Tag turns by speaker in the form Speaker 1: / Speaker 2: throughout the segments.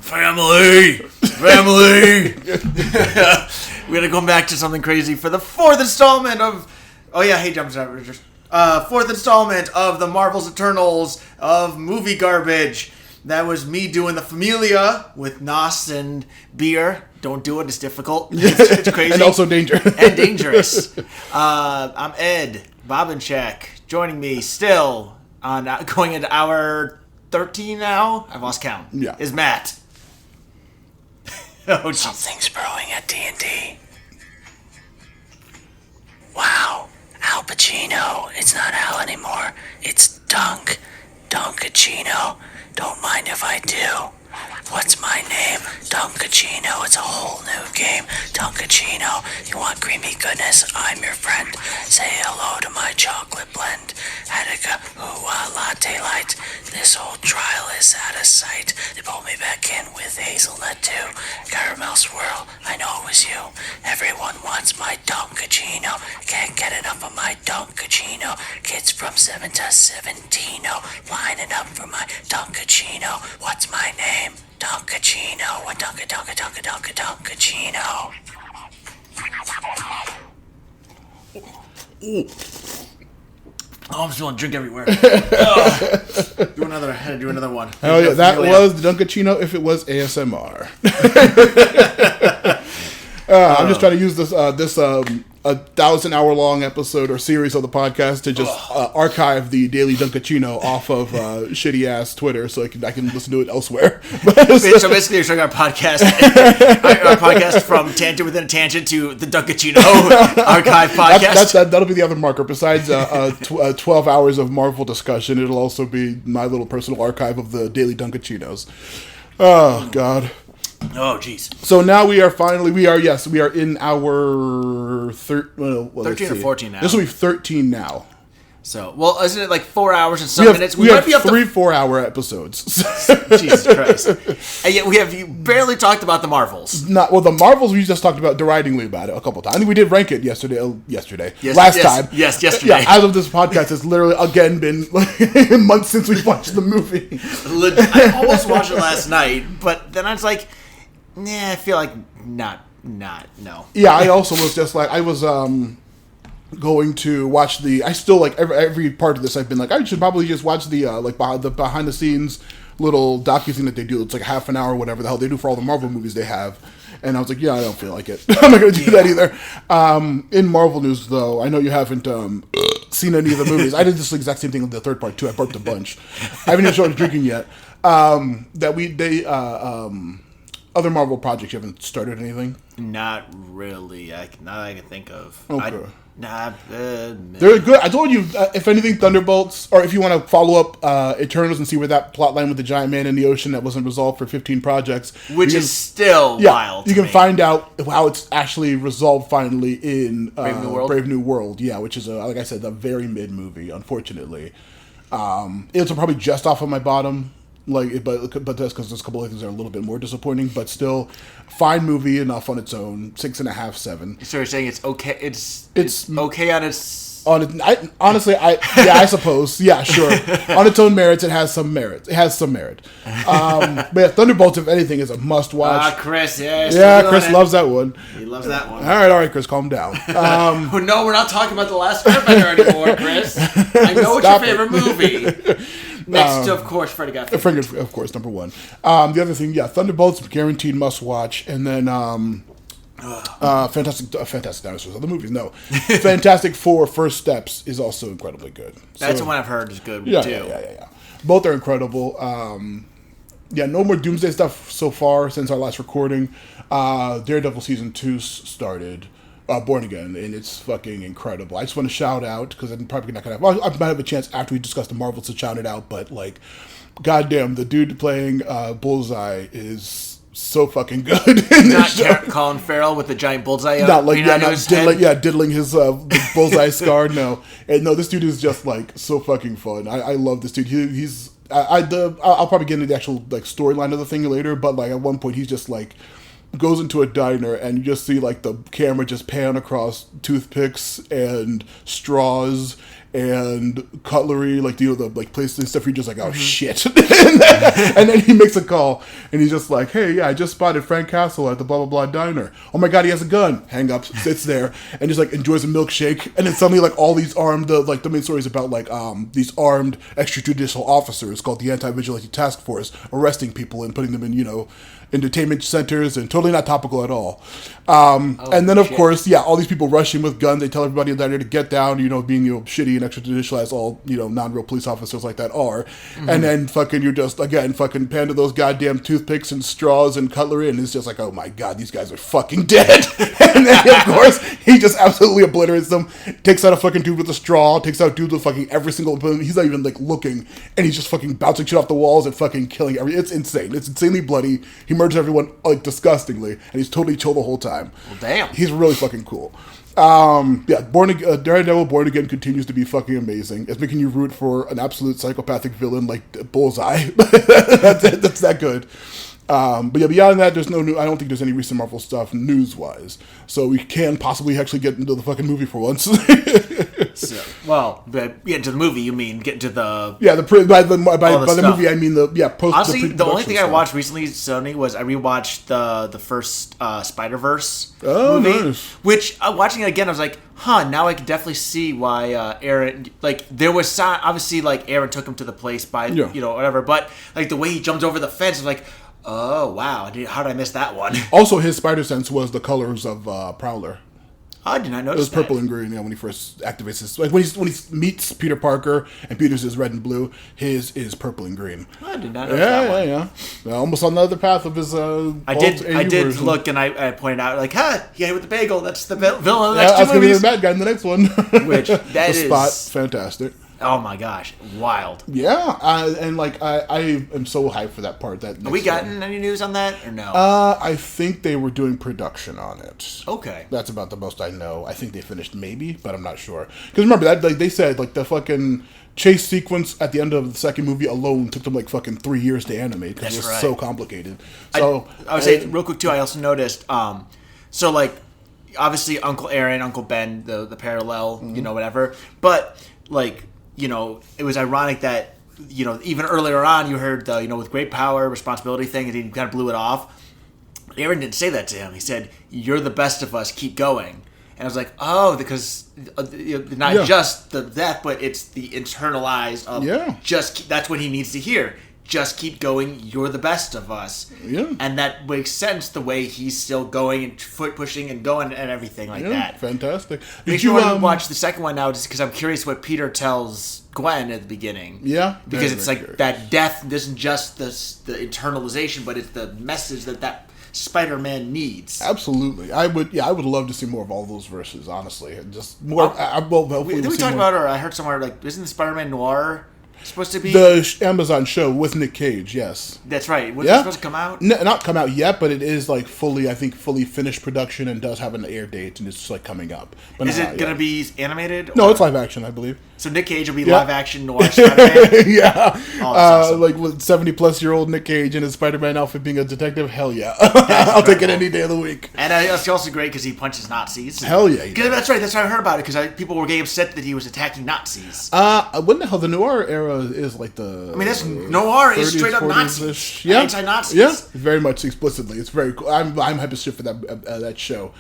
Speaker 1: Family! We're gonna go back to something crazy for the fourth installment of... Oh yeah, hey Jump Savagers. Fourth installment of the Marvel's Eternals of movie garbage. That was me doing the Familia with Nos and beer. Don't do it, it's difficult. It's crazy.
Speaker 2: And also dangerous.
Speaker 1: And dangerous. I'm Ed Bobinchek. Joining me still on going into hour 13 now. I've lost count.
Speaker 2: Yeah.
Speaker 1: Is Matt. Oh,
Speaker 3: something's brewing at D&D. Wow, Al Pacino. It's not Al anymore. It's Dunk. Dunkachino. Don't mind if I do. What's my name? Dunkachino. It's a whole new game. Dunkachino. You want creamy goodness? I'm your friend. Say hello to my chocolate blend. Attica, latte light. This whole trial is out of sight. They pulled me back in with hazelnut too. Caramel swirl. I know it was you. Everyone wants my Dunkachino. Can't get enough of my Dunkachino. Kids from 7 to 17 lining up for my Dunkachino. What's my name? Dunkachino. What Dunkachino?
Speaker 1: Oh, I'm just going to drink everywhere. Do another. I had to do another one.
Speaker 2: Oh yeah, that was the Dunkachino if it was ASMR. I'm just trying to use this 1,000-hour-long episode or series of the podcast to just archive the Daily Dunkachino off of shitty-ass Twitter so I can listen to it elsewhere.
Speaker 1: So basically, you're showing our podcast, from Tangent Within a Tangent to the Dunkachino archive podcast.
Speaker 2: That'll be the other marker. Besides 12 hours of Marvel discussion, it'll also be my little personal archive of the Daily Dunkachinos. Oh, God.
Speaker 1: Oh, jeez.
Speaker 2: So now we are in our 13
Speaker 1: or 14 now.
Speaker 2: This will be 13 now.
Speaker 1: So, well, isn't it like 4 hours and some minutes?
Speaker 2: We might be up to 3 4-hour episodes.
Speaker 1: Jesus Christ. And yet you barely talked about the Marvels.
Speaker 2: The Marvels we just talked about deridingly about it a couple times. I think we did rank it yesterday. Time.
Speaker 1: Yes, yesterday.
Speaker 2: Yeah, as of this podcast, it's literally again been months since we watched the movie.
Speaker 1: I almost watched it last night, but then I was like, nah, I feel like not, no.
Speaker 2: Yeah, I also was just like, I was going to watch I still like every part of this I've been like, I should probably just watch the behind the scenes little docu-thing that they do. It's like half an hour or whatever the hell they do for all the Marvel movies they have. And I was like, yeah, I don't feel like it. I'm not going to do that either. In Marvel news, though, I know you haven't seen any of the movies. I did this exact same thing with the third part, too. I burped a bunch. I haven't even started drinking yet. Other Marvel projects, you haven't started anything?
Speaker 1: Not really. Not that I can think of.
Speaker 2: Okay.
Speaker 1: They're
Speaker 2: good. I told you, if anything, Thunderbolts, or if you want to follow up Eternals and see where that plot line with the giant man in the ocean that wasn't resolved for 15 projects.
Speaker 1: Which is still wild.
Speaker 2: You can find out how it's actually resolved finally in
Speaker 1: Brave New World.
Speaker 2: Yeah, which is, like I said, a very mid movie, unfortunately. It's probably just off of my bottom. But that's because there's a couple of things that are a little bit more disappointing, but still, fine movie enough on its own. 6.5, 7.
Speaker 1: So you're saying it's okay? It's okay on its.
Speaker 2: I suppose. Yeah, sure. On its own merits, it has some merit. But yeah, Thunderbolts, if anything, is a must-watch.
Speaker 1: Chris, yeah.
Speaker 2: Chris loves that one.
Speaker 1: He loves that one.
Speaker 2: All right, Chris, calm down.
Speaker 1: No, we're not talking about The Last Airbender anymore, Chris. I know it's your favorite movie. Next to, of course, Freddy Got Fingered.
Speaker 2: Of course, number one. The other thing, Thunderbolts, guaranteed must-watch. And then Fantastic Dinosaurs, other movies, no. Fantastic Four, First Steps is also incredibly good.
Speaker 1: That's the one I've heard is good, too.
Speaker 2: Yeah. Both are incredible. No more Doomsday stuff so far since our last recording. Daredevil Season 2 started. Born Again, and it's fucking incredible. I just want to shout out, because I'm probably not going to have... I might have a chance after we discuss the Marvels to shout it out, but, goddamn, the dude playing Bullseye is so fucking good.
Speaker 1: Not Colin Farrell with the giant bullseye
Speaker 2: diddling his bullseye scar. No, this dude is just, so fucking fun. I love this dude. He's... I'll probably get into the actual, storyline of the thing later, but, at one point, he's just, goes into a diner and you just see the camera just pan across toothpicks and straws and cutlery, like the like places and stuff. You're just like, oh shit, and then he makes a call, and he's just like, hey, yeah, I just spotted Frank Castle at the blah blah blah diner. Oh my god, he has a gun. Hang up, sits there, and just like enjoys a milkshake, and then suddenly like all these armed, like the main story is about like these armed extrajudicial officers called the Anti-Vigilante Task Force arresting people and putting them in entertainment centers, and totally not topical at all. And then of course, yeah, all these people rush in with guns. They tell everybody in there to get down, being shitty and extrajudicial as all non-real police officers like that are. And then fucking you're just again fucking pan to those goddamn toothpicks and straws and cutlery, and it's just like, oh my god, these guys are fucking dead. And then of course he just absolutely obliterates them. Takes out a fucking dude with a straw. Takes out dudes with fucking every single. He's not even like looking, and he's just fucking bouncing shit off the walls and fucking killing it's insane. It's insanely bloody. He murders everyone like disgustingly, and he's totally chill the whole time.
Speaker 1: Well, damn.
Speaker 2: He's really fucking cool. Daredevil Born Again continues to be fucking amazing. It's making you root for an absolute psychopathic villain like Bullseye. That's that good. But yeah, beyond that, there's no new. I don't think there's any recent Marvel stuff news-wise. So we can possibly actually get into the fucking movie for once.
Speaker 1: Get into the movie, you mean get into the...
Speaker 2: Yeah, by the movie, I mean post...
Speaker 1: Honestly, the only thing I watched recently, Sony, was I rewatched the first Spider-Verse movie. Nice. Which, watching it again, I was like, now I can definitely see why Aaron... Like, there was... Obviously, like, Aaron took him to the place by, whatever. But, like, the way he jumps over the fence, I was like... Oh, wow. How did I miss that one?
Speaker 2: Also, his spider sense was the colors of Prowler.
Speaker 1: I did not notice.
Speaker 2: It was purple and green, when he first activates his... Like, when he meets Peter Parker, and Peter's is red and blue, his is purple and green.
Speaker 1: I did not notice that one.
Speaker 2: Yeah. Almost on the other path of his
Speaker 1: I did look, and I pointed out, like, he hit with the bagel. That's the villain of the next two
Speaker 2: movies. That's going to be the bad guy in the next one.
Speaker 1: Which, that is...
Speaker 2: Spot, fantastic.
Speaker 1: Oh my gosh, wild!
Speaker 2: Yeah, and like I am so hyped for that part. Have
Speaker 1: we gotten any news on that or no?
Speaker 2: I think they were doing production on it.
Speaker 1: Okay,
Speaker 2: that's about the most I know. I think they finished maybe, but I'm not sure. Because remember that they said like the fucking chase sequence at the end of the second movie alone took them like fucking 3 years to animate because it was so complicated. So
Speaker 1: I would say real quick too. I also noticed. So like obviously Uncle Aaron, Uncle Ben, the parallel, whatever, but like. It was ironic that, even earlier on you heard the, with great power, responsibility thing, and he kind of blew it off. Aaron didn't say that to him. He said, "You're the best of us, keep going." And I was like, oh, because not just the death, but it's the internalized of that's what he needs to hear. Just keep going. You're the best of us. Yeah. And that makes sense the way he's still going and foot pushing and going and everything like that.
Speaker 2: Fantastic.
Speaker 1: Did you want to watch the second one now just because I'm curious what Peter tells Gwen at the beginning. Yeah. Because it's like that death isn't just the internalization, but it's the message that Spider-Man needs.
Speaker 2: Absolutely. I would love to see more of all those verses, honestly. Just more. Hopefully
Speaker 1: did we talk about it, or I heard somewhere, like, isn't the Spider-Man Noir supposed to be
Speaker 2: the Amazon show with Nick Cage? Yes,
Speaker 1: that's right. Was it supposed to come out?
Speaker 2: Not come out yet, but it is like fully finished production and does have an air date, and it's just like coming up. But
Speaker 1: is it going to be animated?
Speaker 2: No, it's live action, I believe.
Speaker 1: So Nick Cage will be live action noir Spider-Man?
Speaker 2: Yeah. Oh, awesome. Like with 70-plus-year-old Nick Cage in his Spider-Man outfit being a detective? Hell yeah. I'll take it any day of the week.
Speaker 1: And it's also great because he punches Nazis.
Speaker 2: Hell yeah.
Speaker 1: That's right. That's how I heard about it, because people were getting upset that he was attacking Nazis.
Speaker 2: When the hell the noir era is like the...
Speaker 1: I mean, that's noir 30s, is straight up Nazis.
Speaker 2: Yeah.
Speaker 1: Anti-Nazis.
Speaker 2: Yeah. Very much explicitly. It's very cool. I'm hyped as shit for that show.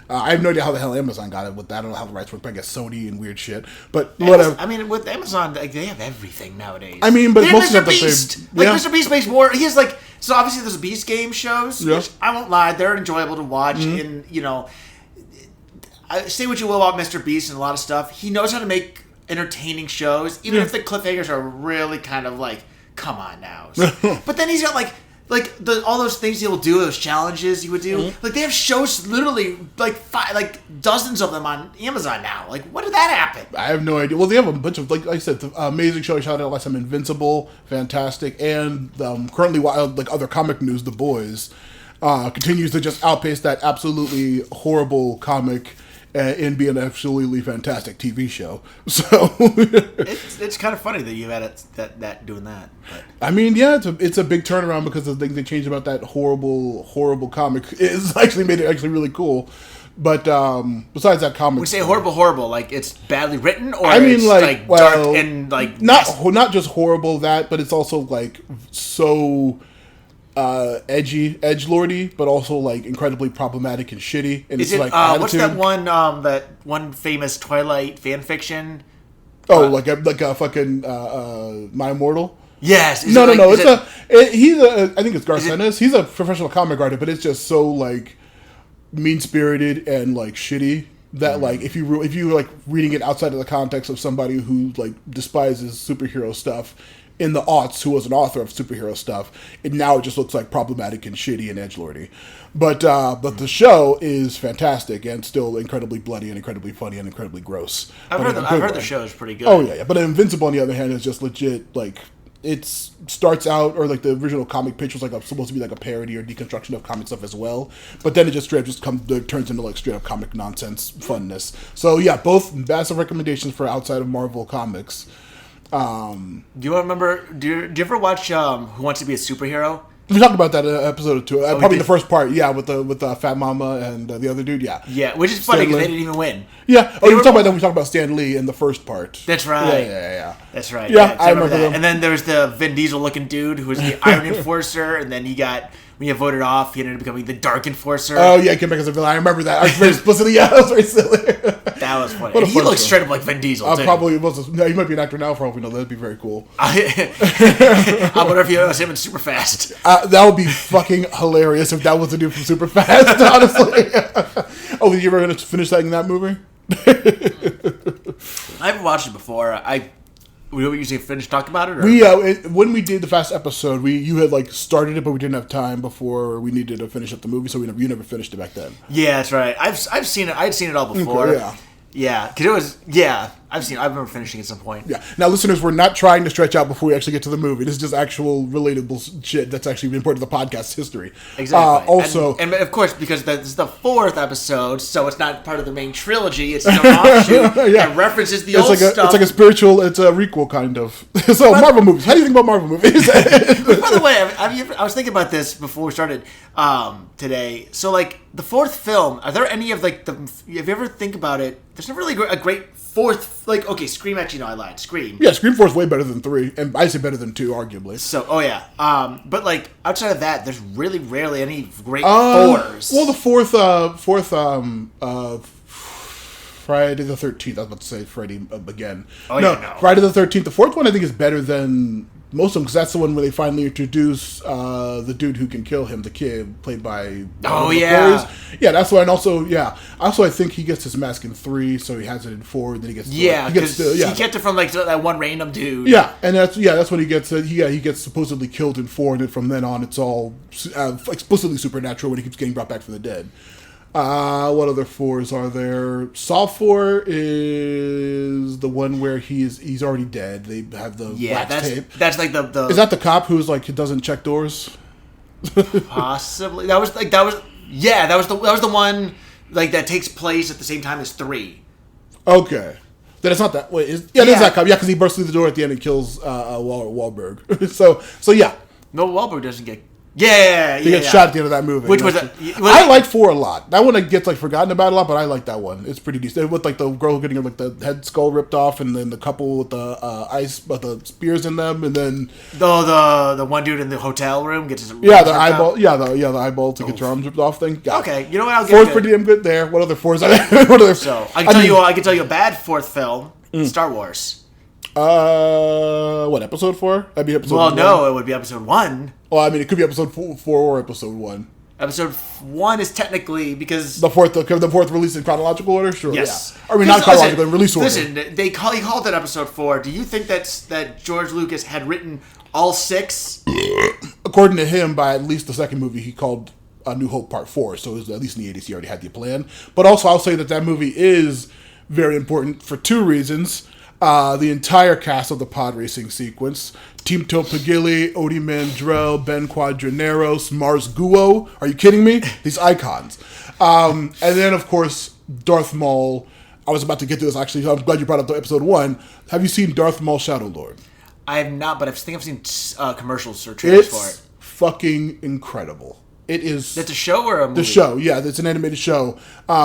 Speaker 2: I have no idea how the hell Amazon got it with that. I don't know how the rights work, but I guess Sony and weird shit. But whatever.
Speaker 1: I mean, with Amazon, they have everything nowadays.
Speaker 2: I mean, but most of
Speaker 1: the Beast. Mr. Beast makes more. He has so obviously there's Beast game shows, which I won't lie, they're enjoyable to watch. And say what you will about Mr. Beast and a lot of stuff, he knows how to make entertaining shows, even if the cliffhangers are really kind of like, come on now. But then he's got all those things he will do, those challenges he would do. Mm-hmm. Like, they have shows literally dozens of them on Amazon now. Like, when did that happen?
Speaker 2: I have no idea. Well, they have a bunch of, like I said, amazing shows. I shot out last time, Invincible, fantastic, and currently other comic news, The Boys continues to just outpace that absolutely horrible comic and be an absolutely fantastic TV show. So
Speaker 1: it's kind of funny that you had that doing that. But.
Speaker 2: I mean, yeah, it's a big turnaround because the things they changed about that horrible comic is actually made it actually really cool. But besides that comic,
Speaker 1: we say horrible, like it's badly written, or
Speaker 2: I mean,
Speaker 1: it's
Speaker 2: like
Speaker 1: dark and like
Speaker 2: not just horrible that, but it's also like so edgelordy, but also like incredibly problematic and shitty. And
Speaker 1: is
Speaker 2: it's
Speaker 1: it
Speaker 2: like
Speaker 1: what's that one famous Twilight fan fiction?
Speaker 2: Like a fucking My Immortal.
Speaker 1: Yes.
Speaker 2: No. He's I think it's Garth Ennis. He's a professional comic artist, but it's just so like mean-spirited and like shitty that like if you like reading it outside of the context of somebody who like despises superhero stuff in the aughts, who was an author of superhero stuff, and now it just looks like problematic and shitty and edgelordy. But the show is fantastic and still incredibly bloody and incredibly funny and incredibly gross.
Speaker 1: I've heard the show is pretty good.
Speaker 2: Oh yeah. But Invincible on the other hand is just legit like. It starts out, or like the original comic pitch was like supposed to be like a parody or deconstruction of comic stuff as well, but then it just turns into like straight up comic nonsense funness. So yeah, both massive recommendations for outside of Marvel comics.
Speaker 1: Do you remember? Do you ever watch Who Wants to Be a Superhero?
Speaker 2: We talked about that in episode or two. Probably the first part, yeah, with the Fat Mama and the other dude, yeah.
Speaker 1: Yeah, which is funny because they didn't even win.
Speaker 2: Yeah. Oh, you talk about that when we talked about Stan Lee in the first part.
Speaker 1: That's right.
Speaker 2: Yeah.
Speaker 1: That's right.
Speaker 2: Yeah, I remember that.
Speaker 1: And then there's the Vin Diesel looking dude who was the Iron Enforcer, and then when he got voted off, he ended up becoming the Dark Enforcer.
Speaker 2: Oh yeah, he came back as a villain. I remember that. I was very explicitly. Yeah, that was very silly.
Speaker 1: That was funny. And he looks straight up like Vin Diesel. Too.
Speaker 2: Probably was. No, he might be an actor now for all we know. That'd be very cool.
Speaker 1: I wonder if you noticed him in Superfast.
Speaker 2: That would be fucking hilarious if that was the dude from Superfast. Honestly. Oh, did you ever finish that movie?
Speaker 1: I haven't watched it before. We usually finish talking about it?
Speaker 2: Or? When we did the Fast episode, you had like started it, but we didn't have time before we needed to finish up the movie, so you never finished it back then.
Speaker 1: Yeah, that's right. I've seen it. I'd seen it all before.
Speaker 2: Okay, yeah.
Speaker 1: Yeah, because it was. Yeah, I remember finishing at some point.
Speaker 2: Yeah. Now, listeners, we're not trying to stretch out before we actually get to the movie. This is just actual relatable shit that's actually important to the podcast's history.
Speaker 1: Exactly.
Speaker 2: Also,
Speaker 1: and of course, because this is the 4th episode, so it's not part of the main trilogy. It's an offshoot that references the old stuff.
Speaker 2: It's like a spiritual. It's a requel, kind of. So, Marvel movies. How do you think about Marvel movies?
Speaker 1: By the way, I was thinking about this before we started today. So, like the 4th film, are there any of like if you ever think about it? There's not really a great 4th, like, okay, Scream, actually, no, I lied. Scream.
Speaker 2: Yeah, Scream 4 is way better than 3, and I say better than 2, arguably.
Speaker 1: So, but, like, outside of that, there's really rarely any great 4s.
Speaker 2: Well, the fourth, Friday the 13th, I was about to say Freddy again. No, Friday the 13th, the 4th one I think is better than most of them, because that's the one where they finally introduce the dude who can kill him, the kid, played by...
Speaker 1: yeah,
Speaker 2: that's why, and also, I think he gets his mask in 3, so he has it in 4, and then he gets...
Speaker 1: he gets it from, like, that one random dude.
Speaker 2: Yeah, and that's when he gets... he gets supposedly killed in 4, and then from then on, it's all explicitly supernatural when he keeps getting brought back from the dead. What other 4s are there? Saw 4 is the one where he's already dead. They have the wax tape.
Speaker 1: That's like the.
Speaker 2: Is that the cop who's like doesn't check doors?
Speaker 1: Possibly. That was the one like that takes place at the same time as 3.
Speaker 2: Okay. Then it's not that. Wait, it is that cop. Yeah, because he bursts through the door at the end and kills Wahlberg. so yeah.
Speaker 1: No, Wahlberg doesn't get. Yeah,
Speaker 2: he gets shot at the end of that movie.
Speaker 1: Which was
Speaker 2: I like 4 a lot. That one gets like forgotten about a lot, but I like that one. It's pretty decent. With like the girl getting like the head skull ripped off, and then the couple with the the spears in them, and then
Speaker 1: the one dude in the hotel room gets his
Speaker 2: the eyeball. The eyeball to get your arms ripped off thing.
Speaker 1: Okay, you know what? I'll
Speaker 2: give 4's pretty damn good there. What other 4s are there? What other?
Speaker 1: So I can tell you a bad 4th film. Star Wars.
Speaker 2: What, episode 4? That'd be episode 1.
Speaker 1: No, it would be episode 1.
Speaker 2: Well, I mean, it could be episode 4 or episode 1.
Speaker 1: Episode 1 is technically because
Speaker 2: the fourth release in chronological order. Sure,
Speaker 1: yes.
Speaker 2: Yeah. I mean, not chronological, release order.
Speaker 1: Listen, he called it episode 4. Do you think that George Lucas had written all 6?
Speaker 2: According to him, by at least the second movie, he called A New Hope Part 4. So it was, at least in the 80s, he already had the plan. But also, I'll say that movie is very important for 2 reasons. The entire cast of the pod racing sequence. Team Pagili, Odie Mandrell, Ben Quadraneros, Mars Guo. Are you kidding me? These icons. And then, of course, Darth Maul. I was about to get to this actually. So I'm glad you brought up the episode 1. Have you seen Darth Maul Shadow Lord?
Speaker 1: I have not, but I think I've seen commercials or trailers for it.
Speaker 2: Fucking incredible. It is.
Speaker 1: It's a show or a movie?
Speaker 2: The show, yeah. It's an animated show.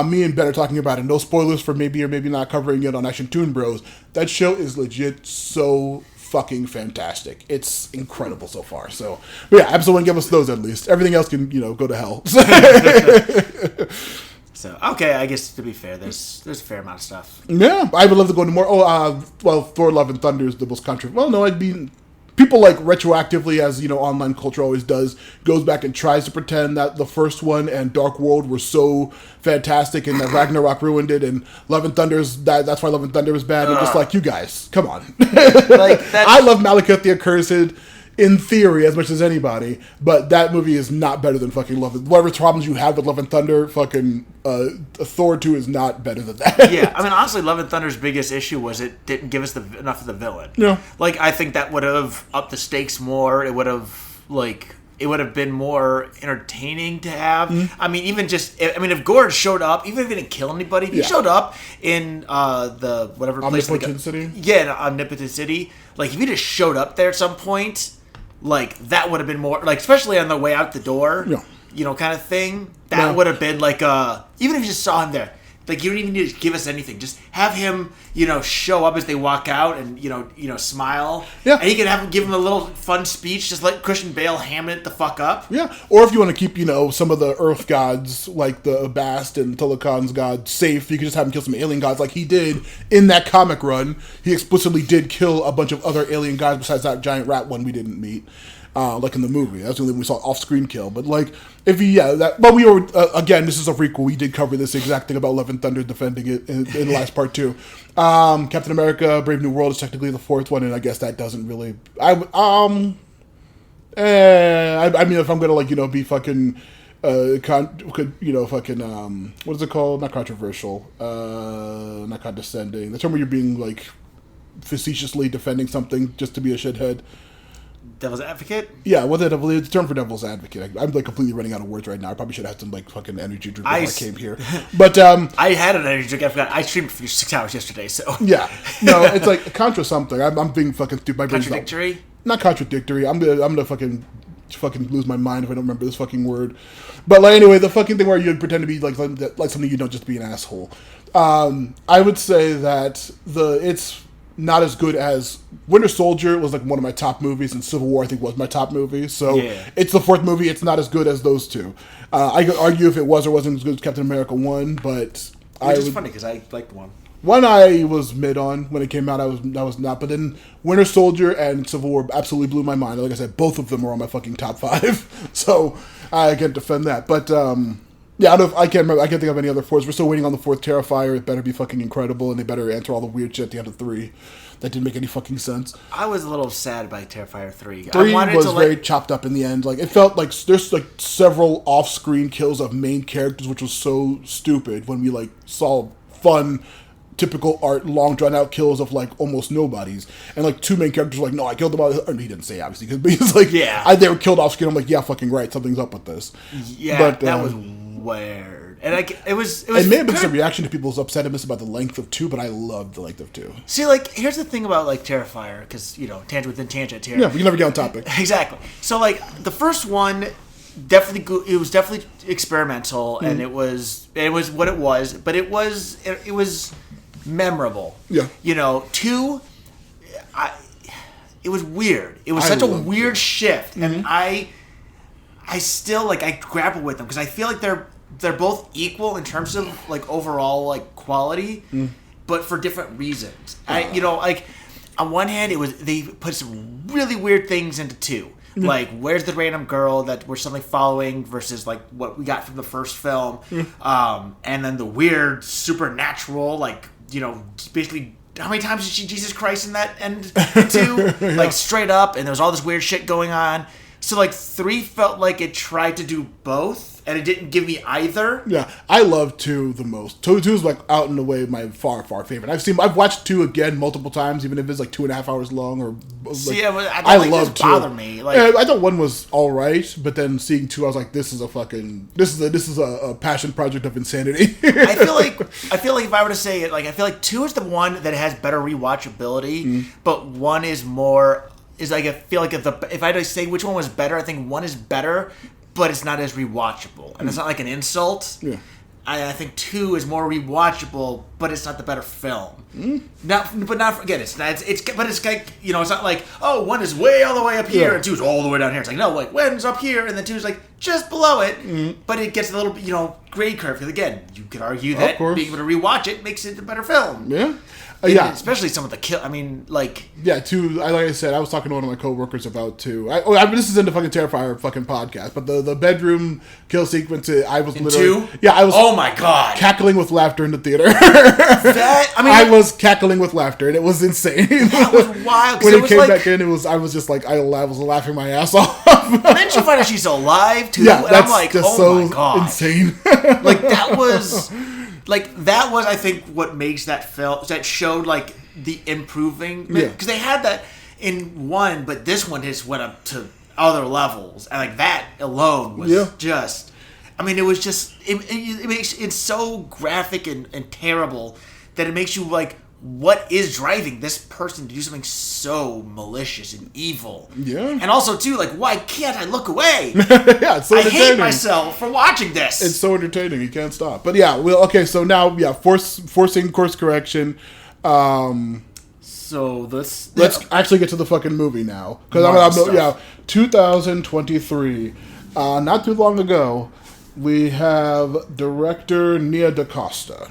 Speaker 2: Me and Ben are talking about it. No spoilers for maybe or maybe not covering it on Action Toon Bros. That show is legit so fucking fantastic. It's incredible so far. So, but yeah, absolutely give us those at least. Everything else can, go to hell.
Speaker 1: So, okay, I guess to be fair, there's a fair amount of stuff.
Speaker 2: Yeah, I would love to go into more. Thor: Love and Thunder is the most controversial. Well, no, I'd be... People retroactively, as online culture always does, goes back and tries to pretend that the first one and Dark World were so fantastic and that Ragnarok ruined it, and Love and Thunder's that's why Love and Thunder was bad. And just you guys, come on. I love Malekith the Accursed in theory as much as anybody, but that movie is not better than fucking Love and... Whatever problems you have with Love and Thunder, fucking Thor 2 is not better than that.
Speaker 1: Yeah, I mean, honestly, Love and Thunder's biggest issue was it didn't give us enough of the villain.
Speaker 2: Yeah.
Speaker 1: I think that would have upped the stakes more. It would have, been more entertaining to have. Mm-hmm. I mean, if Gord showed up, even if he didn't kill anybody, if he showed up in the whatever place...
Speaker 2: Omnipotent City?
Speaker 1: Yeah, in Omnipotent City. If he just showed up there at some point... that would have been more, especially on the way out the door, kind of thing. That would have been even if you just saw him there, you don't even need to give us anything. Just have him, show up as they walk out and, smile.
Speaker 2: Yeah.
Speaker 1: And you can give him a little fun speech, just let Christian Bale ham it the fuck up.
Speaker 2: Yeah. Or if you want to keep, some of the Earth gods, like the Bast and Tulakan's gods, safe, you can just have him kill some alien gods like he did in that comic run. He explicitly did kill a bunch of other alien gods besides that giant rat one we didn't meet. In the movie. That's the only one we saw off-screen kill. But, but we were, again, this is a prequel. We did cover this exact thing about Love and Thunder defending it in the last part, too. Captain America, Brave New World is technically the fourth one, and I guess that doesn't really... I mean, if I'm gonna, be fucking... what is it called? Not controversial. Not condescending. The term where you're being, facetiously defending something just to be a shithead.
Speaker 1: Devil's advocate?
Speaker 2: Yeah, the term for devil's advocate. I'm completely running out of words right now. I probably should have had some fucking energy drink before I came here. But
Speaker 1: I had an energy drink. I forgot. I streamed for 6 hours yesterday. So
Speaker 2: yeah, no, it's contra something. I'm being fucking stupid. My brain's
Speaker 1: contradictory.
Speaker 2: Not contradictory. I'm gonna fucking lose my mind if I don't remember this fucking word. But anyway, the fucking thing where you pretend to be like something you don't, just be an asshole. I would say that it's not as good as Winter Soldier was one of my top movies, and Civil War I think was my top movie. So It's the fourth movie. It's not as good as those two. I could argue if it was or wasn't as good as Captain America 1, but
Speaker 1: which is funny because I liked one.
Speaker 2: One I was mid on when it came out. I was not, but then Winter Soldier and Civil War absolutely blew my mind. Like I said, both of them were on my fucking top 5, so I can't defend that. But yeah, I can't remember. I can't think of any other fours. We're still waiting on the fourth Terrifier. It better be fucking incredible, and they better answer all the weird shit at the end of 3. That didn't make any fucking sense.
Speaker 1: I was a little sad by Terrifier 3.
Speaker 2: 3 was very chopped up in the end. It felt like there's several off-screen kills of main characters, which was so stupid when we saw fun, typical art, long drawn-out kills of almost nobodies. And 2 main characters were no, I killed them all. Or, he didn't say, obviously, because he's
Speaker 1: yeah.
Speaker 2: They were killed off-screen. I'm yeah, fucking right. Something's up with this.
Speaker 1: Yeah, but, that was weird. And it may
Speaker 2: have been some reaction to people's upsetness about the length of 2, but I loved the length of 2.
Speaker 1: See, here's the thing about Terrifier, because tangent within tangent here.
Speaker 2: Yeah, we can never get on topic.
Speaker 1: Exactly. So the first one definitely it was definitely experimental, and it was what it was, but it was memorable.
Speaker 2: Yeah.
Speaker 1: 2, it was weird. It was such a weird shift, and I still I grapple with them because I feel like they're both equal in terms of overall quality, but for different reasons. On one hand, they put some really weird things into 2. Where's the random girl that we're suddenly following versus what we got from the first film, and then the weird supernatural, basically how many times did she Jesus Christ in that end 2? Straight up, and there was all this weird shit going on. So, like, 3 felt like it tried to do both, and it didn't give me either.
Speaker 2: Yeah, I love 2 the most. 2 is like out and away my far favorite. I've watched 2 again multiple times, even if it's like 2.5 hours long. Or like,
Speaker 1: See, I love it bother me. Like,
Speaker 2: yeah, I thought 1 was all right, but then seeing 2, I was like, this is a passion project of insanity.
Speaker 1: I feel like if I were to say it, like, I feel like 2 is the one that has better rewatchability, but 1 is more. Is like I feel like if I had to say which one was better, I think 1 is better, but it's not as rewatchable, and it's not like an insult.
Speaker 2: Yeah.
Speaker 1: I think 2 is more rewatchable, but it's not the better film. Not forget it's like it's not like 1 is way all the way up here and 2 is all the way down here. It's like no, like 1's up here and then 2 is like just below it, but it gets a little grade curve. Because again, you could argue that being able to rewatch it makes it a better film.
Speaker 2: Yeah.
Speaker 1: Yeah, especially some of the kill. I mean, like
Speaker 2: 2. Like I said, I was talking to one of my coworkers about 2. This is in the fucking Terrifier fucking podcast, but the bedroom kill sequence. I was literally
Speaker 1: 2?
Speaker 2: Yeah, I was.
Speaker 1: Oh my god,
Speaker 2: cackling with laughter in the theater.
Speaker 1: I
Speaker 2: was cackling with laughter, and it was insane.
Speaker 1: That was wild.
Speaker 2: When it came back in, I was just like I was laughing my ass off.
Speaker 1: And then you find out she's alive too.
Speaker 2: Yeah,
Speaker 1: and
Speaker 2: that's
Speaker 1: I'm like,
Speaker 2: just
Speaker 1: oh my god,
Speaker 2: insane.
Speaker 1: Like that was. I think, what makes that film, that showed, like, the improving. Because they had that in 1, but this one just went up to other levels. And, like, that alone was just... I mean, it was just... It makes it's so graphic and terrible that it makes you, like, what is driving this person to do something so malicious and evil?
Speaker 2: Yeah. And
Speaker 1: also, too, like, why can't I look away?
Speaker 2: Yeah, it's so entertaining.
Speaker 1: I hate myself for watching this.
Speaker 2: It's so entertaining. You can't stop. But yeah, so now, forcing course correction.
Speaker 1: So
Speaker 2: let's actually get to the fucking movie now. Because 2023. Not too long ago, we have director Nia DaCosta.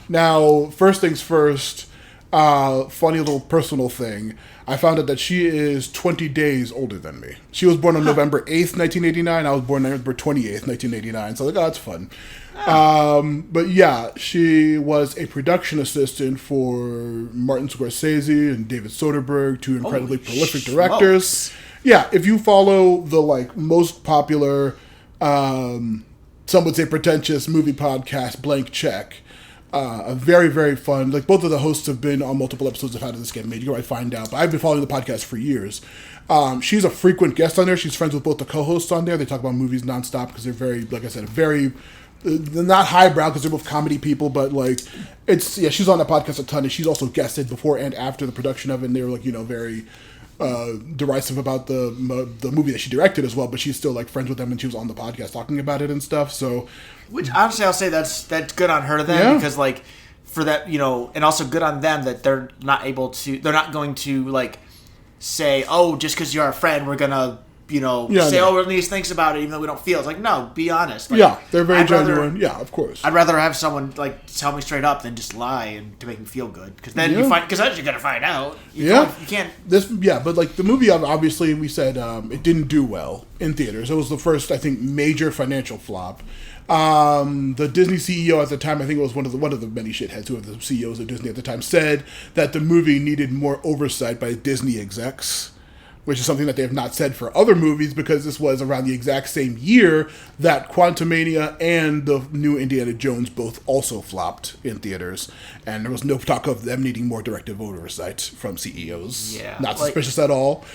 Speaker 2: Now, first things first, funny little personal thing. I found out that she is 20 days older than me. She was born on November 8th, 1989. I was born on November 28th, 1989. So, that's fun. But yeah, she was a production assistant for Martin Scorsese and David Soderbergh, 2 incredibly prolific directors. Yeah, if you follow the, like, most popular, some would say pretentious movie podcast, Blank Check, a very, very fun. Like, both of the hosts have been on multiple episodes of How Did This Get Made. You can probably find out. But I've been following the podcast for years. She's a frequent guest on there. She's friends with both the co-hosts on there. They talk about movies nonstop because they're very, like I said, very... They're not highbrow because they're both comedy people, but, like, she's on that podcast a ton. And she's also guested before and after the production of it. And they were, like, very... derisive about the movie that she directed as well, but she's still, like, friends with them, and she was on the podcast talking about it and stuff. So,
Speaker 1: which honestly, I'll say that's good on her then, because, like, for that, and also good on them that they're not going to, like, say, oh, just because you're our friend, we're gonna oh, Denise thinks about it, even though we don't feel. It's like, no, be honest. Like,
Speaker 2: yeah, they're very genuine. Yeah, of course.
Speaker 1: I'd rather have someone, like, tell me straight up than just lie and to make me feel good. Because then because then you're going to find out. You can't.
Speaker 2: But, like, the movie, obviously, we said it didn't do well in theaters. It was the first, I think, major financial flop. The Disney CEO at the time, I think it was one of the many shitheads who were the CEOs of Disney at the time, said that the movie needed more oversight by Disney execs, which is something that they have not said for other movies, because this was around the exact same year that Quantumania and the new Indiana Jones both also flopped in theaters, and there was no talk of them needing more directive oversight from CEOs.
Speaker 1: Yeah,
Speaker 2: not suspicious at all.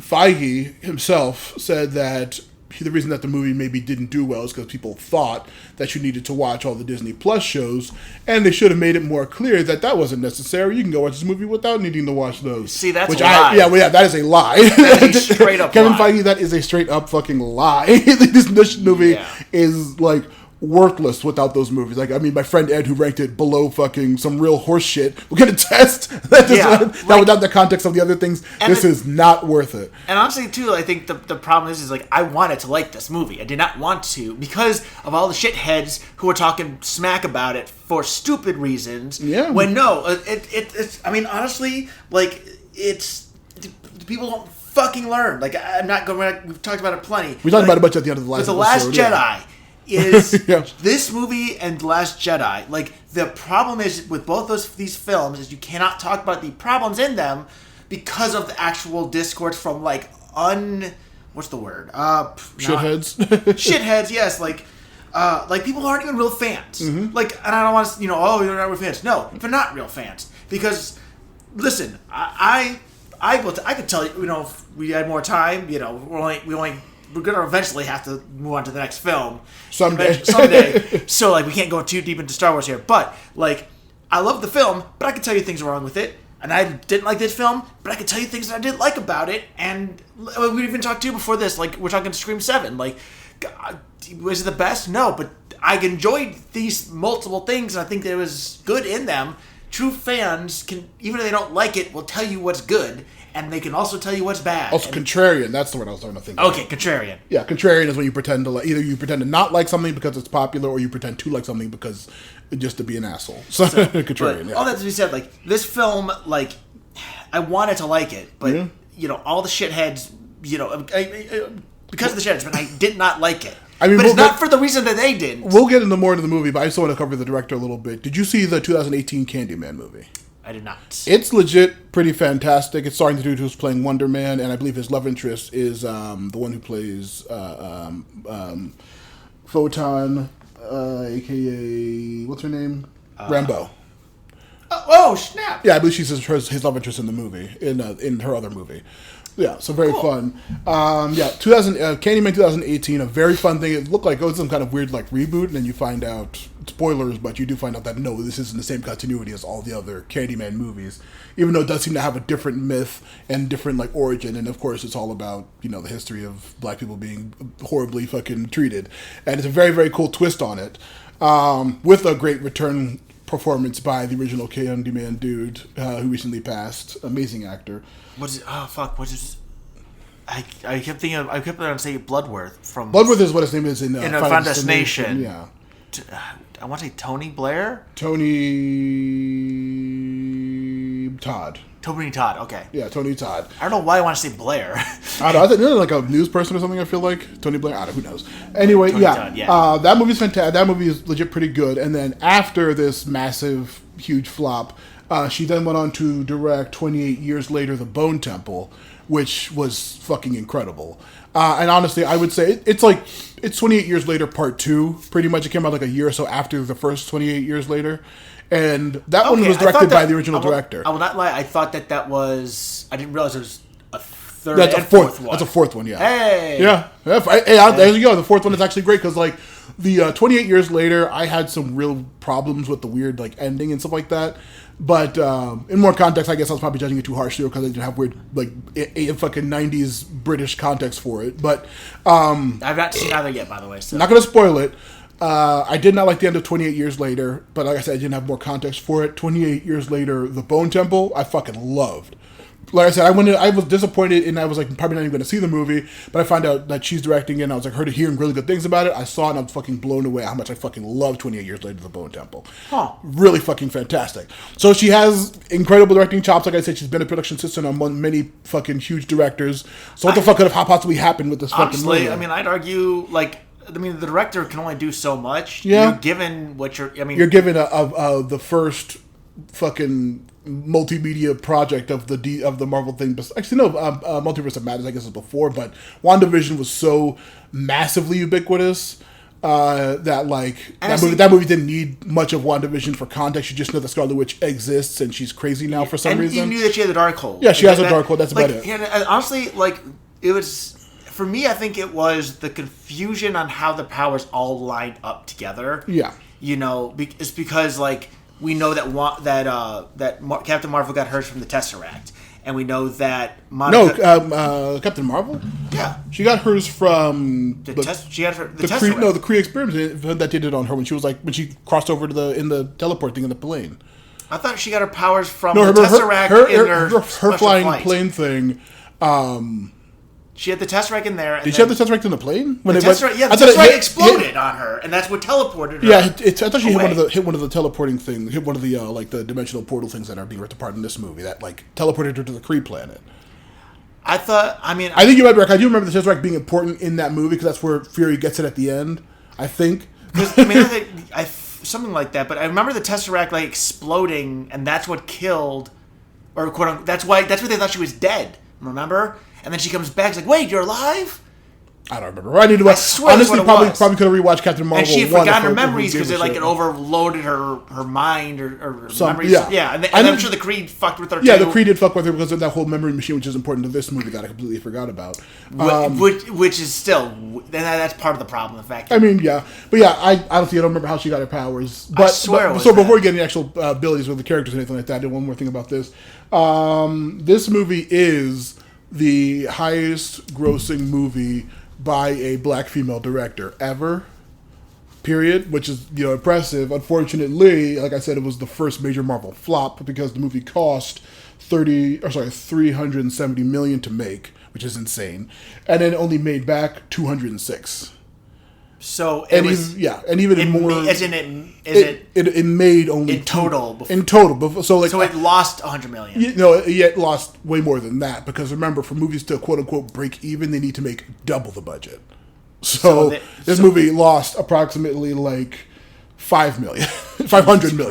Speaker 2: Feige himself said that the reason that the movie maybe didn't do well is because people thought that you needed to watch all the Disney Plus shows, and they should have made it more clear that wasn't necessary. You can go watch this movie without needing to watch those.
Speaker 1: See, that's a lie.
Speaker 2: That is a lie.
Speaker 1: That is a straight up
Speaker 2: Kevin
Speaker 1: lie.
Speaker 2: Feige, that is a straight up fucking lie. This movie is, like, worthless without those movies. Like, I mean, my friend Ed, who ranked it below fucking some real horse shit, we're gonna test that without the context of the other things, this is not worth it.
Speaker 1: And honestly, too, I think the problem is like, I wanted to like this movie. I did not want to, because of all the shitheads who are talking smack about it for stupid reasons.
Speaker 2: Yeah.
Speaker 1: When no, it's. I mean, honestly, like, it's people don't fucking learn. Like, I'm not going. We've talked about it plenty.
Speaker 2: We talked about it a bunch at the end of the last episode.
Speaker 1: The Last Jedi. Is
Speaker 2: yeah.
Speaker 1: This movie and The Last Jedi, like, the problem is with both these films is you cannot talk about the problems in them because of the actual discourse from, like, what's the word?
Speaker 2: Shitheads.
Speaker 1: Shitheads, yes, like people who aren't even real fans. Like, and I don't want to, you're not real fans. No, they're not real fans because, listen, I could tell you, if we had more time, we're gonna eventually have to move on to the next film
Speaker 2: Someday.
Speaker 1: So like we can't go too deep into Star Wars here, but like I love the film, but I can tell you things wrong with it. And I didn't like this film, but I could tell you things that I didn't like about it. And we even talked to before this, like we're talking Scream 7. Like, God, was it the best? No, but I enjoyed these multiple things, and I think there was good in them. True fans can, even if they don't like it, will tell you what's good, and they can also tell you what's bad.
Speaker 2: Also, contrarian. That's the word I was starting to think.
Speaker 1: Okay, contrarian.
Speaker 2: Yeah, contrarian is when you pretend to either you pretend to not like something because it's popular, or you pretend to like something because just to be an asshole. So contrarian.
Speaker 1: All that to be said, like this film, like I wanted to like it, but all the shitheads, because of the shitheads, but I did not like it. I mean, but it's not for the reason that they didn't.
Speaker 2: We'll get into more into the movie, but I just want to cover the director a little bit. Did you see the 2018 Candyman movie?
Speaker 1: I did not.
Speaker 2: It's legit pretty fantastic. It's starring the dude who's playing Wonder Man, and I believe his love interest is the one who plays Photon, a.k.a. what's her name? Rambo.
Speaker 1: Oh, snap!
Speaker 2: Yeah, I believe she's his love interest in the movie, in her other movie. Yeah, so very fun. Candyman 2018, a very fun thing. It looked like some kind of weird like reboot, and then you find out, spoilers, but you do find out that no, this isn't the same continuity as all the other Candyman movies, even though it does seem to have a different myth and different like origin, and of course it's all about the history of black people being horribly fucking treated, and it's a very, very cool twist on it, with a great return performance by the original Candyman dude who recently passed, amazing actor.
Speaker 1: What is it? Oh fuck! What is? I kept thinking. I kept on saying Bloodworth from.
Speaker 2: Bloodworth is what his name is in
Speaker 1: Final Destination.
Speaker 2: Yeah.
Speaker 1: I want to say Tony Blair.
Speaker 2: Tony Todd.
Speaker 1: Tony Todd. Okay.
Speaker 2: Yeah, Tony Todd.
Speaker 1: I don't know why I want to say Blair.
Speaker 2: I don't know. I think you're like a news person or something. I feel like Tony Blair. I don't know. Who knows? Anyway, Tony Todd, yeah. That movie's fantastic. That movie is legit pretty good. And then after this massive, huge flop. She then went on to direct 28 years later, The Bone Temple, which was fucking incredible. And honestly, I would say it's 28 years later, part 2. Pretty much, it came out like a year or so after the first 28 years later, and that one was directed by the original director.
Speaker 1: I will not lie. I thought that was. I didn't realize it was a third.
Speaker 2: That's
Speaker 1: and
Speaker 2: a fourth
Speaker 1: one.
Speaker 2: That's a fourth one. Yeah.
Speaker 1: Hey.
Speaker 2: Yeah. There you go. The fourth one is actually great because like the 28 years later, I had some real problems with the weird like ending and stuff like that. But in more context, I guess I was probably judging it too harshly because I didn't have weird, like, a fucking 90s British context for it. But
Speaker 1: I've not seen either yet, by the way. So.
Speaker 2: Not going to spoil it. I did not like the end of 28 Years Later, but like I said, I didn't have more context for it. 28 Years Later, The Bone Temple, I fucking loved. Like I said, I was disappointed, and I was like probably not even going to see the movie, but I found out that she's directing it, and I was like hearing really good things about it. I saw it, and I was fucking blown away how much I fucking love 28 Years Later, The Bone Temple.
Speaker 1: Huh.
Speaker 2: Really fucking fantastic. So she has incredible directing chops. Like I said, she's been a production assistant on many fucking huge directers. So what the fuck could have possibly happened with this fucking movie?
Speaker 1: Honestly, I mean, I'd argue, like, the director can only do so much.
Speaker 2: Yeah.
Speaker 1: You're given what you're... I mean...
Speaker 2: You're given the first fucking multimedia project of the Marvel thing. Actually, no, Multiverse of Madness, I guess, was before, but WandaVision was so massively ubiquitous that, like, that movie didn't need much of WandaVision for context. You just know that Scarlet Witch exists, and she's crazy now for some reason.
Speaker 1: And you knew that she had the Darkhold.
Speaker 2: Yeah, she has a Darkhold. That's about it.
Speaker 1: And honestly, like, it was... For me, I think it was the confusion on how the powers all lined up together.
Speaker 2: Yeah.
Speaker 1: It's because, like, we know that Captain Marvel got hers from the Tesseract. And we know that
Speaker 2: Monica... Captain Marvel?
Speaker 1: Yeah.
Speaker 2: She got hers from...
Speaker 1: She had the Tesseract.
Speaker 2: The Kree experiment that did it on her when she crossed over to in the teleport thing in the plane.
Speaker 1: I thought she got her powers from the Tesseract in her
Speaker 2: flying
Speaker 1: flight.
Speaker 2: Plane thing.
Speaker 1: She had the Tesseract in there.
Speaker 2: Did she have the Tesseract in the plane?
Speaker 1: The Tesseract exploded on her, and that's what teleported her.
Speaker 2: Yeah, I thought she hit one of the teleporting things, hit one of the like the dimensional portal things that are being ripped apart in this movie that like teleported her to the Kree planet.
Speaker 1: I
Speaker 2: think you might be right. I do remember the Tesseract being important in that movie because that's where Fury gets it at the end. I think.
Speaker 1: Something like that. But I remember the Tesseract like exploding, and that's what killed, or quote unquote, that's why they thought she was dead. Remember? and then she comes back. It's like, wait, you're alive?
Speaker 2: I don't remember. I need to.
Speaker 1: I swear
Speaker 2: honestly,
Speaker 1: that's what it was.
Speaker 2: probably could have rewatched Captain Marvel.
Speaker 1: And she had
Speaker 2: 1
Speaker 1: forgotten her
Speaker 2: if
Speaker 1: memories
Speaker 2: gave
Speaker 1: because
Speaker 2: a
Speaker 1: it like
Speaker 2: shit.
Speaker 1: it overloaded her mind or her
Speaker 2: Some-
Speaker 1: memories.
Speaker 2: yeah.
Speaker 1: And
Speaker 2: I
Speaker 1: I'm
Speaker 2: know-
Speaker 1: sure the Kree fucked with her
Speaker 2: Yeah,
Speaker 1: too.
Speaker 2: the Kree did fuck with her because of that whole memory machine, which is important to this movie that I completely forgot about.
Speaker 1: Which is still, that's part of the problem. The fact that
Speaker 2: I mean, yeah, but yeah, I honestly I don't remember how she got her powers. But
Speaker 1: swear it was
Speaker 2: so
Speaker 1: that.
Speaker 2: before we get into the actual abilities with the characters and anything like that, I did one more thing about this. This movie is the highest grossing movie by a black female director ever. Period, which is impressive. Unfortunately, like I said, it was the first major Marvel flop because the movie cost $370 million to make, which is insane, and then only made back 206.
Speaker 1: so it
Speaker 2: And
Speaker 1: was
Speaker 2: even more. It made only
Speaker 1: in total before,
Speaker 2: in total. So
Speaker 1: it lost $100 million.
Speaker 2: It lost way more than that because remember, for movies to quote unquote break even, they need to make double the budget. This movie lost approximately like $500 million.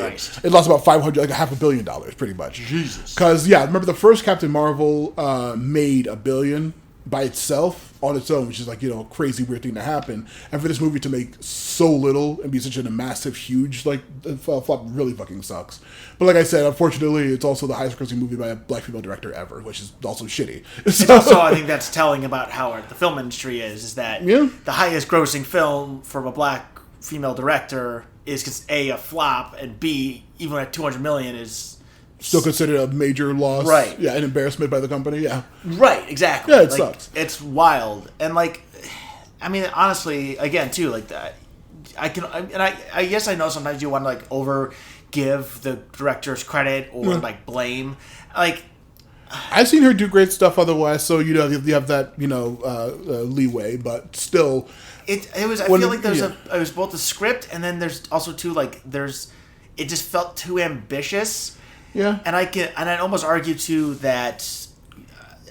Speaker 1: Christ.
Speaker 2: It lost about $500, like $500 million, pretty much.
Speaker 1: Jesus.
Speaker 2: Because remember the first Captain Marvel made $1 billion by itself on its own, which is like crazy weird thing to happen. And for this movie to make so little and be such a massive, huge flop really fucking sucks. But like I said, unfortunately, it's also the highest grossing movie by a black female director ever, which is also shitty.
Speaker 1: So I think that's telling about how the film industry is that
Speaker 2: Yeah.
Speaker 1: the highest grossing film from a black female director is a flop, and B, even at $200 million is
Speaker 2: Still considered a major loss,
Speaker 1: Right.
Speaker 2: Yeah, an embarrassment by the company. Yeah,
Speaker 1: right, exactly.
Speaker 2: Yeah, it sucks.
Speaker 1: It's wild, and I mean, honestly, again, too, like that. I guess I know sometimes you want to over give the directors credit or blame,
Speaker 2: I've seen her do great stuff otherwise, so you have that leeway, but still,
Speaker 1: it was. I
Speaker 2: When-
Speaker 1: feel like there's
Speaker 2: yeah.
Speaker 1: it was both the script and then there's also too it just felt too ambitious.
Speaker 2: yeah.
Speaker 1: And I'd almost argue too that,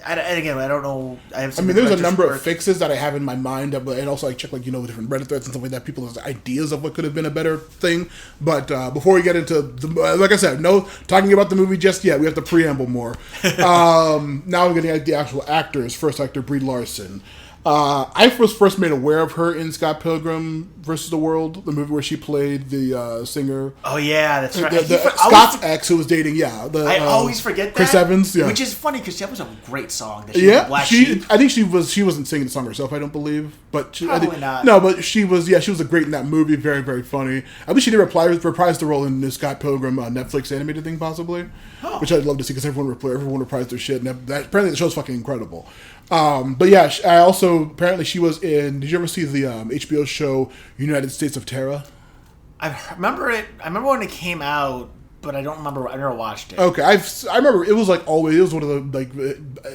Speaker 1: and again, I don't know.
Speaker 2: I mean, there's a number of fixes that I have in my mind, and also I check different Reddit threads and stuff like that. People's ideas of what could have been a better thing. But before we get into like I said, no talking about the movie just yet. We have to preamble more. Now we're getting at the actual actors. First actor Brie Larson. I was first made aware of her in Scott Pilgrim vs. the World, the movie where she played the singer.
Speaker 1: Oh yeah, that's right.
Speaker 2: Scott's ex who was dating.
Speaker 1: I always forget that.
Speaker 2: Chris Evans. Yeah,
Speaker 1: which is funny because that was a great song. That she was a Black Sheep.
Speaker 2: I think she wasn't singing the song herself. I don't believe, but
Speaker 1: Probably not.
Speaker 2: No, but she was. Yeah, she was great in that movie. Very, very funny. I believe she did reprise the role in the Scott Pilgrim Netflix animated thing, possibly, which I'd love to see because everyone reprised their shit. And apparently, the show's fucking incredible. But yeah, I also apparently she was in. Did you ever see the HBO show United States of Terror?
Speaker 1: I remember it. I remember when it came out, but I don't remember. I never watched it.
Speaker 2: Okay, I remember it was always. It was one of the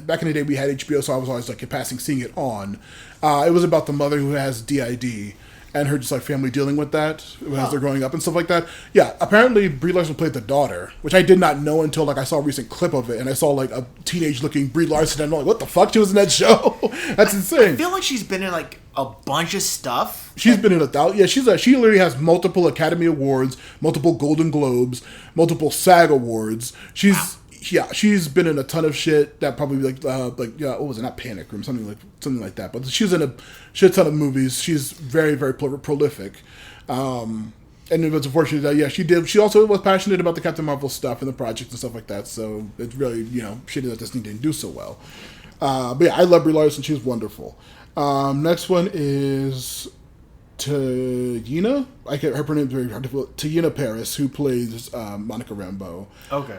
Speaker 2: back in the day we had HBO, so I was always passing seeing it on. It was about the mother who has DID and her just family dealing with that as they're growing up and stuff like that. Yeah, apparently Brie Larson played the daughter, which I did not know until I saw a recent clip of it and I saw a teenage looking Brie Larson and I'm like, what the fuck? She was in that show. That's insane.
Speaker 1: I feel like she's been in a bunch of stuff.
Speaker 2: She's been in 1,000. Yeah, she literally has multiple Academy Awards, multiple Golden Globes, multiple SAG Awards. She's been in a ton of shit that probably what was it? Not Panic Room, something like that. But she's in a shit ton of movies. She's very, very prolific. And it was unfortunate that she did. She also was passionate about the Captain Marvel stuff and the projects and stuff like that. So it's really shitty that this thing didn't do so well. But yeah, I love Brie Larson. She's wonderful. Next one is Tayena. Her name's very hard to put. Tayena Paris, who plays Monica Rambeau.
Speaker 1: Okay.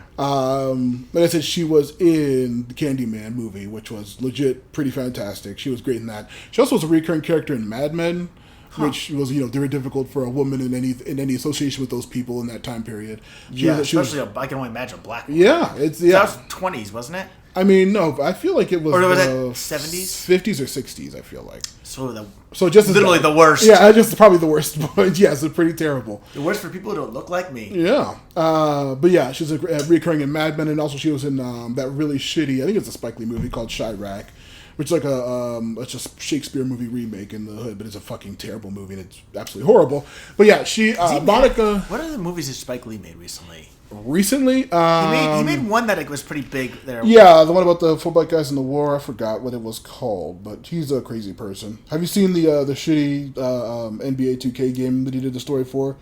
Speaker 2: Like I said, she was in the Candyman movie, which was legit pretty fantastic. She was great in that. She also was a recurring character in Mad Men, which was very difficult for a woman in any association with those people in that time period.
Speaker 1: I can only imagine a black woman.
Speaker 2: Yeah,
Speaker 1: That was 20s, wasn't it?
Speaker 2: I mean, no, I feel like it was.
Speaker 1: Or was it 70s?
Speaker 2: 50s or 60s, I feel like.
Speaker 1: So
Speaker 2: just
Speaker 1: literally the worst.
Speaker 2: Yeah, just probably the worst. But yes, it's pretty terrible.
Speaker 1: The worst for people who don't look like me.
Speaker 2: Yeah. But yeah, she's a recurring in Mad Men, and also she was in that really shitty, I think it's a Spike Lee movie called Chirac, which is it's just Shakespeare movie remake in the hood, but it's a fucking terrible movie, and it's absolutely horrible. But yeah, Monica...
Speaker 1: What other movies has Spike Lee made recently?
Speaker 2: Recently,
Speaker 1: He made one that was pretty big there.
Speaker 2: Yeah, the one about the 4 black guys in the war. I forgot what it was called, but he's a crazy person. Have you seen the shitty NBA 2K game that he did the story for?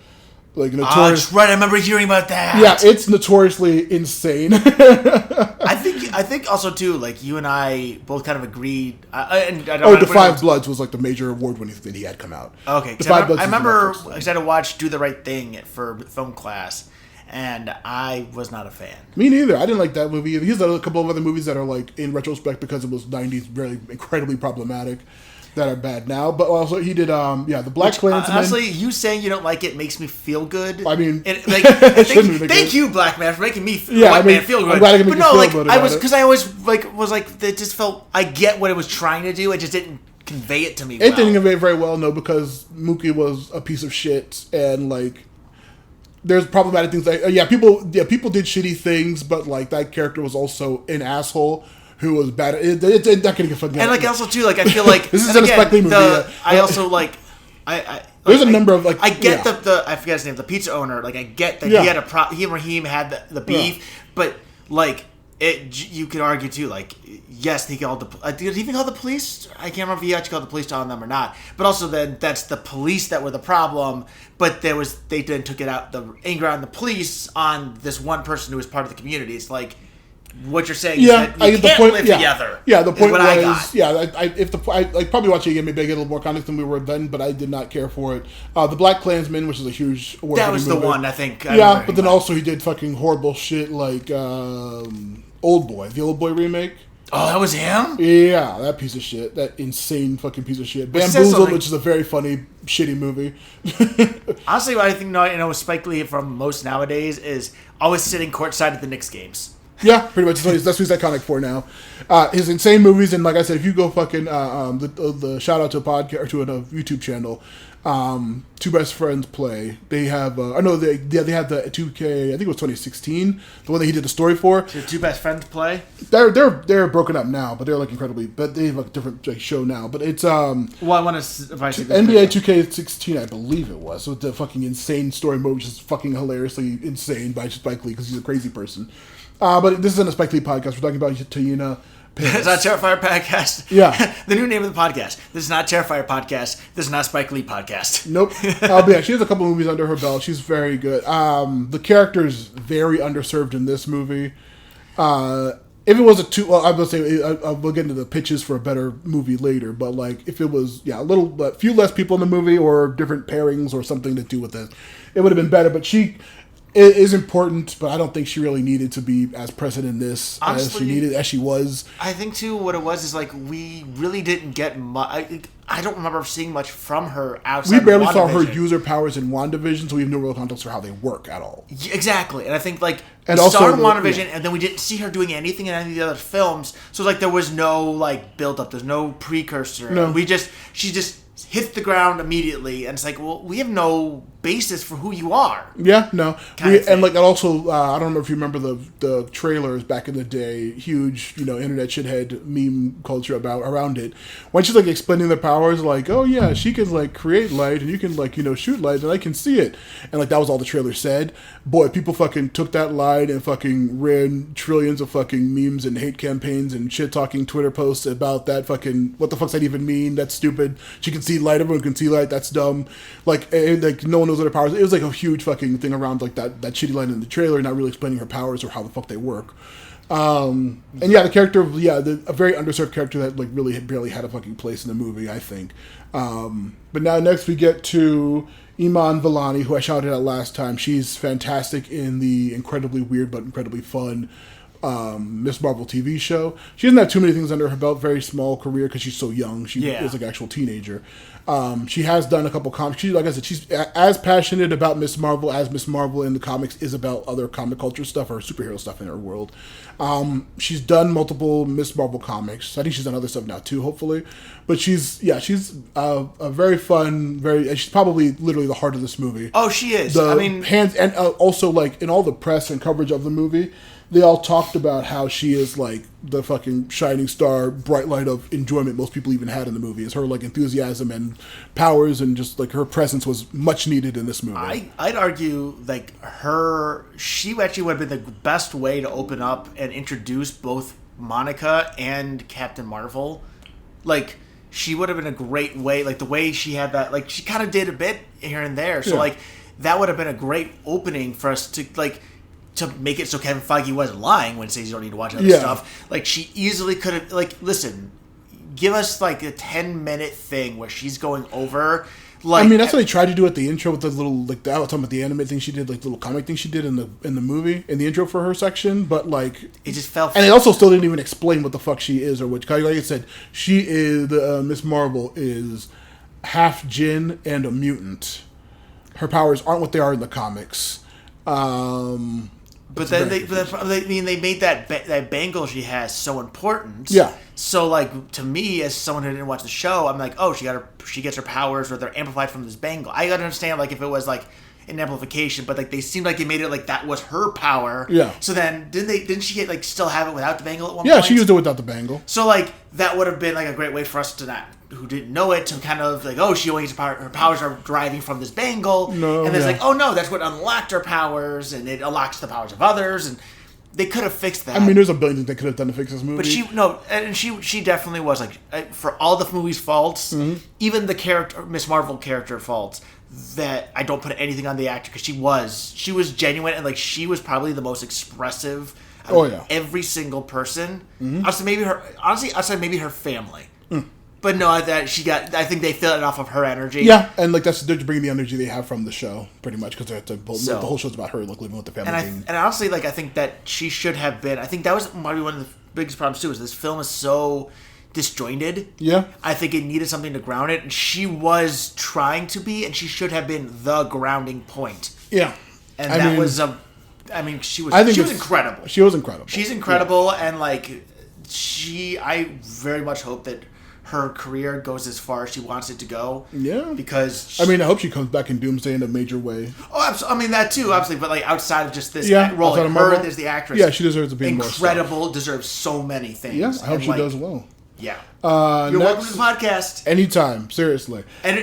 Speaker 2: Like notorious.
Speaker 1: That's right. I remember hearing about that.
Speaker 2: Yeah, it's notoriously insane.
Speaker 1: I think also too, like you and I both kind of agreed.
Speaker 2: The Five Bloods was like the major award-winning thing that he had come out.
Speaker 1: Okay, I remember I had to watch Do the Right Thing for film class. And I was not a fan.
Speaker 2: Me neither. I didn't like that movie. He's done a couple of other movies that are like, in retrospect, because it was 90s, really incredibly problematic, that are bad now. But also, he did, The Black Klansman.
Speaker 1: Honestly, you saying you don't like it makes me feel good.
Speaker 2: I mean,
Speaker 1: thank you, Black Man, for making me, white man, feel good.
Speaker 2: I'm glad I can make you feel good about it.
Speaker 1: Because I always was like, it just felt, I get what it was trying to do. It just didn't convey it to me.
Speaker 2: It didn't convey it very well, no, because Mookie was a piece of shit, and like. There's problematic things like people did shitty things, but like that character was also an asshole who was bad. That can get fucking.
Speaker 1: And like also too, like I feel like
Speaker 2: this is an Spike Lee movie.
Speaker 1: I also like
Speaker 2: there's a number of like
Speaker 1: I get the I forget his name, the pizza owner. Like I get that he had he and Raheem had the beef, but like you could argue too. Like yes, he called the. Did he even call the police? I can't remember if he actually called the police on them or not. But also then that's the police that were the problem. But they then took it out the anger on the police on this one person who was part of the community. It's like what you're saying is that you can't live together.
Speaker 2: Yeah, the point was
Speaker 1: I got.
Speaker 2: I probably watching it again, maybe I get a little more context than we were then, but I did not care for it. The Black Klansman, which is a huge award.
Speaker 1: That was the one I think.
Speaker 2: But then also he did fucking horrible shit like Old Boy, the Old Boy remake.
Speaker 1: Oh, that was him?
Speaker 2: Yeah, that piece of shit. That insane fucking piece of shit. Bamboozled, which is a very funny, shitty movie.
Speaker 1: Honestly, what I think with Spike Lee from most nowadays is always sitting courtside at the Knicks games.
Speaker 2: Yeah, pretty much. That's what he's iconic for now. His insane movies, and like I said, if you go fucking the shout out to a podcast or to a YouTube channel, Two Best Friends Play. They have I know they had the 2K. I think it was 2016, the one that he did the story for.
Speaker 1: So Two Best Friends Play.
Speaker 2: They're broken up now, but they're like incredibly. But they have like a different show now. But it's
Speaker 1: Well, I want to
Speaker 2: NBA 2K16, I believe it was. So the fucking insane story mode, which is fucking hilariously insane by Spike Lee because he's a crazy person. But this isn't a Spike Lee podcast. We're talking about Taina.
Speaker 1: It's not Terrifier Podcast.
Speaker 2: Yeah.
Speaker 1: The new name of the podcast. This is not Terrifier Podcast. This is not Spike Lee Podcast.
Speaker 2: Nope. But yeah, she has a couple movies under her belt. She's very good. The character's very underserved in this movie. If it was I would say we'll get into the pitches for a better movie later. But like, if it was a few less people in the movie or different pairings or something to do with it, it would have been better. But she is important, but I don't think she really needed to be as present in this as she was.
Speaker 1: I think too what it was is like we really didn't get much. I don't remember seeing much from her outside.
Speaker 2: We barely saw her use her powers in WandaVision, so we have no real context for how they work at all.
Speaker 1: Exactly, and I think like we saw her in WandaVision, and then we didn't see her doing anything in any of the other films. So like there was no like build up. There's no precursor.
Speaker 2: No.
Speaker 1: She just hits the ground immediately, and it's like, well, we have no basis for who you are.
Speaker 2: Yeah, no, and like also, I don't know if you remember the trailers back in the day, huge, internet shithead meme culture around it. When she's like explaining their powers, like, oh yeah, she can like create light, and you can like shoot light, and I can see it, and like that was all the trailer said. Boy, people fucking took that line and fucking ran trillions of fucking memes and hate campaigns and shit talking Twitter posts about that fucking what the fuck's that even mean? That's stupid. She can see light. Everyone can see light. That's dumb. Like no one knows what her powers. It was like a huge fucking thing around like that shitty line in the trailer, not really explaining her powers or how the fuck they work. And yeah, the character, a very underserved character that like really barely had a fucking place in the movie, I think. But now next we get to Iman Vellani, who I shouted out last time. She's fantastic in the incredibly weird but incredibly fun Miss Marvel TV show. She doesn't have too many things under her belt. Very small career because she's so young. She is like an actual teenager. She has done a couple comics. Like I said, she's as passionate about Miss Marvel as Miss Marvel in the comics is about other comic culture stuff or superhero stuff in her world. She's done multiple Miss Marvel comics. I think she's done other stuff now too, hopefully. But she's a very fun, she's probably literally the heart of this movie.
Speaker 1: Oh, she is.
Speaker 2: Hands and also like in all the press and coverage of the movie, they all talked about how she is like the fucking shining star, bright light of enjoyment most people even had in the movie. Is her like enthusiasm and powers, and just like her presence was much needed in this movie.
Speaker 1: I'd argue like she actually would have been the best way to open up and introduce both Monica and Captain Marvel. Like, she would have been a great way, like the way she had that, like she kind of did a bit here and there. So like that would have been a great opening for us to like to make it so Kevin Feige wasn't lying when he says you don't need to watch other stuff. Like, she easily could have, like, listen, give us like a 10-minute thing where she's going over. Like,
Speaker 2: I mean, that's what they tried to do at the intro with the little, like, I was talking about the anime thing she did, like, the little comic thing she did in the movie, in the intro for her section, but, like...
Speaker 1: It just felt...
Speaker 2: And it also still didn't even explain what the fuck she is, or which, like I said, she is, Miss Marvel is half Jinn and a mutant. Her powers aren't what they are in the comics.
Speaker 1: But then they made that bangle she has so important.
Speaker 2: Yeah.
Speaker 1: So like, to me, as someone who didn't watch the show, I'm like, oh, she gets her powers, or they're amplified from this bangle. I gotta understand like if it was like an amplification, but like they seemed like they made it like that was her power.
Speaker 2: Yeah.
Speaker 1: So then didn't she like still have it without the bangle at one
Speaker 2: point?
Speaker 1: Yeah,
Speaker 2: she used it without the bangle.
Speaker 1: So like that would have been like a great way for us to not, who didn't know it, to kind of like, oh, she only gets her powers are deriving from this bangle.
Speaker 2: No,
Speaker 1: and it's like, oh no, that's what unlocked her powers, and it unlocks the powers of others, and they could have fixed that.
Speaker 2: I mean, there's a billion things they could have done to fix this movie.
Speaker 1: But she definitely was like, for all the movie's faults, even the character, Miss Marvel character faults, that I don't put anything on the actor, because she was genuine, and like she was probably the most expressive of every single person. Outside maybe her family. But no, I think they fed it off of her energy.
Speaker 2: Yeah, and like they're bringing the energy they have from the show, pretty much, because the whole show's about her like living with the family.
Speaker 1: And honestly, like I think that she should have been. I think that was maybe one of the biggest problems too. Is this film is so disjointed.
Speaker 2: Yeah,
Speaker 1: I think it needed something to ground it, and she was trying to be, and she should have been the grounding point.
Speaker 2: Yeah,
Speaker 1: and she was incredible.
Speaker 2: She was incredible.
Speaker 1: She's incredible, and like I very much hope that her career goes as far as she wants it to go.
Speaker 2: Yeah.
Speaker 1: Because...
Speaker 2: I hope she comes back in Doomsday in a major way.
Speaker 1: Oh, absolutely. That too, obviously. But, like, outside of just this role,
Speaker 2: like
Speaker 1: her as the actress...
Speaker 2: Yeah, she deserves to be more
Speaker 1: incredible, deserves so many things.
Speaker 2: Yeah, I hope she does well.
Speaker 1: Yeah. You're welcome to the podcast.
Speaker 2: Anytime, seriously.
Speaker 1: And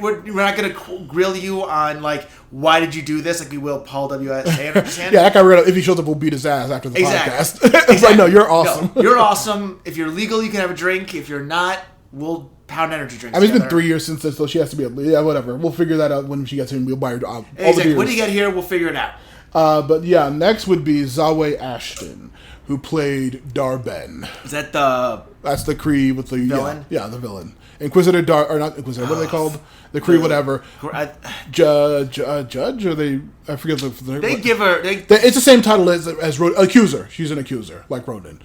Speaker 1: we're not going to grill you on, like, why did you do this? Like we will Paul W.S. Anderson.
Speaker 2: Yeah, that guy, if he shows up, we'll beat his ass after the podcast. It's like, no, you're awesome.
Speaker 1: No, you're awesome. If you're legal, you can have a drink. If you're not, we'll pound energy drinks
Speaker 2: it's been 3 years since this, so she has to be whatever. We'll figure that out when she gets here, and we'll buy her all the beers.
Speaker 1: When you get here, we'll figure it out.
Speaker 2: But yeah, next would be Zawe Ashton, who played Darben.
Speaker 1: Is that the...
Speaker 2: That's the Kree with the...
Speaker 1: villain?
Speaker 2: Yeah, the villain. Inquisitor or not Inquisitor, what are they called? The Kree whatever. Judge, or they... I forget the...
Speaker 1: They give her...
Speaker 2: It's the same title as Accuser. She's an accuser, like Ronan.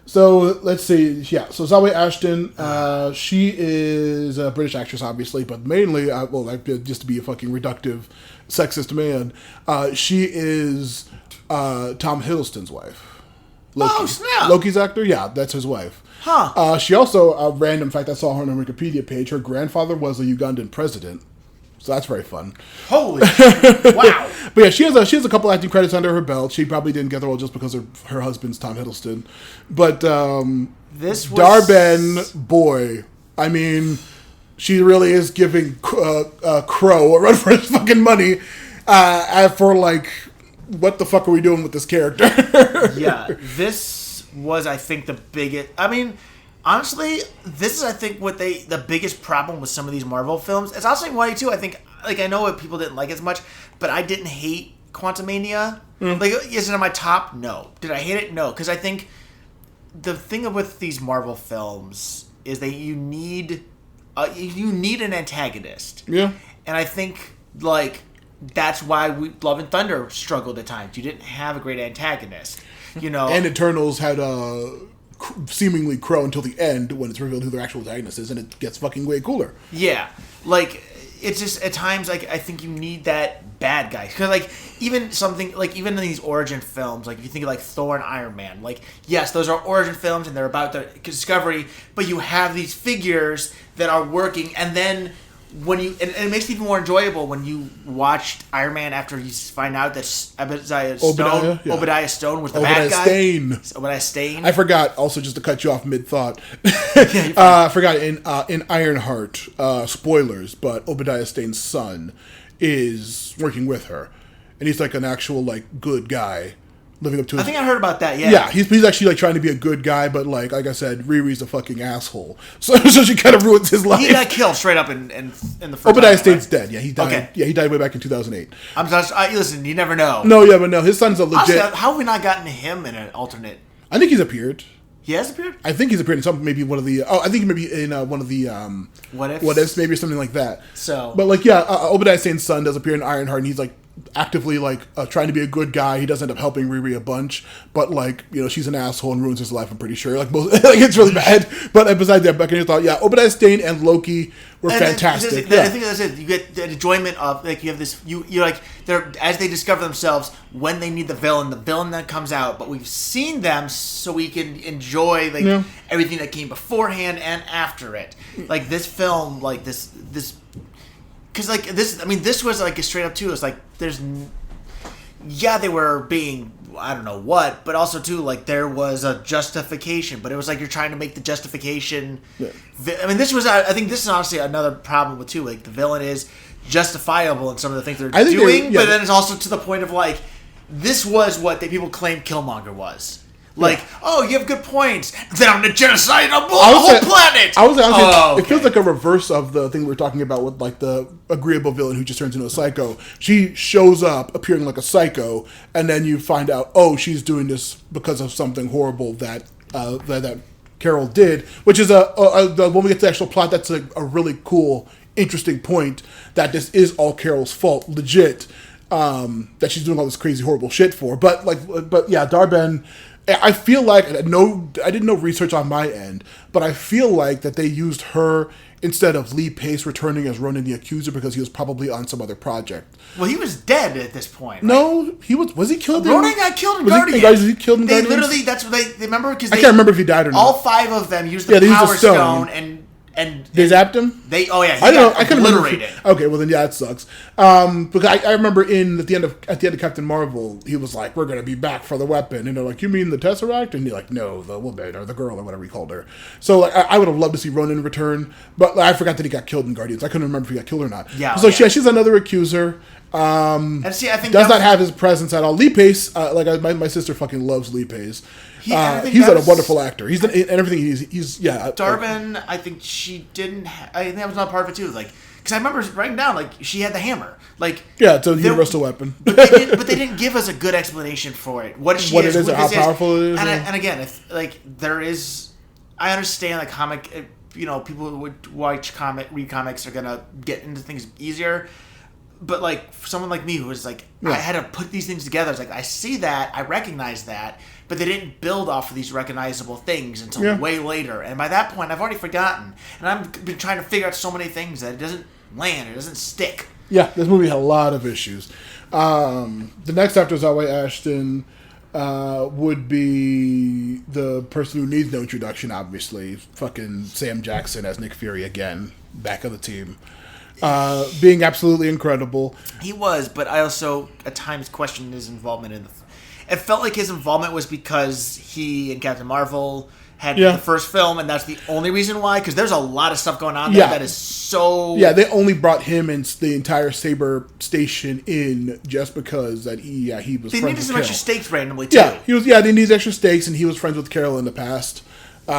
Speaker 2: So, let's see. Yeah, so Zawe Ashton, she is a British actress, obviously, but mainly, just to be a fucking reductive, sexist man, she is Tom Hiddleston's wife. Loki.
Speaker 1: Oh, snap!
Speaker 2: Loki's actor? Yeah, that's his wife.
Speaker 1: Huh.
Speaker 2: She also, a random fact I saw her on her Wikipedia page, her grandfather was a Ugandan president. So that's very fun.
Speaker 1: Holy shit. Wow.
Speaker 2: But yeah, she has a couple acting credits under her belt. She probably didn't get the role just because of her husband's Tom Hiddleston. But
Speaker 1: this was...
Speaker 2: Darben, boy, she really is giving Crow a run for his fucking money for like, what the fuck are we doing with this character?
Speaker 1: Yeah, this was, I think, the biggest... honestly, this is, I think, the biggest problem with some of these Marvel films. It's also why, too, I think, like, I know what people didn't like as much, but I didn't hate Quantumania. Like, is it on my top? No. Did I hate it? No. Because I think the thing with these Marvel films is that you need an antagonist.
Speaker 2: Yeah.
Speaker 1: And I think, like, that's why Love and Thunder struggled at times. You didn't have a great antagonist, you know?
Speaker 2: And Eternals had seemingly Crow until the end when it's revealed who their actual antagonist is, and it gets fucking way cooler.
Speaker 1: Yeah, like it's just at times like I think you need that bad guy, because like even in these origin films, like if you think of like Thor and Iron Man, like yes, those are origin films and they're about the discovery, but you have these figures that are working, and then when you and it makes it even more enjoyable when you watched Iron Man after you find out that Obadiah Stone was the bad guy. Obadiah Stane.
Speaker 2: I forgot also just to cut you off mid thought. I forgot in Ironheart, spoilers, but Obadiah Stane's son is working with her, and he's like an actual like good guy. Living up to his,
Speaker 1: I think I heard about that. Yeah,
Speaker 2: yeah, he's actually like trying to be a good guy, but like I said, Riri's a fucking asshole. So she kind of ruins his life.
Speaker 1: He got killed straight up in the first.
Speaker 2: Obadiah Stane's dead. Yeah, he died.
Speaker 1: Okay.
Speaker 2: Yeah, he died way back in 2008.
Speaker 1: I'm just listen. You never know.
Speaker 2: No, yeah, but no, his son's a legit.
Speaker 1: Honestly, how have we not gotten him in an alternate?
Speaker 2: I think he's appeared.
Speaker 1: He has appeared.
Speaker 2: I think he's appeared in some maybe one of the. Oh, I think maybe in one of the
Speaker 1: What
Speaker 2: ifs maybe or something like that.
Speaker 1: So,
Speaker 2: but like yeah, Obadiah Stane's son does appear in Ironheart, and he's like actively like trying to be a good guy. He does end up helping Riri a bunch, but like she's an asshole and ruins his life. I'm pretty sure like most like it's really bad. But besides that, Becky thought Obadiah Stane and Loki were fantastic.
Speaker 1: I think that's it. You get the enjoyment of like you have this you like they're as they discover themselves when they need the villain that comes out. But we've seen them so we can enjoy like everything that came beforehand and after it. Like this film, like this. Because, like, this... I mean, this was, like, a straight up, too. It's like, there's... Yeah, they were being... I don't know what. But also, too, like, there was a justification. But it was like you're trying to make the justification... Yeah. I mean, this was... I think this is honestly another problem with, too. Like, the villain is justifiable in some of the things they're doing. But then it's also to the point of, like... This was what people claim Killmonger was. Like, you have good points. Then I'm the genocide of the whole planet.
Speaker 2: I was honestly, it feels like a reverse of the thing we were talking about with like the agreeable villain who just turns into a psycho. She shows up appearing like a psycho, and then you find out, she's doing this because of something horrible that Carol did, which is when we get to the actual plot, that's a really cool, interesting point that this is all Carol's fault, legit. That she's doing all this crazy, horrible shit for. But yeah, Dar-Benn. I feel like I didn't know research on my end, but I feel like that they used her instead of Lee Pace returning as Ronan the Accuser because he was probably on some other project.
Speaker 1: Well, he was dead at this point. Right?
Speaker 2: No, he was he killed?
Speaker 1: Ronan got killed in Guardians.
Speaker 2: Was he killed in Guardians?
Speaker 1: Literally, that's what they remember because
Speaker 2: I can't remember if he died or not.
Speaker 1: All 5 of them used the Power Stone and
Speaker 2: they zapped him.
Speaker 1: He got obliterated.
Speaker 2: Okay, well then that sucks. Because I remember at the end of Captain Marvel, he was like, "We're gonna be back for the weapon," and they're like, "You mean the Tesseract?" And you're like, "No, the woman or the girl or whatever he called her." So like, I would have loved to see Ronan return, but I forgot that he got killed in Guardians. I couldn't remember if he got killed or not. Yeah. So she's another accuser.
Speaker 1: And see, I think
Speaker 2: does not have his presence at all. Lee Pace, my sister fucking loves Lee Pace. He's a wonderful actor. He's in everything. He's
Speaker 1: Dar-Benn, I think she didn't. I think that was not part of it too. Like, because I remember writing down like she had the hammer. Like,
Speaker 2: yeah, it's a universal weapon.
Speaker 1: but they didn't give us a good explanation for it. What it is,
Speaker 2: how powerful it is.
Speaker 1: And again, if like there is, I understand like comic. People who would read comics are gonna get into things easier. But like for someone like me who was like I had to put these things together. It's like I see that, I recognize that, but they didn't build off of these recognizable things until way later. And by that point, I've already forgotten. And I've been trying to figure out so many things that it doesn't land, it doesn't stick.
Speaker 2: Yeah, this movie had a lot of issues. The next after Zawe Ashton would be the person who needs no introduction, obviously. Fucking Sam Jackson as Nick Fury again, back of the team. Being absolutely incredible.
Speaker 1: He was, but I also at times questioned his involvement in the... It felt like his involvement was because he and Captain Marvel had the first film, and that's the only reason why, because there's a lot of stuff going on there that is so...
Speaker 2: Yeah, they only brought him and the entire Saber station in just because that he was friends with Carol. They needed some
Speaker 1: extra stakes randomly, too.
Speaker 2: They needed extra stakes, and he was friends with Carol in the past. They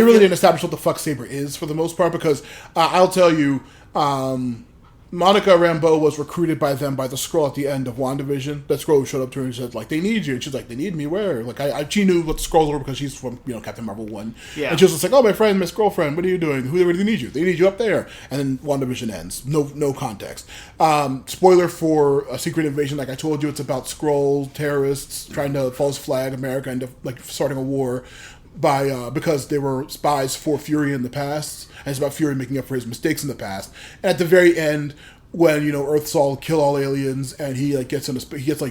Speaker 2: really didn't establish what the fuck Saber is for the most part, because I'll tell you... Monica Rambeau was recruited by them by the Skrull at the end of WandaVision. That Skrull showed up to her and said, like, they need you. And she's like, they need me where? Like, she knew what the Skrulls were because she's from, Captain Marvel 1. Yeah. And she was just like, oh, my friend, my Skrull friend, what are you doing? Where do they need you? They need you up there. And then WandaVision ends. No context. Spoiler for a Secret Invasion, like I told you, it's about Skrull terrorists trying to false flag America and starting a war because they were spies for Fury in the past. And it's about Fury making up for his mistakes in the past. And at the very end, when Earth's all kill all aliens, and he gets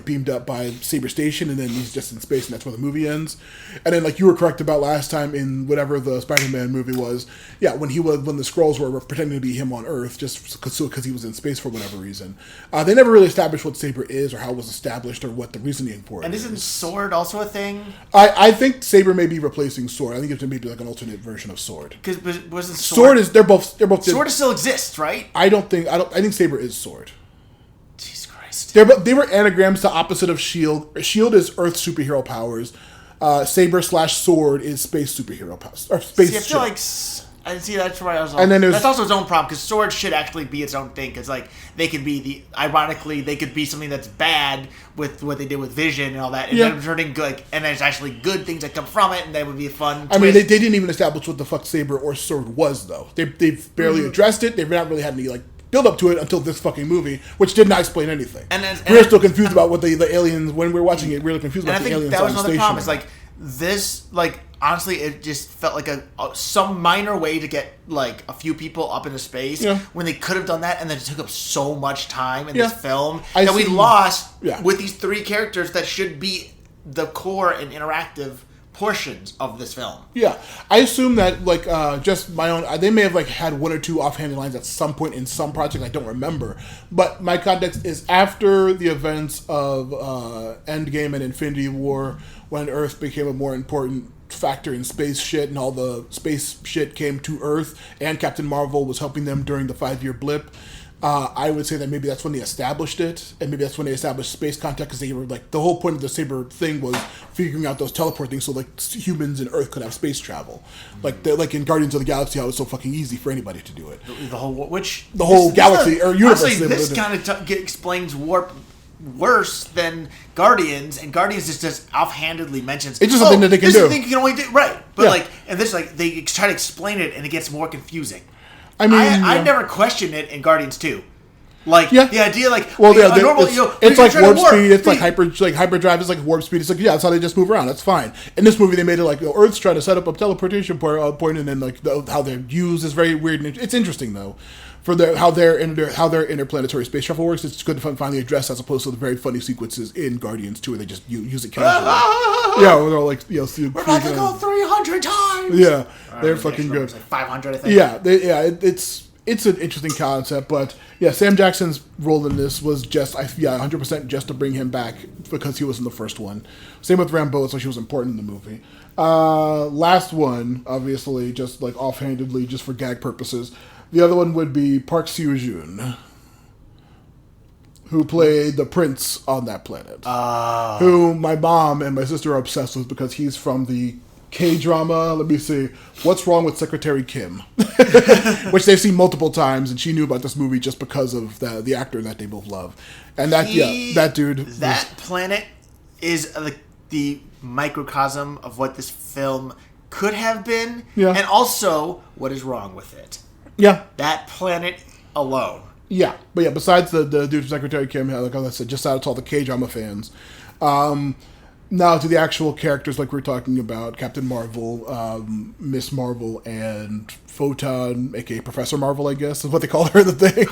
Speaker 2: beamed up by Saber Station, and then he's just in space, and that's where the movie ends. And then you were correct about last time in whatever the Spider-Man movie was, when the Skrulls were pretending to be him on Earth just because he was in space for whatever reason. They never really established what Saber is or how it was established or what the reasoning for it.
Speaker 1: And isn't Sword also a thing?
Speaker 2: I think Saber may be replacing Sword. I think it's maybe an alternate version of Sword.
Speaker 1: Because wasn't
Speaker 2: Sword is they're both
Speaker 1: Sword still exists, right?
Speaker 2: I think Saber is Sword.
Speaker 1: Jesus Christ.
Speaker 2: They were anagrams to opposite of Shield. Shield is Earth superhero powers. Saber/Sword is space superhero powers. Or space.
Speaker 1: See, I feel like that's where I was.
Speaker 2: And then
Speaker 1: that's also its own problem because Sword should actually be its own thing because they could be ironically they could be something that's bad with what they did with Vision and all that, and then turning good, and there's actually good things that come from it, and that would be a fun.
Speaker 2: I mean, they didn't even establish what the fuck Saber or Sword was though. They've barely addressed it. They've not really had any build up to it until this fucking movie, which did not explain anything. We're still confused about what the aliens when we're watching it. We're confused about the aliens.
Speaker 1: That was another problem.
Speaker 2: It's
Speaker 1: this honestly, it just felt like some minor way to get a few people up into space when they could have done that, and then it took up so much time in this film we lost with these three characters that should be the core and interactive portions of this film.
Speaker 2: Yeah, I assume that just my own. They may have had one or two offhanded lines at some point in some project. I don't remember, but my context is after the events of Endgame and Infinity War, when Earth became a more important factor in space shit, and all the space shit came to Earth, and Captain Marvel was helping them during the 5-year blip. I would say that maybe that's when they established it, and maybe that's when they established space contact, because they were the whole point of the Saber thing was figuring out those teleport things so humans and Earth could have space travel, in Guardians of the Galaxy, how it's so fucking easy for anybody to do it.
Speaker 1: The
Speaker 2: whole galaxy or universe.
Speaker 1: Honestly, this kind of explains warp worse than Guardians, and Guardians just offhandedly mentions
Speaker 2: it's just something that they can do.
Speaker 1: This is a thing you can only do right, but and this they try to explain it, and it gets more confusing. I mean, I never questioned it in Guardians 2. The idea, normal,
Speaker 2: it's like warp speed, it's like hyperdrive, it's like warp speed. It's that's how they just move around. That's fine. In this movie, they made it Earth's trying to set up a teleportation point, and then how they're used is very weird. And it's interesting though, for how their interplanetary space travel works. It's good to finally address as opposed to the very funny sequences in Guardians 2 where they just use it casually. Where they're all
Speaker 1: we're about to go 300 times.
Speaker 2: Yeah, they're fucking good.
Speaker 1: 500, I think.
Speaker 2: Yeah, it's an interesting concept, but Sam Jackson's role in this was 100% just to bring him back because he was in the first one. Same with Rambeau, so she was important in the movie. Last one, obviously, just offhandedly, just for gag purposes. The other one would be Park Seo-joon, who played the prince on that planet. Who my mom and my sister are obsessed with because he's from the K-drama, let me see, What's Wrong with Secretary Kim? Which they've seen multiple times, and she knew about this movie just because of the actor that they both love. And that dude...
Speaker 1: That planet is the microcosm of what this film could have been, and also what is wrong with it.
Speaker 2: Yeah.
Speaker 1: That planet alone.
Speaker 2: Yeah. But besides the dude from Secretary Kim, like I said, just out of all the K-drama fans. Now to the actual characters like we were talking about, Captain Marvel, Miss Marvel, and Photon, aka Professor Marvel, I guess, is what they call her in the thing.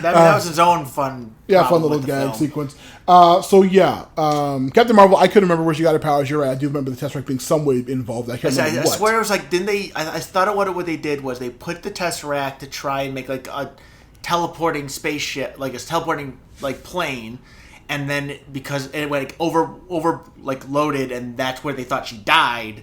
Speaker 1: that was his own fun
Speaker 2: little gag sequence. Captain Marvel, I couldn't remember where she got her powers. You're right, I do remember the Tesseract being some way involved. I can't remember what.
Speaker 1: I swear it was didn't they, I thought what they did was they put the Tesseract to try and make a teleporting spaceship, a teleporting plane, and then because it went over loaded, and that's where they thought she died,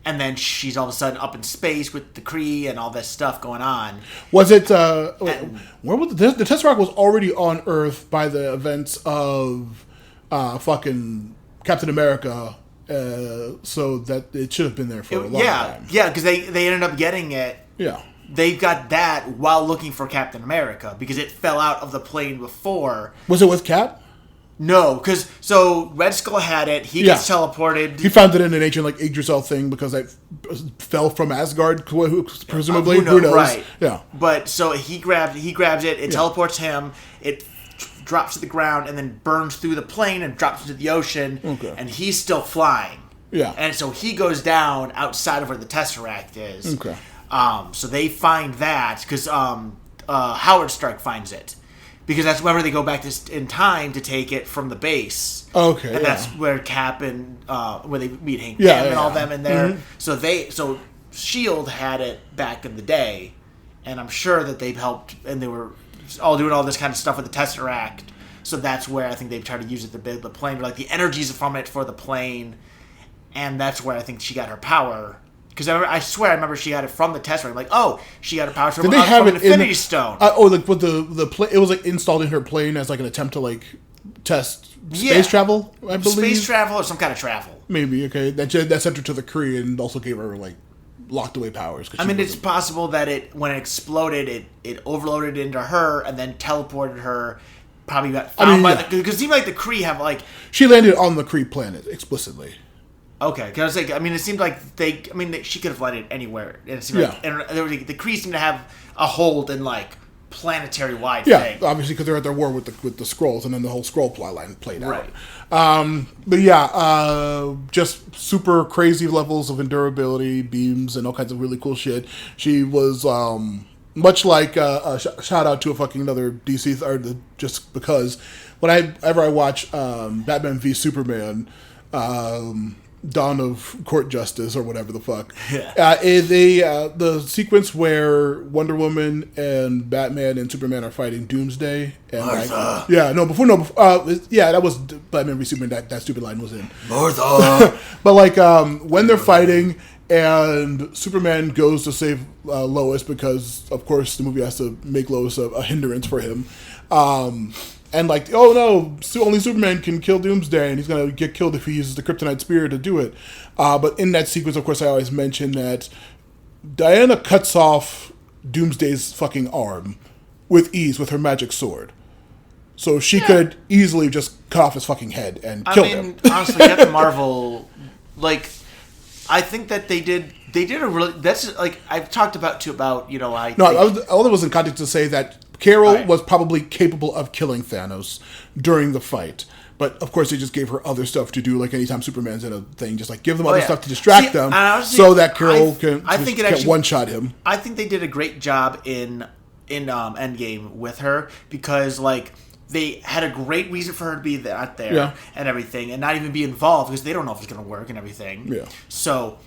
Speaker 1: and then she's all of a sudden up in space with the Kree and all this stuff going on.
Speaker 2: Was it? Where was the Tesseract was already on Earth by the events of fucking Captain America, so that it should have been there for a long time.
Speaker 1: Yeah, because they ended up getting it.
Speaker 2: Yeah.
Speaker 1: They got that while looking for Captain America because it fell out of the plane before.
Speaker 2: Was it with Cap?
Speaker 1: No, because Red Skull had it. He gets teleported.
Speaker 2: He found it in an ancient Yggdrasil thing because it fell from Asgard, presumably. Who knows?
Speaker 1: Right.
Speaker 2: Yeah.
Speaker 1: But so he grabs it. It teleports him. It drops to the ground and then burns through the plane and drops into the ocean. Okay. And he's still flying.
Speaker 2: Yeah.
Speaker 1: And so he goes down outside of where the Tesseract is.
Speaker 2: Okay.
Speaker 1: So they find that because Howard Stark finds it. because that's whenever they go back in time to take it from the base.
Speaker 2: Okay,
Speaker 1: and that's where Cap and where they meet Hank Pym and all them in there. So Shield had it back in the day, and I'm sure that they've helped, and they were all doing all this kind of stuff with the Tesseract. So that's where I think they've tried to use it to build the plane, or like the energies from it for the plane, and that's where I think she got her power. Because I swear I remember she got it from the Tesseract. Like, oh, she got her power from, from an Infinity Stone.
Speaker 2: Like with the plane, it was like installed in her plane as like an attempt to like test space travel. I believe
Speaker 1: space travel or some kind of travel.
Speaker 2: Maybe that sent her to the Kree and also gave her like locked away powers.
Speaker 1: I mean, it's possible that when it exploded, it overloaded into her and then teleported her. Probably got found because it seemed like the Kree have like
Speaker 2: she landed on the Kree planet explicitly.
Speaker 1: Okay, because it seemed like she could have landed anywhere. And it seemed like, and the Kree seemed to have a hold in like planetary wide thing.
Speaker 2: Yeah, obviously because they're at their war with the Skrulls, and then the whole Skrull plot line played out.
Speaker 1: Right.
Speaker 2: But yeah, just super crazy levels of endurability, beams, and all kinds of really cool shit. She was much like shout out to a fucking another DC just because whenever I watch Batman v Superman. Dawn of Court Justice or whatever the fuck. Yeah. The sequence where Wonder Woman and Batman and Superman are fighting Doomsday. And
Speaker 1: Martha.
Speaker 2: That was Batman v Superman. That stupid line was in
Speaker 1: Martha.
Speaker 2: But when they're fighting and Superman goes to save Lois because of course the movie has to make Lois a hindrance for him. And like, oh no, only Superman can kill Doomsday, and he's gonna get killed if he uses the Kryptonite Spear to do it. But in that sequence, of course, I always mention that Diana cuts off Doomsday's fucking arm with ease with her magic sword. So she could easily just cut off his fucking head and kill him.
Speaker 1: Honestly, Captain Marvel, like, I think that they did a really, that's like, I've talked about all
Speaker 2: that was in context to say that Carol was probably capable of killing Thanos during the fight. But, of course, they just gave her other stuff to do, like anytime Superman's in a thing, just like give them other stuff to distract them honestly, so that Carol can one-shot him.
Speaker 1: I think they did a great job in Endgame with her because, like, they had a great reason for her to be out there and everything and not even be involved because they don't know if it's going to work and everything.
Speaker 2: Yeah.
Speaker 1: So...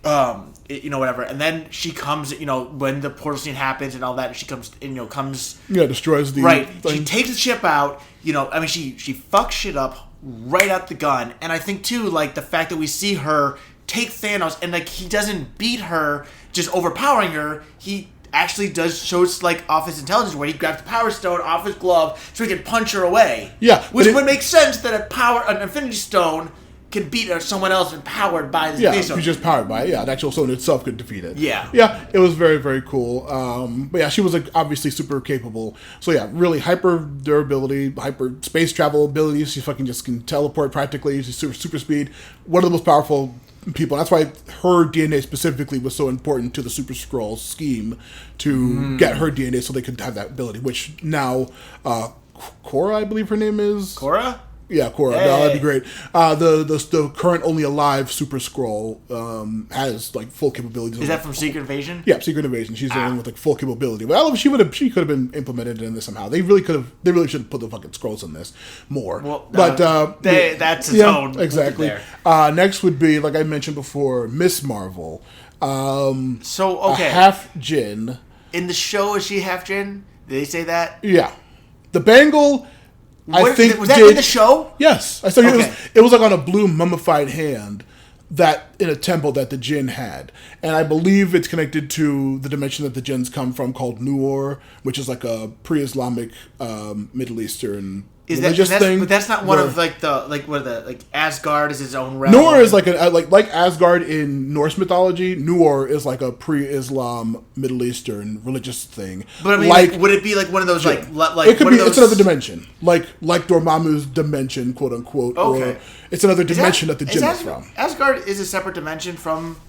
Speaker 1: whatever, and then she comes, when the portal scene happens and all that, she comes,
Speaker 2: destroys the
Speaker 1: thing. She takes the ship out, she fucks shit up right out the gun, and I think too, like the fact that we see her take Thanos and like he doesn't beat her, just overpowering her, he actually shows like off his intelligence where he grabs the Power Stone off his glove so he can punch her away.
Speaker 2: Yeah,
Speaker 1: which would make sense that an Infinity Stone can beat someone else empowered by the Space Stone.
Speaker 2: She's just powered by it. Yeah, the actual stone itself could defeat it.
Speaker 1: Yeah.
Speaker 2: Yeah, it was very, very cool. But yeah, she was like obviously super capable. So yeah, really hyper durability, hyper space travel abilities. She fucking just can teleport practically. She's super speed. One of the most powerful people. And that's why her DNA specifically was so important to the Super Skrull scheme to get her DNA so they could have that ability, which now Cora, I believe her name is.
Speaker 1: Cora?
Speaker 2: Yeah, Cora.
Speaker 1: Hey.
Speaker 2: No, that'd be great. The current only alive Super Skrull has like full capabilities.
Speaker 1: Is that from Secret Invasion?
Speaker 2: Yeah, Secret Invasion. She's the one with like full capability. Well, she could have been implemented in this somehow. They really should have put the fucking Skrulls in this more.
Speaker 1: Well,
Speaker 2: but
Speaker 1: that's its own.
Speaker 2: Exactly. Next would be, like I mentioned before, Miss Marvel.
Speaker 1: A
Speaker 2: half Jinn.
Speaker 1: In the show, is she half Jinn? Did they say that?
Speaker 2: Yeah. The bangle. Was that
Speaker 1: in the show?
Speaker 2: Yes. I saw it was like on a blue mummified hand that in a temple that the Jinn had. And I believe it's connected to the dimension that the Jinns come from called Nuor, which is like a pre-Islamic Middle Eastern religious thing.
Speaker 1: But that's not one of Asgard is its own realm.
Speaker 2: Nuor is like like Asgard in Norse mythology. Nuor is like a pre-Islam Middle Eastern religious thing.
Speaker 1: But I mean, would it be like one of those like
Speaker 2: it could be? It's another dimension, like Dormammu's dimension, quote unquote.
Speaker 1: Okay,
Speaker 2: or it's another dimension that the Jinn is from.
Speaker 1: Asgard is a separate dimension from.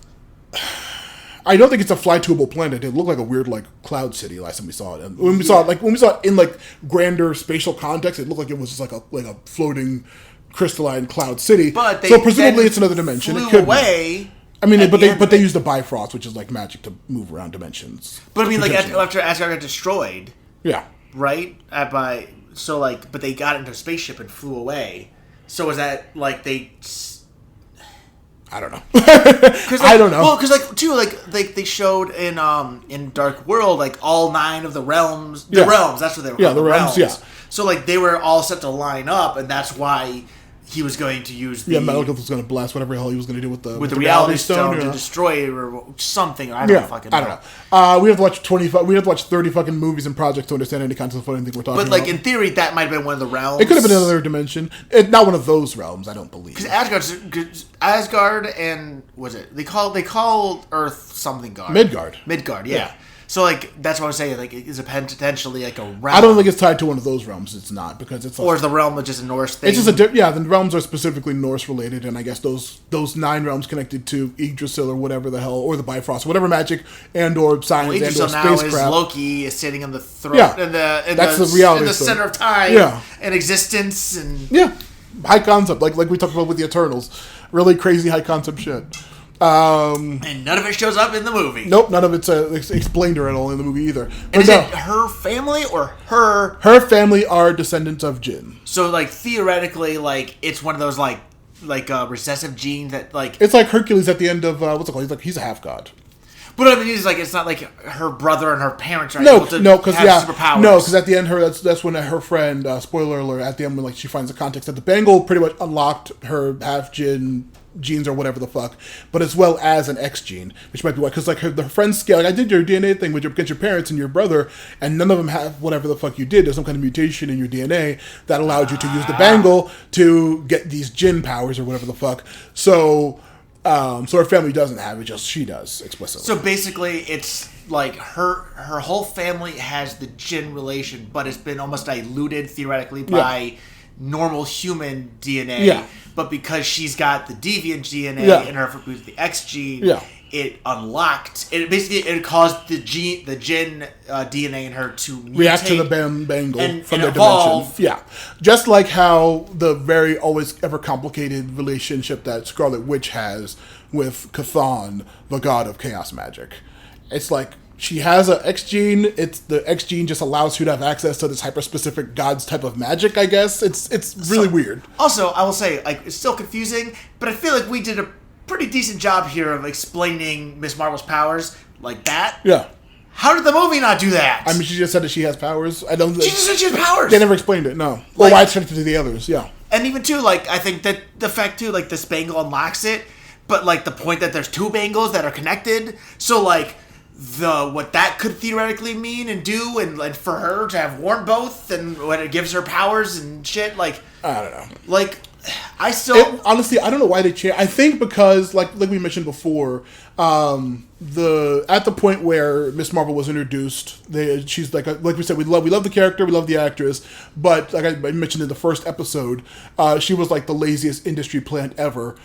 Speaker 2: I don't think it's a fly-toable planet. It looked like a weird, like, cloud city last time we saw it. And when we saw it in like grander spatial context, it looked like it was just like a floating crystalline cloud city.
Speaker 1: But
Speaker 2: so presumably it's another dimension.
Speaker 1: Flew
Speaker 2: it could
Speaker 1: away.
Speaker 2: Be. I mean, but they used the Bifrost, which is like magic to move around dimensions.
Speaker 1: But I mean, like after Asgard got destroyed.
Speaker 2: Yeah.
Speaker 1: right? But they got into a spaceship and flew away. So is that like they?
Speaker 2: I don't know. I don't know.
Speaker 1: Well, because they showed in Dark World like all 9 of the realms. The realms. That's what they were.
Speaker 2: Yeah, the realms. Yeah.
Speaker 1: So like they were all set to line up, and that's why he was going to use the
Speaker 2: Malekith was going to blast whatever the hell he was going to do with the
Speaker 1: reality stone to destroy it or something. I don't fucking know.
Speaker 2: I don't know. We have to watch 25. We have to watch 30 fucking movies and projects to understand any concept of anything we're talking about.
Speaker 1: But like in theory, that might have been one of the realms.
Speaker 2: It could have been another dimension. Not one of those realms. I don't believe.
Speaker 1: Because Asgard and was it they called Earth something guard. Midgard. Yeah. So, like, that's what I was saying. Like, is it potentially like a realm?
Speaker 2: I don't think it's tied to one of those realms. It's not, because it's...
Speaker 1: Or is the realm just a Norse thing?
Speaker 2: It's just the realms are specifically Norse-related, and I guess those 9 realms connected to Yggdrasil or whatever the hell, or the Bifrost, whatever magic and or science and or spacecraft.
Speaker 1: Now is Loki is sitting on the throne.
Speaker 2: Yeah.
Speaker 1: That's
Speaker 2: the reality
Speaker 1: in the center of time and existence. And
Speaker 2: high concept, like we talked about with the Eternals. Really crazy high concept shit.
Speaker 1: And none of it shows up in the movie.
Speaker 2: Nope, none of it's explained or at all in the movie either.
Speaker 1: And is it her family or her?
Speaker 2: Her family are descendants of Jinn.
Speaker 1: So, like, theoretically, like, it's one of those, like recessive genes that, like...
Speaker 2: It's like Hercules at the end of, what's it called? He's a half-god.
Speaker 1: But I mean, it's not like her brother and her parents are
Speaker 2: able
Speaker 1: to
Speaker 2: have superpowers. No, because at the end, that's when her friend, spoiler alert, at the end when like she finds the context that the bangle pretty much unlocked her half Jinn genes or whatever the fuck, but as well as an X gene, which might be why, because like her friend's scale, like I did your DNA thing against your parents and your brother, and none of them have whatever the fuck you did. There's some kind of mutation in your DNA that allowed you to use the bangle to get these Jinn powers or whatever the fuck. So her family doesn't have it, just she does explicitly.
Speaker 1: So basically, it's like her whole family has the Jinn relation, but it's been almost diluted theoretically by normal human DNA.
Speaker 2: Yeah.
Speaker 1: But because she's got the deviant DNA in her with the X gene, it unlocked. It caused the Jinn DNA in her to mutate,
Speaker 2: react to the bangle from their
Speaker 1: evolve.
Speaker 2: Dimension. Yeah, just like how the very always ever complicated relationship that Scarlet Witch has with Chthon, the god of chaos magic. It's like she has an X gene. It's the X gene just allows her to have access to this hyper specific god's type of magic. I guess it's really weird.
Speaker 1: Also, I will say, like, it's still confusing, but I feel like we did a pretty decent job here of explaining Miss Marvel's powers like that.
Speaker 2: Yeah.
Speaker 1: How did the movie not do that?
Speaker 2: I mean, she just said that she has powers.
Speaker 1: She just said she has powers.
Speaker 2: They never explained it. No. Well, why it's connected to the others? Yeah.
Speaker 1: And even too, like, I think that the fact too, like, this bangle unlocks it, but like the point that there's 2 bangles that are connected, so like what that could theoretically mean and do, and for her to have worn both, and when it gives her powers and shit, like
Speaker 2: I don't know.
Speaker 1: Like, I still
Speaker 2: honestly I don't know why they changed. I think because like we mentioned before, at the point where Miss Marvel was introduced, she's like we said, we love the character, we love the actress, but like I mentioned in the first episode, she was like the laziest industry plant ever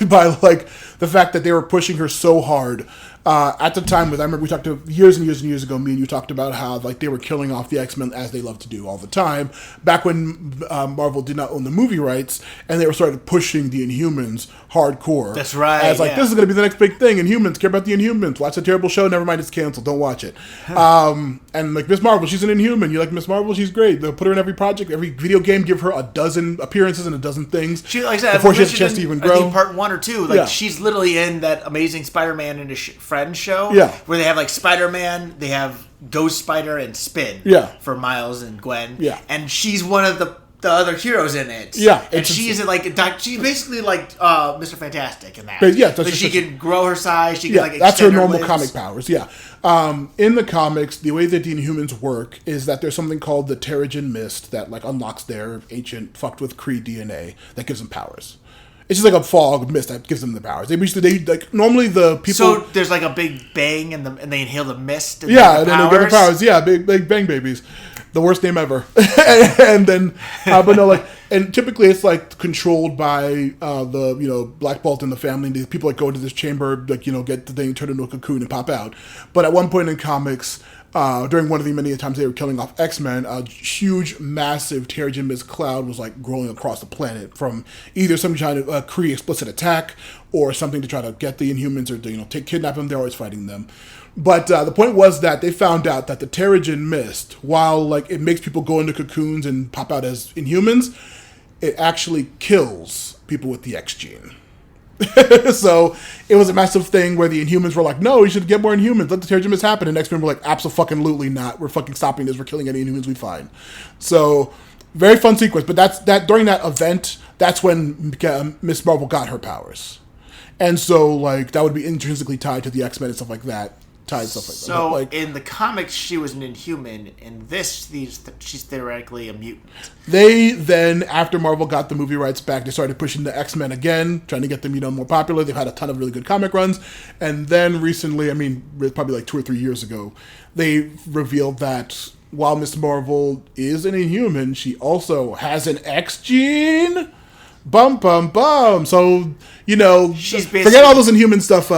Speaker 2: by like the fact that they were pushing her so hard. At the time, I remember we talked to years and years ago, me and you talked about how like they were killing off the X-Men as they love to do all the time, back when Marvel did not own the movie rights, and they were started pushing the Inhumans hardcore.
Speaker 1: That's right.
Speaker 2: As like, this is going to be the next big thing, Inhumans, care about the Inhumans, watch a terrible show, never mind, it's canceled, don't watch it. And like Miss Marvel, she's an Inhuman, you like Miss Marvel, she's great, they'll put her in every project, every video game, give her a dozen appearances and a dozen things
Speaker 1: she, like I said,
Speaker 2: before she has a chance to even grow.
Speaker 1: I think part 1 or 2, like she's literally in that Amazing Spider-Man and his Friends show, where they have like Spider-Man, they have Ghost Spider and Spin for Miles and Gwen, and she's one of the other heroes in it. Yeah. And she's like, she's basically like Mr. Fantastic in that. But yeah. So she can grow her size. She can like extend
Speaker 2: that's her normal
Speaker 1: limbs.
Speaker 2: Comic powers. Yeah. In the comics, the way that the Inhumans work is that there's something called the Terrigen Mist that like unlocks their ancient fucked with Kree DNA that gives them powers. It's just like a fog mist that gives them the powers. They like normally the people.
Speaker 1: So there's like a big bang and they inhale the mist. And
Speaker 2: and then they get the powers. Yeah, big bang babies. The worst name ever. And then, but no, like, and typically it's like controlled by the Black Bolt and the family. And the people like go into this chamber, like get the thing, turn into a cocoon, and pop out. But at one point in comics, during one of the many times they were killing off X-Men, a huge, massive Terrigen Mist cloud was like growing across the planet from either some kind of Kree explicit attack or something to try to get the Inhumans or to kidnap them. They're always fighting them. But the point was that they found out that the Terrigen Mist, while like it makes people go into cocoons and pop out as Inhumans, it actually kills people with the X gene. So it was a massive thing where the Inhumans were like, no, we should get more Inhumans. Let the Terrigen Mist happen. And X-Men were like, absolutely not. We're fucking stopping this. We're killing any Inhumans we find. So very fun sequence. But that during that event, that's when Miss Marvel got her powers. And so like that would be intrinsically tied to the X-Men and stuff like that.
Speaker 1: So
Speaker 2: like,
Speaker 1: in the comics, she was an Inhuman. In this, she's theoretically a mutant.
Speaker 2: They then, after Marvel got the movie rights back, they started pushing the X-Men again, trying to get them, more popular. They've had a ton of really good comic runs. And then recently, probably like 2 or 3 years ago, they revealed that while Miss Marvel is an Inhuman, she also has an X gene. Bum, bum, bum. So,
Speaker 1: she's
Speaker 2: forget all those Inhuman stuff,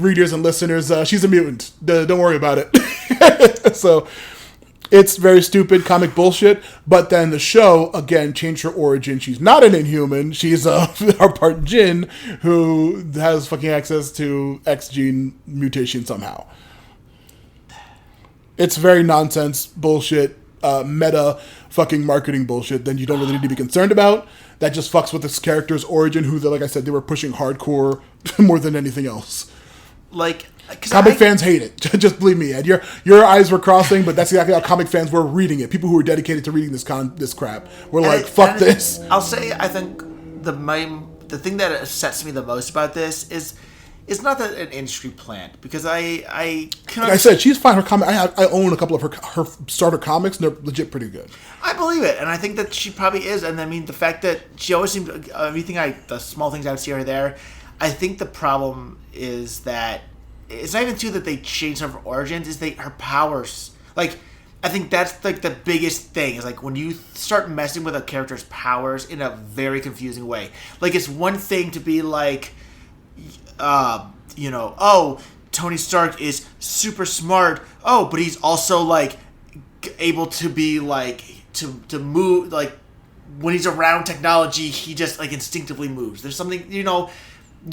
Speaker 2: readers and listeners. She's a mutant. Don't worry about it. So, it's very stupid comic bullshit. But then the show, again, changed her origin. She's not an Inhuman. She's our part Jinn who has fucking access to X gene mutation somehow. It's very nonsense bullshit, meta fucking marketing bullshit that you don't really need to be concerned about. That just fucks with this character's origin, who, like I said, they were pushing hardcore more than anything else. Comic fans hate it. Just believe me, Ed. Your eyes were crossing, but that's exactly how comic fans were reading it. People who were dedicated to reading this crap were like, fuck this.
Speaker 1: I'll say, I think the thing that upsets me the most about this is it's not that an industry plant, because like
Speaker 2: I said, she's fine. Her comic, I own a couple of her starter comics, and they're legit pretty good.
Speaker 1: I believe it, and I think that she probably is. And the fact that she always seemed the small things I would see her there. I think the problem is that it's not even true that they changed her origins. Is her powers. Like, I think that's like the biggest thing. Is like when you start messing with a character's powers in a very confusing way. Like, it's one thing to be like, Tony Stark is super smart. Oh, but he's also like able to be like to move. Like when he's around technology, he just like instinctively moves. There's something you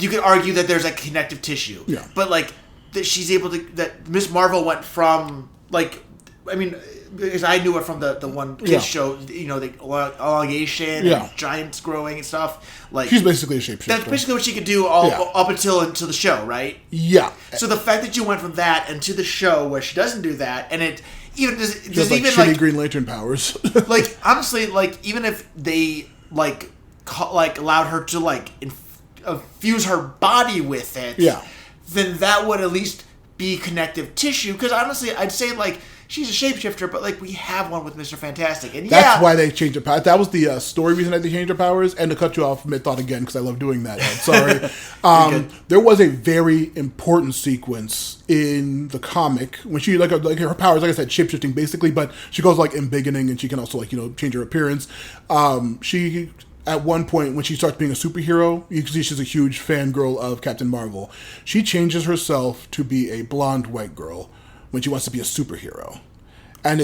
Speaker 1: could argue that there's like connective tissue.
Speaker 2: Yeah.
Speaker 1: But like that she's able to. That Miss Marvel went from like. Because I knew it from the one kids show, the elongation and giants growing and stuff. Like
Speaker 2: she's basically a shapeshifter.
Speaker 1: That's basically what she could do up until the show, right?
Speaker 2: Yeah.
Speaker 1: So the fact that you went from that into the show where she doesn't do that, and it even does
Speaker 2: even shitty like Green Lantern powers.
Speaker 1: Like honestly, like even if they allowed her to like fuse her body with it, then that would at least be connective tissue. Because honestly, I'd say like. She's a shapeshifter, but like we have one with Mr. Fantastic, and
Speaker 2: that's why they changed her powers. That was the story reason that they changed her powers. And to cut you off mid thought again, because I love doing that. Sorry. There was a very important sequence in the comic when she like her powers, like I said, shapeshifting basically, but she goes like embiggening, and she can also change her appearance. She at one point when she starts being a superhero, you can see she's a huge fangirl of Captain Marvel. She changes herself to be a blonde white girl when she wants to be a superhero. And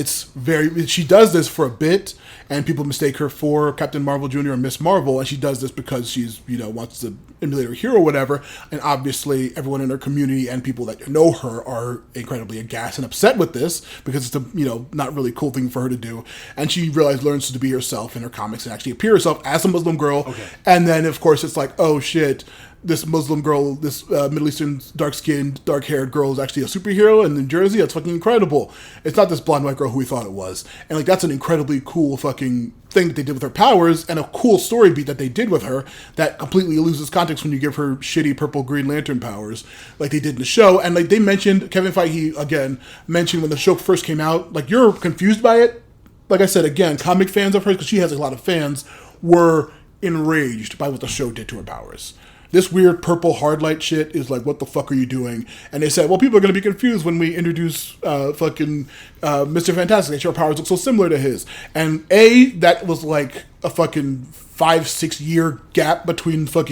Speaker 2: she does this for a bit, and people mistake her for Captain Marvel Jr. or Miss Marvel, and she does this because she's, wants to emulate her hero or whatever, and obviously everyone in her community and people that know her are incredibly aghast and upset with this, because it's a, not really cool thing for her to do, and she learns to be herself in her comics and actually appear herself as a Muslim girl, and then of course it's like, oh shit, this Muslim girl, this Middle Eastern dark-skinned, dark-haired girl is actually a superhero in New Jersey. That's fucking incredible. It's not this blonde white girl who we thought it was. And like that's an incredibly cool fucking thing that they did with her powers, and a cool story beat that they did with her that completely loses context when you give her shitty purple Green Lantern powers like they did in the show. And like they mentioned, Kevin Feige again mentioned when the show first came out, like you're confused by it. Like I said, again, comic fans of hers, because she has a lot of fans, were enraged by what the show did to her powers. This weird purple hard light shit is like, what the fuck are you doing? And they said, well, people are going to be confused when we introduce Mr. Fantastic. Her powers look so similar to his. And that was like a fucking 5-6 year gap between between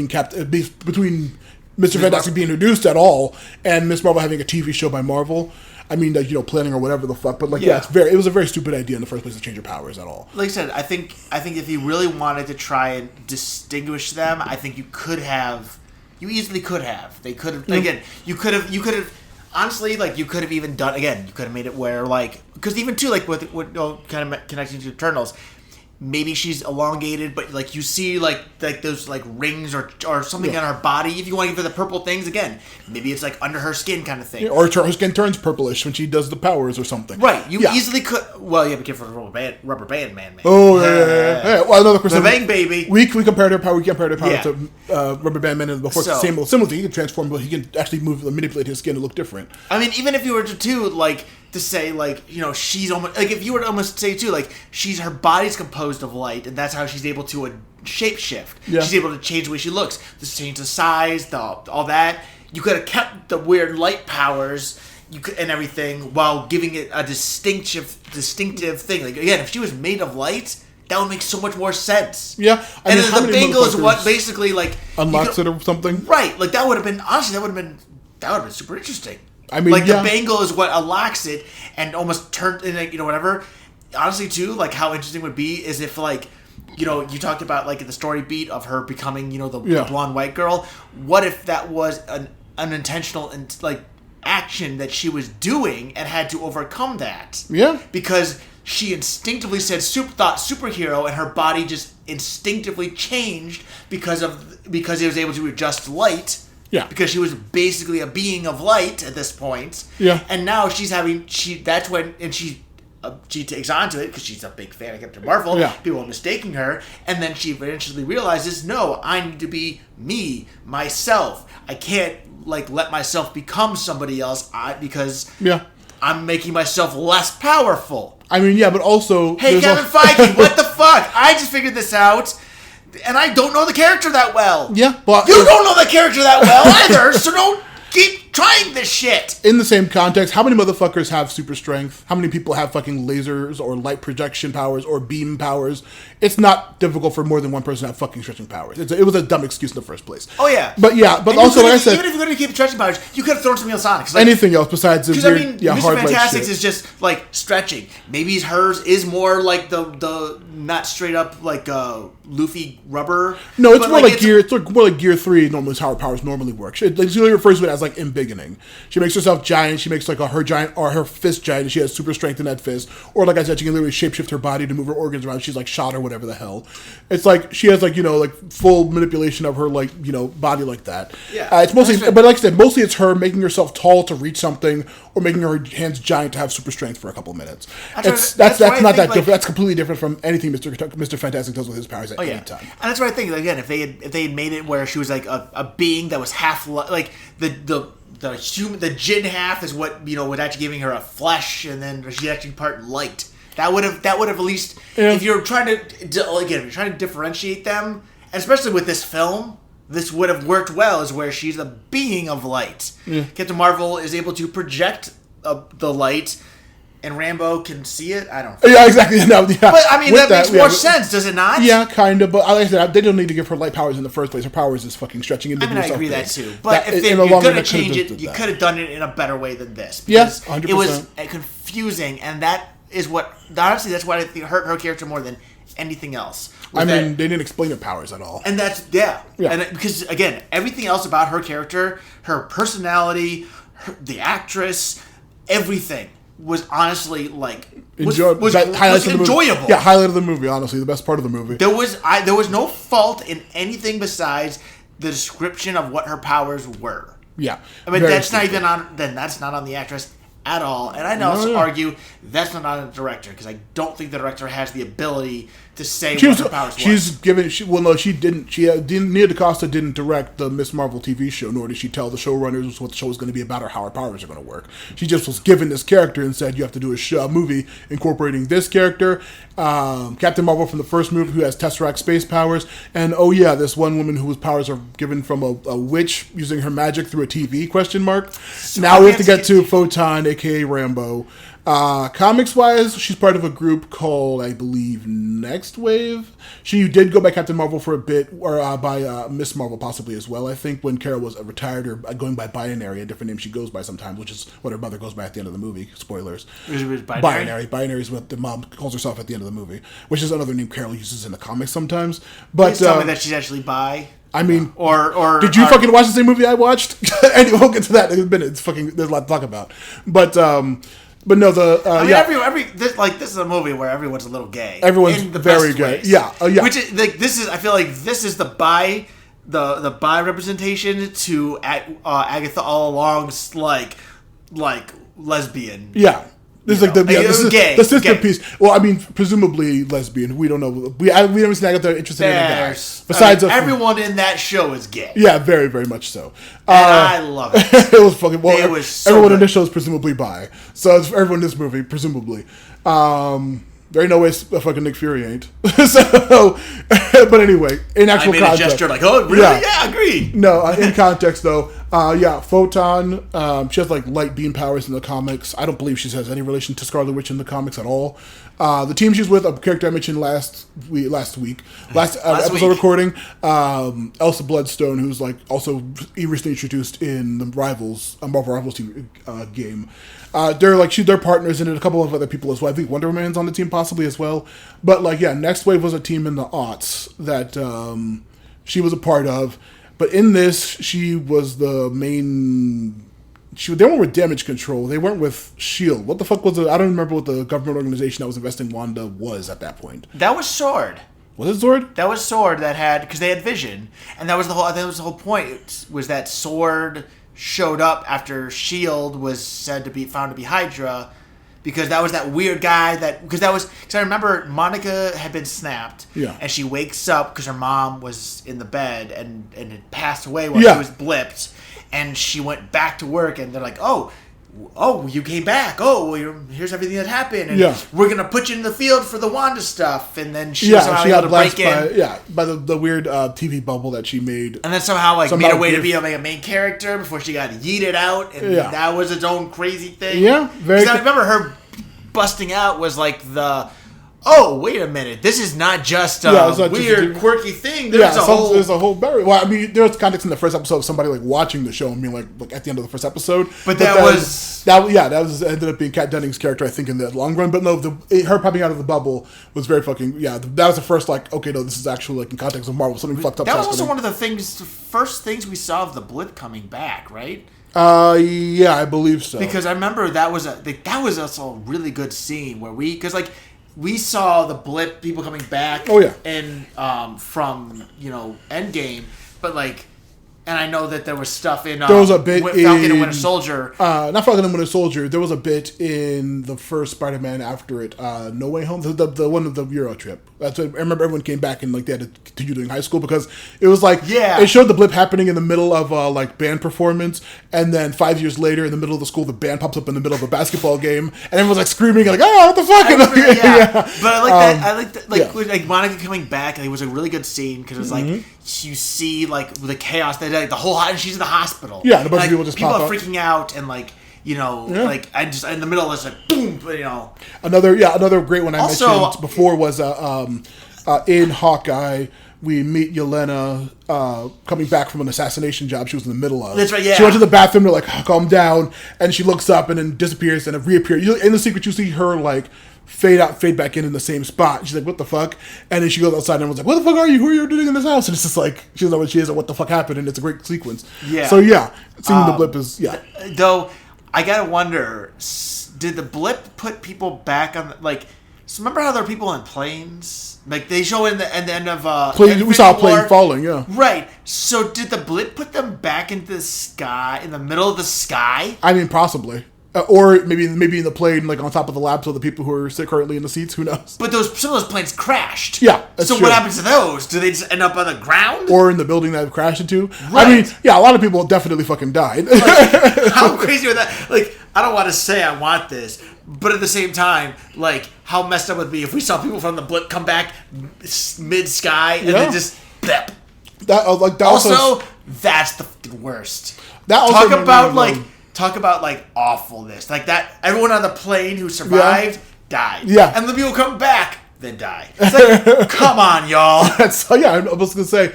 Speaker 2: Mr. Fantastic being introduced at all and Miss Marvel having a TV show by Marvel. I mean, planning or whatever the fuck, but it was a very stupid idea in the first place to change her powers at all.
Speaker 1: Like I said, I think if you really wanted to try and distinguish them, I think you easily could have. They could have, again, you could have, honestly, like, you could have even done, again, you could have made it where, like, because even too, like, with kind of connecting to Eternals, maybe she's elongated, but, like, you see, like those, like, rings or something on her body. If you want to give her the purple things, again, maybe it's, like, under her skin kind of thing.
Speaker 2: Yeah, or her skin turns purplish when she does the powers or something.
Speaker 1: Right. You easily could... Well, you have to give her the rubber band man.
Speaker 2: Oh, yeah. Well, another person...
Speaker 1: The Bang Baby.
Speaker 2: We compared her power to Rubber Band Man before.
Speaker 1: So,
Speaker 2: similar thing. He can transform, but he can actually manipulate his skin to look different.
Speaker 1: I mean, even if you were to say, like, you know, she's almost... Like, if you were to almost say, too, like, her body's composed of light, and that's how she's able to shapeshift. Yeah. She's able to change the way she looks. Just change the size, all that. You could have kept the weird light powers and everything while giving it a distinctive thing. Like, again, if she was made of light, that would make so much more sense.
Speaker 2: Yeah.
Speaker 1: And then the bangle is what basically, like...
Speaker 2: unlocks it or something?
Speaker 1: Right. Like, that would have been... Honestly, that would have been super interesting.
Speaker 2: I mean,
Speaker 1: like, the bangle is what unlocks it and almost turned, you know, whatever. Honestly, too, like, how interesting would be is if, like, you know, you talked about, like, the story beat of her becoming, you know, the blonde white girl. What if that was an unintentional, like, action that she was doing and had to overcome that?
Speaker 2: Yeah.
Speaker 1: Because she instinctively thought superhero, and her body just instinctively changed because it was able to adjust light.
Speaker 2: Yeah.
Speaker 1: Because she was basically a being of light at this point.
Speaker 2: Yeah.
Speaker 1: And now she takes on to it because she's a big fan of Captain Marvel.
Speaker 2: Yeah.
Speaker 1: People are mistaking her. And then she eventually realizes, no, I need to be me, myself. I can't, like, let myself become somebody else because I'm making myself less powerful.
Speaker 2: I mean, yeah, but also...
Speaker 1: Hey, Kevin Feige, what the fuck? I just figured this out. And I don't know the character that well.
Speaker 2: Yeah, but...
Speaker 1: You don't know the character that well either, so don't keep trying this shit.
Speaker 2: In the same context, how many motherfuckers have super strength? How many people have fucking lasers or light projection powers or beam powers? It's not difficult for more than one person to have fucking stretching powers. It was a dumb excuse in the first place.
Speaker 1: Oh, yeah.
Speaker 2: But also, like I said...
Speaker 1: Even if you're going to keep stretching powers, you could have thrown something else on.
Speaker 2: Like, anything else besides...
Speaker 1: Because, I mean, Mr. Fantastic's is just, like, stretching. Maybe hers is more like the not straight up, like, Luffy rubber.
Speaker 2: No, it's more like Gear... It's more like Gear 3 normally is how her powers normally work. She usually refers to it as, like, embiggening. She makes herself giant. She makes, like, her giant... Or her fist giant, and she has super strength in that fist. Or, like I said, she can literally shapeshift her body to move her organs around. She's, like, shot or whatever the hell. It's like she has, like, you know, like, full manipulation of her, like, you know, body like that.
Speaker 1: Yeah.
Speaker 2: It's mostly... But like I said, mostly it's her making herself tall to reach something or making her hands giant to have super strength for a couple of minutes. That's not that different. That's completely different from anything Mr. Fantastic does with his powers at any time.
Speaker 1: And that's what I think. Again, if they had made it where she was like a being that was half like the Jin half is what, you know, was actually giving her a flesh, and then she's actually part light. That would have at least, if you're trying to differentiate them, and especially with this film, this would have worked well. Is where she's a being of light. Yeah. Captain Marvel is able to project the light, and Rambo can see it. I don't.
Speaker 2: Yeah, exactly. No, yeah.
Speaker 1: But I mean, that makes more sense, does it not?
Speaker 2: Yeah, kind of. But like I said, they don't need to give her light powers in the first place. Her powers is fucking stretching into.
Speaker 1: I mean, I agree that too. But if you're gonna change it, you could have done it in a better way than this.
Speaker 2: Yes, 100%.
Speaker 1: It was confusing, and that is what, honestly, that's what I think hurt her character more than anything else.
Speaker 2: I mean, they didn't explain her powers at all.
Speaker 1: And that's, and because, again, everything else about her character, her personality, the actress, everything was honestly, like, was enjoyable.
Speaker 2: Yeah, highlight of the movie, honestly, the best part of the movie.
Speaker 1: There was no fault in anything besides the description of what her powers were.
Speaker 2: Yeah.
Speaker 1: I mean, that's not on the actress at all. And I know argue that's not on the director, because I don't think the director has the ability to say what her powers were.
Speaker 2: She didn't. Nia DaCosta didn't direct the Miss Marvel TV show, nor did she tell the showrunners what the show was going to be about or how her powers are going to work. She just was given this character and said, you have to do a movie incorporating this character, Captain Marvel from the first movie, who has Tesseract space powers, and this one woman whose powers are given from a witch using her magic through a TV, question mark. So now we have to get to Photon, aka Rambo. Comics-wise, she's part of a group called, I believe, Next Wave. She did go by Captain Marvel for a bit, or by Miss Marvel possibly as well, I think, when Kara was retired, or going by Binary, a different name she goes by sometimes, which is what her mother goes by at the end of the movie. Spoilers. Binary. Binary is what the mom calls herself at the end of the movie, which is another name Carol uses in the comics sometimes. But
Speaker 1: please tell me that she's actually bi.
Speaker 2: I mean,
Speaker 1: or
Speaker 2: did you fucking watch the same movie I watched? And we'll get to that in a minute. It's fucking, there's a lot to talk about. But no,
Speaker 1: this is a movie where everyone's a little gay.
Speaker 2: Everyone's very gay.
Speaker 1: Ways.
Speaker 2: Yeah.
Speaker 1: Which is like I feel like this is the bi representation to Agatha all Along's like lesbian.
Speaker 2: Yeah. This is
Speaker 1: gay.
Speaker 2: The sister piece. Well, I mean, presumably lesbian. We don't know. We haven't seen Agatha interested in a guy. Besides,
Speaker 1: everyone in that show is gay.
Speaker 2: Yeah, very, very much so.
Speaker 1: And I love it.
Speaker 2: It was fucking. Well,
Speaker 1: it was so
Speaker 2: everyone
Speaker 1: good.
Speaker 2: in this show is presumably bi. So it's everyone in this movie, presumably. There ain't no way fucking Nick Fury ain't. So, but anyway, in actual
Speaker 1: I made
Speaker 2: context,
Speaker 1: a gesture like, oh, really? Yeah, agreed.
Speaker 2: No, in context though, Photon, she has like light beam powers in the comics. I don't believe she has any relation to Scarlet Witch in the comics at all. The team she's with, a character I mentioned last episode recording, Elsa Bloodstone, who's like also recently introduced in the Marvel Rivals team game. They're partners and a couple of other people as well. I think Wonder Woman's on the team possibly as well. But Next Wave was a team in the aughts that she was a part of. But in this, she was the main. They weren't with Damage Control. They weren't with S.H.I.E.L.D. What the fuck was it? I don't remember what the government organization that was investing in Wanda was at that point.
Speaker 1: That was SWORD.
Speaker 2: Was it SWORD?
Speaker 1: That was SWORD because they had Vision, and that was the whole point. Was that SWORD showed up after S.H.I.E.L.D. was found to be Hydra, because that was that weird guy because I remember Monica had been snapped, and she wakes up because her mom was in the bed and had passed away while she was blipped, and she went back to work, and they're like, oh, you came back. Oh, well, here's everything that happened, and we're gonna put you in the field for the Wanda stuff. And then she got blasted
Speaker 2: by the weird TV bubble that she made,
Speaker 1: and then somehow made her way to be a main character before she got yeeted out, and that was its own crazy thing.
Speaker 2: Yeah, very.
Speaker 1: I remember her busting out was like the. Oh, wait a minute! This is not just a weird, quirky thing. There's
Speaker 2: a whole barrier. Well, I mean, there was context in the first episode of somebody watching the show and being like at the end of the first episode.
Speaker 1: But that
Speaker 2: ended up being Kat Dennings' character, I think, in the long run. But no, her popping out of the bubble was very fucking. Yeah, that was the first okay, no, this is actually in context of Marvel, something fucked up.
Speaker 1: That was also one of the first things we saw of the Blip coming back, right?
Speaker 2: Yeah, I believe so.
Speaker 1: Because I remember that was also a really good scene where we saw the Blip people coming back.
Speaker 2: Oh yeah.
Speaker 1: And from Endgame, but and I know that there was stuff in
Speaker 2: there was a bit
Speaker 1: Falcon and Winter Soldier.
Speaker 2: Not Falcon and Winter Soldier. There was a bit in the first Spider-Man after it, No Way Home, the one of the Euro trip. That's what I remember. Everyone came back and they had to continue doing high school because it was it showed the Blip happening in the middle of band performance, and then 5 years later, in the middle of the school, the band pops up in the middle of a basketball game, and everyone's screaming oh, what the fuck?
Speaker 1: But I like that. I like Monica coming back, and it was a really good scene because it was you see the chaos that the whole she's in the hospital.
Speaker 2: Yeah, and a bunch of people just pop up.
Speaker 1: People are freaking out and I just in the middle of this boom,
Speaker 2: Another great one I mentioned before was in Hawkeye. We meet Yelena coming back from an assassination job she was in the middle of.
Speaker 1: That's right, yeah.
Speaker 2: She went to the bathroom, they're calm down, and she looks up and then disappears and it reappears. In the secret, you see her fade back in the same spot. She's like, what the fuck? And then she goes outside and everyone's like, what the fuck are you? Who are you doing in this house? And it's just she doesn't know what she is or what the fuck happened, and it's a great sequence.
Speaker 1: Yeah.
Speaker 2: So seeing the Blip is,
Speaker 1: Though, I gotta wonder, did the Blip put people back on so remember how there are people on planes? They show in the end of
Speaker 2: we saw a plane falling, yeah.
Speaker 1: Right. So did the Blip put them back into the sky, in the middle of the sky?
Speaker 2: I mean, possibly. Or maybe in the plane, on top of the lab, so the people who are currently in the seats, who knows?
Speaker 1: But some of those planes crashed.
Speaker 2: Yeah, that's
Speaker 1: so
Speaker 2: true.
Speaker 1: What happens to those? Do they just end up on the ground?
Speaker 2: Or in the building that crashed into?
Speaker 1: Right.
Speaker 2: I mean, a lot of people definitely fucking died.
Speaker 1: How crazy would that? I don't want to say I want this, but at the same time, how messed up would it be if we saw people from the Blip come back mid-sky and then just blip? That's the worst. Talk about awfulness. That everyone on the plane who survived died.
Speaker 2: Yeah.
Speaker 1: And the people come back, then die. It's come on, y'all.
Speaker 2: I was going to say,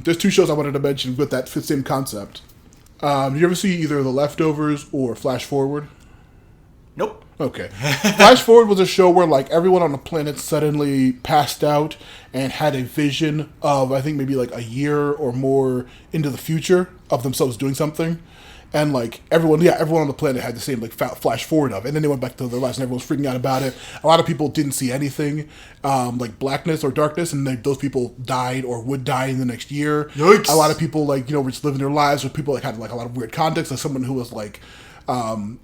Speaker 2: there's two shows I wanted to mention with that same concept. Did you ever see either The Leftovers or Flash Forward?
Speaker 1: Nope.
Speaker 2: Okay. Flash Forward was a show where like everyone on the planet suddenly passed out and had a vision of, I think, maybe like a year or more into the future of themselves doing something. And like everyone on the planet had the same like flash forward of it. And then they went back to their lives and everyone was freaking out about it. A lot of people didn't see anything, like blackness or darkness, and those people died or would die in the next year.
Speaker 1: Yikes.
Speaker 2: A lot of people like, were just living their lives, or people like had like a lot of weird context. Like someone who was like,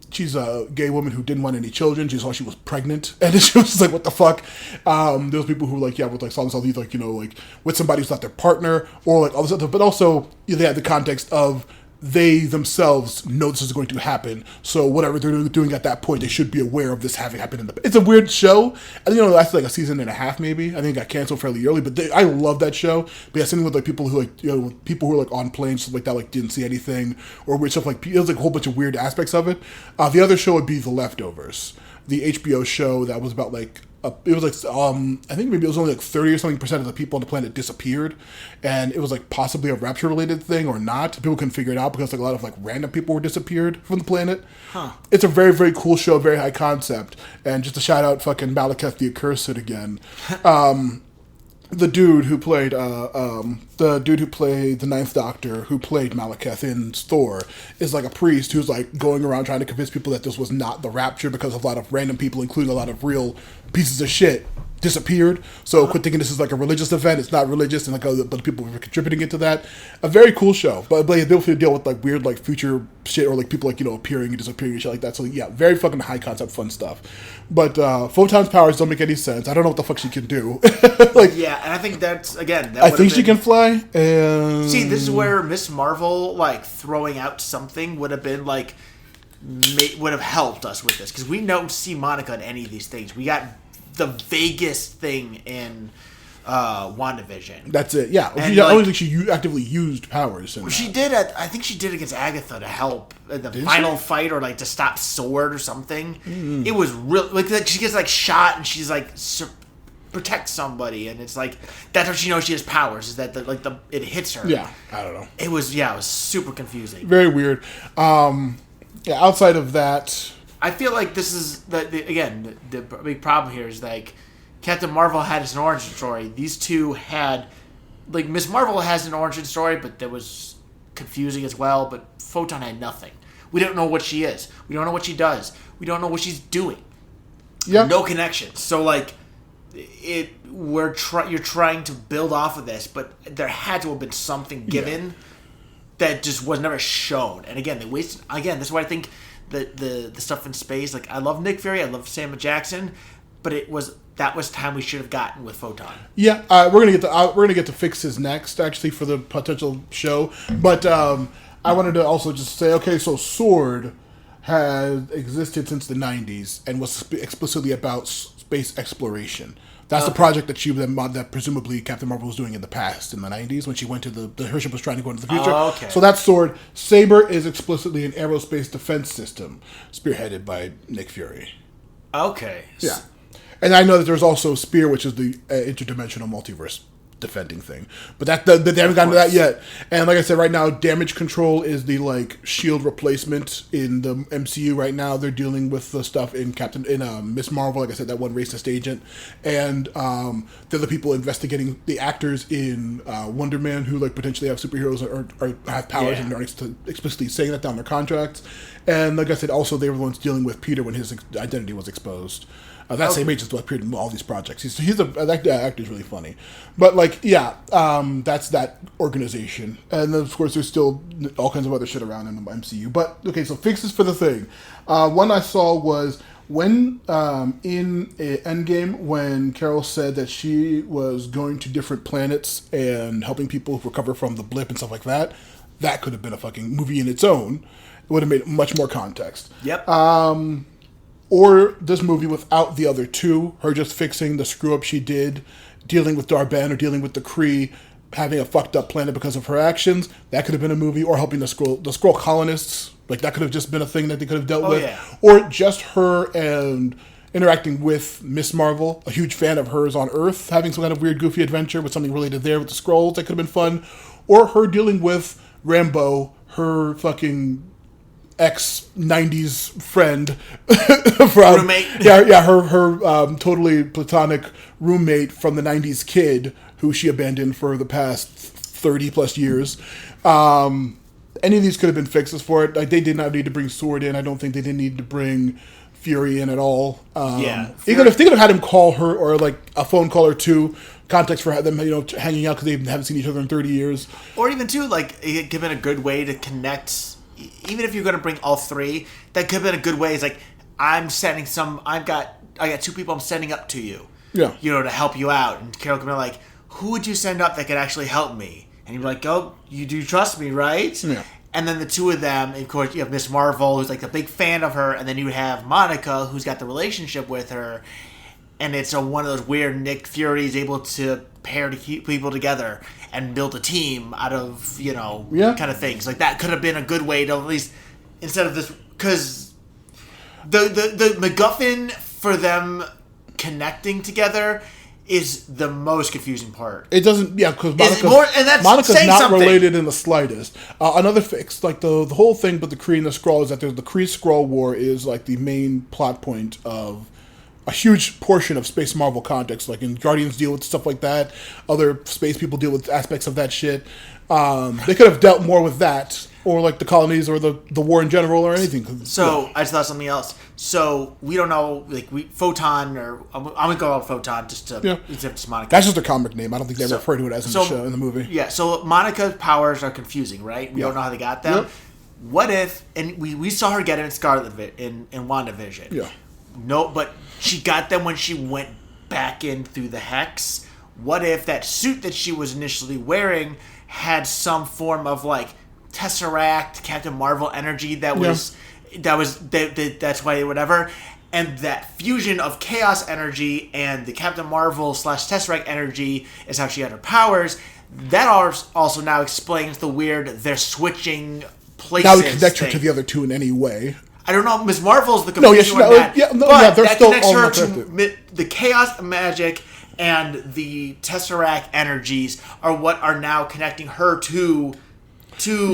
Speaker 2: she's a gay woman who didn't want any children. She saw she was pregnant, and she was just like, "What the fuck?" There was people who like, with like saw themselves either like like with somebody who's not their partner or like all this other. But also they had the context of they themselves know this is going to happen. So whatever they're doing at that point, they should be aware of this having happened. It's a weird show. And that's like a season and a half maybe. I think it got canceled fairly early, but I love that show. But yeah, same with like people who like people who are like on planes stuff like that, like didn't see anything or weird stuff. Like it was like a whole bunch of weird aspects of it. The other show would be The Leftovers, the HBO show that was about like. It was like I think maybe it was only like 30 or something % of the people on the planet disappeared, and it was like possibly a rapture related thing or not. People couldn't figure it out because like a lot of like random people were disappeared from the planet. It's a very, very cool show, very high concept, and just to shout out fucking Malekith the Accursed again. The dude who played the Ninth Doctor, who played Malekith in Thor, is like a priest who's like going around trying to convince people that this was not the rapture because a lot of random people, including a lot of real pieces of shit, disappeared. So quit thinking this is like a religious event. It's not religious, and like but people were contributing into that. A very cool show, but they able to deal with like weird like future shit or like people like appearing and disappearing and shit like that. So yeah, very fucking high concept fun stuff. But Photon's powers don't make any sense. I don't know what the fuck she can do. Like
Speaker 1: yeah, and I think that's again.
Speaker 2: I think she can fly. And
Speaker 1: see, this is where Miss Marvel like throwing out something would have been like would have helped us with this, because we don't see Monica in any of these things. We got the vaguest thing in WandaVision.
Speaker 2: That's it. Yeah, I don't think she actively used powers.
Speaker 1: She did. I think she did against Agatha to help in the final fight, or like to stop Sword or something. It was real. Like she gets like shot and she's like protect somebody, and it's like that's how she knows she has powers. Is that it hits her?
Speaker 2: Yeah, I don't know.
Speaker 1: It was super confusing.
Speaker 2: Very weird. Yeah, outside of that,
Speaker 1: I feel like this is the big problem here is like Captain Marvel had an origin story. These two had like Miss Marvel has an origin story, but that was confusing as well. But Photon had nothing. We don't know what she is. We don't know what she does. We don't know what she's doing.
Speaker 2: Yeah,
Speaker 1: no connection. So like you're trying to build off of this, but there had to have been something given that just was never shown. And again, they wasted. Again, this is why I think the stuff in space. Like I love Nick Fury, I love Samuel Jackson, but that was time we should have gotten with Photon.
Speaker 2: Yeah, we're gonna get to fixes next, actually, for the potential show. But I wanted to also just say, okay, so Sword has existed since the 90s and was explicitly about space exploration. That's the project that presumably Captain Marvel was doing in the past, in the 90s, when she went to her ship was trying to go into the future.
Speaker 1: Okay.
Speaker 2: So that's Sword. Saber is explicitly an aerospace defense system spearheaded by Nick Fury.
Speaker 1: Okay.
Speaker 2: Yeah. And I know that there's also Spear, which is the interdimensional multiverse defending thing, but they haven't gotten to that yet. And like I said, right now, damage control is the like shield replacement in the MCU. Right now, they're dealing with the stuff in Miss Marvel. Like I said, that one racist agent, and they're the people investigating the actors in Wonder Man who like potentially have superheroes or have powers and are explicitly saying that down their contracts. And like I said, also they were the ones dealing with Peter when his identity was exposed. That same agent appeared in all these projects. That actor's really funny, but like that's that organization. And then of course there's still all kinds of other shit around in the MCU. But okay, so fixes for the thing. One I saw was when in Endgame when Carol said that she was going to different planets and helping people recover from the blip and stuff like that. That could have been a fucking movie in its own. It would have made much more context.
Speaker 1: Yep.
Speaker 2: Or this movie without the other two, her just fixing the screw up she did, dealing with Dar-Ben or dealing with the Kree, having a fucked up planet because of her actions. That could have been a movie. Or helping the Skrull colonists, like that could have just been a thing that they could have dealt with. Yeah. Or just her and interacting with Miss Marvel, a huge fan of hers on Earth, having some kind of weird goofy adventure with something related there with the Skrulls. That could have been fun. Or her dealing with Rambeau, her fucking ex-90s friend from
Speaker 1: roommate.
Speaker 2: her totally platonic roommate from the 90s kid who she abandoned for the past 30 plus years. Any of these could have been fixes for it. Like, they did not need to bring Sword in. I don't think they didn't need to bring Fury in at all. Even if they could have had him call her, or like a phone call or two, context for them, hanging out because they haven't seen each other in 30 years.
Speaker 1: Or even too, like, given a good way to connect. Even if you're going to bring all three, that could have been a good way. It's like, I got two people I'm sending up to you.
Speaker 2: Yeah.
Speaker 1: To help you out. And Carol could be like, who would you send up that could actually help me? And you'd be like, oh, you do trust me, right?
Speaker 2: Yeah.
Speaker 1: And then the two of them, of course, you have Miss Marvel, who's like a big fan of her, and then you have Monica, who's got the relationship with her. And it's one of those weird Nick Fury's able to pair to keep people together and build a team out of, kind of things. Like, that could have been a good way to at least, instead of this, because the MacGuffin for them connecting together is the most confusing part.
Speaker 2: It doesn't, because
Speaker 1: Monica's
Speaker 2: not
Speaker 1: something.
Speaker 2: related in the slightest. Another fix, like the whole thing with the Kree and the Skrull, is that the Kree-Skrull war is like the main plot point of a huge portion of Space Marvel context. Like in Guardians deal with stuff like that. Other space people deal with aspects of that shit. They could have dealt more with that, or like the colonies, or the war in general, or anything.
Speaker 1: So I just thought something else. So we don't know, like Photon, or I'm gonna go out Photon just to except Monica.
Speaker 2: That's just their comic name. I don't think they refer to it as in the movie.
Speaker 1: Yeah. So Monica's powers are confusing, right? We don't know how they got them.
Speaker 2: Yep.
Speaker 1: What if? And we saw her get it in Scarlet in WandaVision.
Speaker 2: Yeah.
Speaker 1: No, but she got them when she went back in through the Hex. What if that suit that she was initially wearing had some form of like Tesseract, Captain Marvel energy that's why whatever, and that fusion of chaos energy and the Captain Marvel / Tesseract energy is how she had her powers. That also now explains the weird they're switching places.
Speaker 2: Now we connect her to the other two in any way.
Speaker 1: I don't know. Ms. Marvel's the confusing one. But
Speaker 2: they're
Speaker 1: that
Speaker 2: still
Speaker 1: connects
Speaker 2: all
Speaker 1: her
Speaker 2: connected.
Speaker 1: to the chaos magic and the Tesseract energies are what are now connecting her to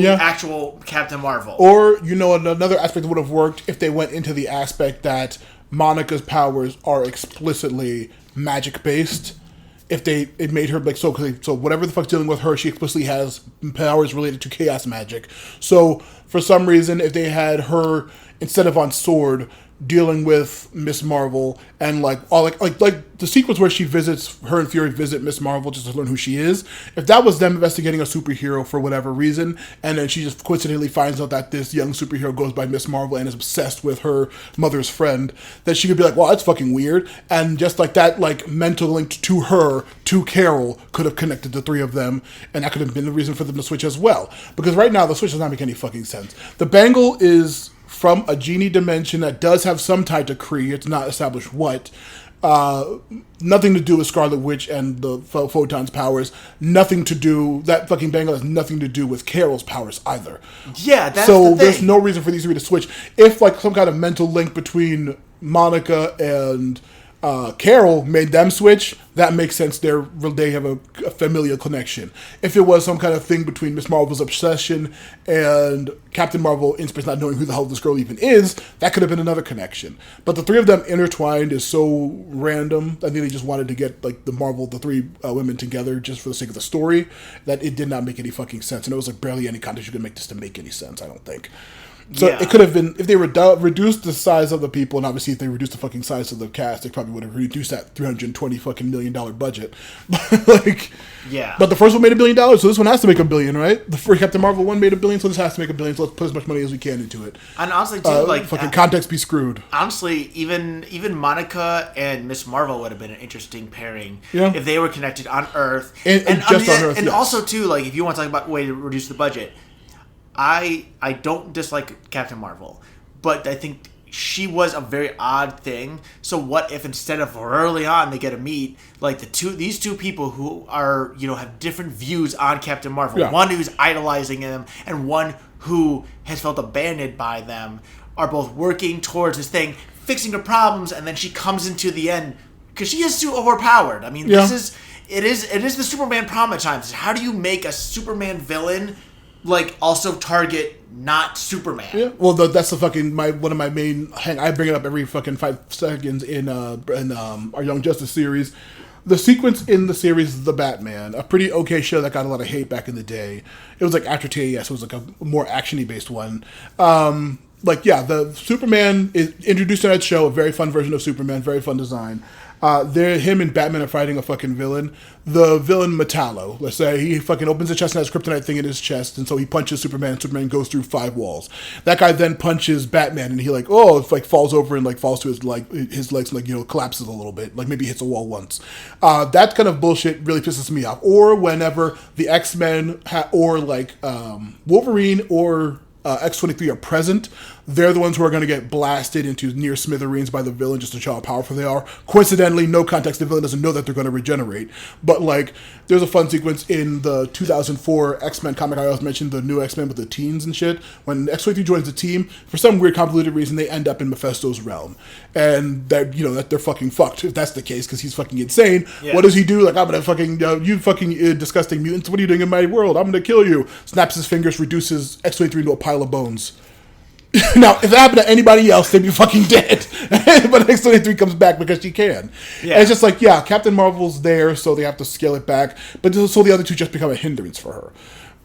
Speaker 1: actual Captain Marvel.
Speaker 2: Or, another aspect that would have worked if they went into the aspect that Monica's powers are explicitly magic-based. If it made her, like, so whatever the fuck's dealing with her, she explicitly has powers related to chaos magic. So, for some reason, if they had her, instead of on Sword, dealing with Miss Marvel, and like the sequence where her and Fury visit Miss Marvel just to learn who she is, if that was them investigating a superhero for whatever reason, and then she just coincidentally finds out that this young superhero goes by Miss Marvel and is obsessed with her mother's friend, that she could be like, well, that's fucking weird, and just like that, like, mental link to her, to Carol, could have connected the three of them, and that could have been the reason for them to switch as well. Because right now, the switch does not make any fucking sense. The bangle is from a genie dimension that does have some tie to Kree. It's not established what. Nothing to do with Scarlet Witch and the Photon's powers. Nothing to do... That fucking bangle has nothing to do with Carol's powers either.
Speaker 1: Yeah, that's
Speaker 2: so
Speaker 1: the thing.
Speaker 2: There's no reason for these three to switch. If, like, some kind of mental link between Monica and Carol made them switch, that makes sense. They have a familial connection. If it was some kind of thing between Miss Marvel's obsession and Captain Marvel in space not knowing who the hell this girl even is, that could have been another connection. But the three of them intertwined is so random. I think they just wanted to get like the three women together just for the sake of the story, that it did not make any fucking sense. And it was like barely any context you could make this to make any sense, I don't think. So it could have been, if they reduced the size of the people, and obviously if they reduced the fucking size of the cast, they probably would have reduced that $320 fucking million budget. But the first one made $1 billion, so this one has to make $1 billion, right? The first Captain Marvel one made $1 billion, so this has to make $1 billion. So let's put as much money as we can into it.
Speaker 1: And honestly, too,
Speaker 2: fucking context be screwed.
Speaker 1: Honestly, even Monica and Miss Marvel would have been an interesting pairing if they were connected on Earth,
Speaker 2: and just on Earth,
Speaker 1: and also too, like, if you want to talk about a way to reduce the budget. I don't dislike Captain Marvel, but I think she was a very odd thing. So what if instead of early on they get to meet like these two people who are have different views on Captain Marvel, one who's idolizing him and one who has felt abandoned by them, are both working towards this thing, fixing the problems, and then she comes into the end because she is too overpowered. I mean, it is the Superman problem at times. How do you make a Superman villain like also target not Superman.
Speaker 2: Yeah. Well, that's the fucking one of my main. I bring it up every fucking 5 seconds in our Young Justice series. The sequence in the series The Batman, a pretty okay show that got a lot of hate back in the day. It was like after TAS, it was like a more action-y based one. The Superman is introduced in that show, a very fun version of Superman, very fun design. Him and Batman are fighting a fucking villain. The villain Metallo, let's say, he fucking opens his chest and has a kryptonite thing in his chest, and so he punches Superman, and Superman goes through 5 walls. That guy then punches Batman, and he falls over and falls to his legs and collapses a little bit, maybe hits a wall once. That kind of bullshit really pisses me off. Or whenever the X-Men Wolverine or X-23 are present, they're the ones who are going to get blasted into near smithereens by the villain just to show how powerful they are. Coincidentally, no context, the villain doesn't know that they're going to regenerate. But, there's a fun sequence in the 2004 X-Men comic. I always mentioned the new X-Men with the teens and shit. When X-23 joins the team, for some weird convoluted reason, they end up in Mephisto's realm. And that they're fucking fucked, if that's the case, because he's fucking insane. Yeah. What does he do? I'm going to fucking, you fucking disgusting mutants, what are you doing in my world? I'm going to kill you. Snaps his fingers, reduces X-23 into a pile of bones. Now, if that happened to anybody else, they'd be fucking dead. But X-23 comes back because she can. Yeah. And it's just Captain Marvel's there, so they have to scale it back. But so the other two just become a hindrance for her.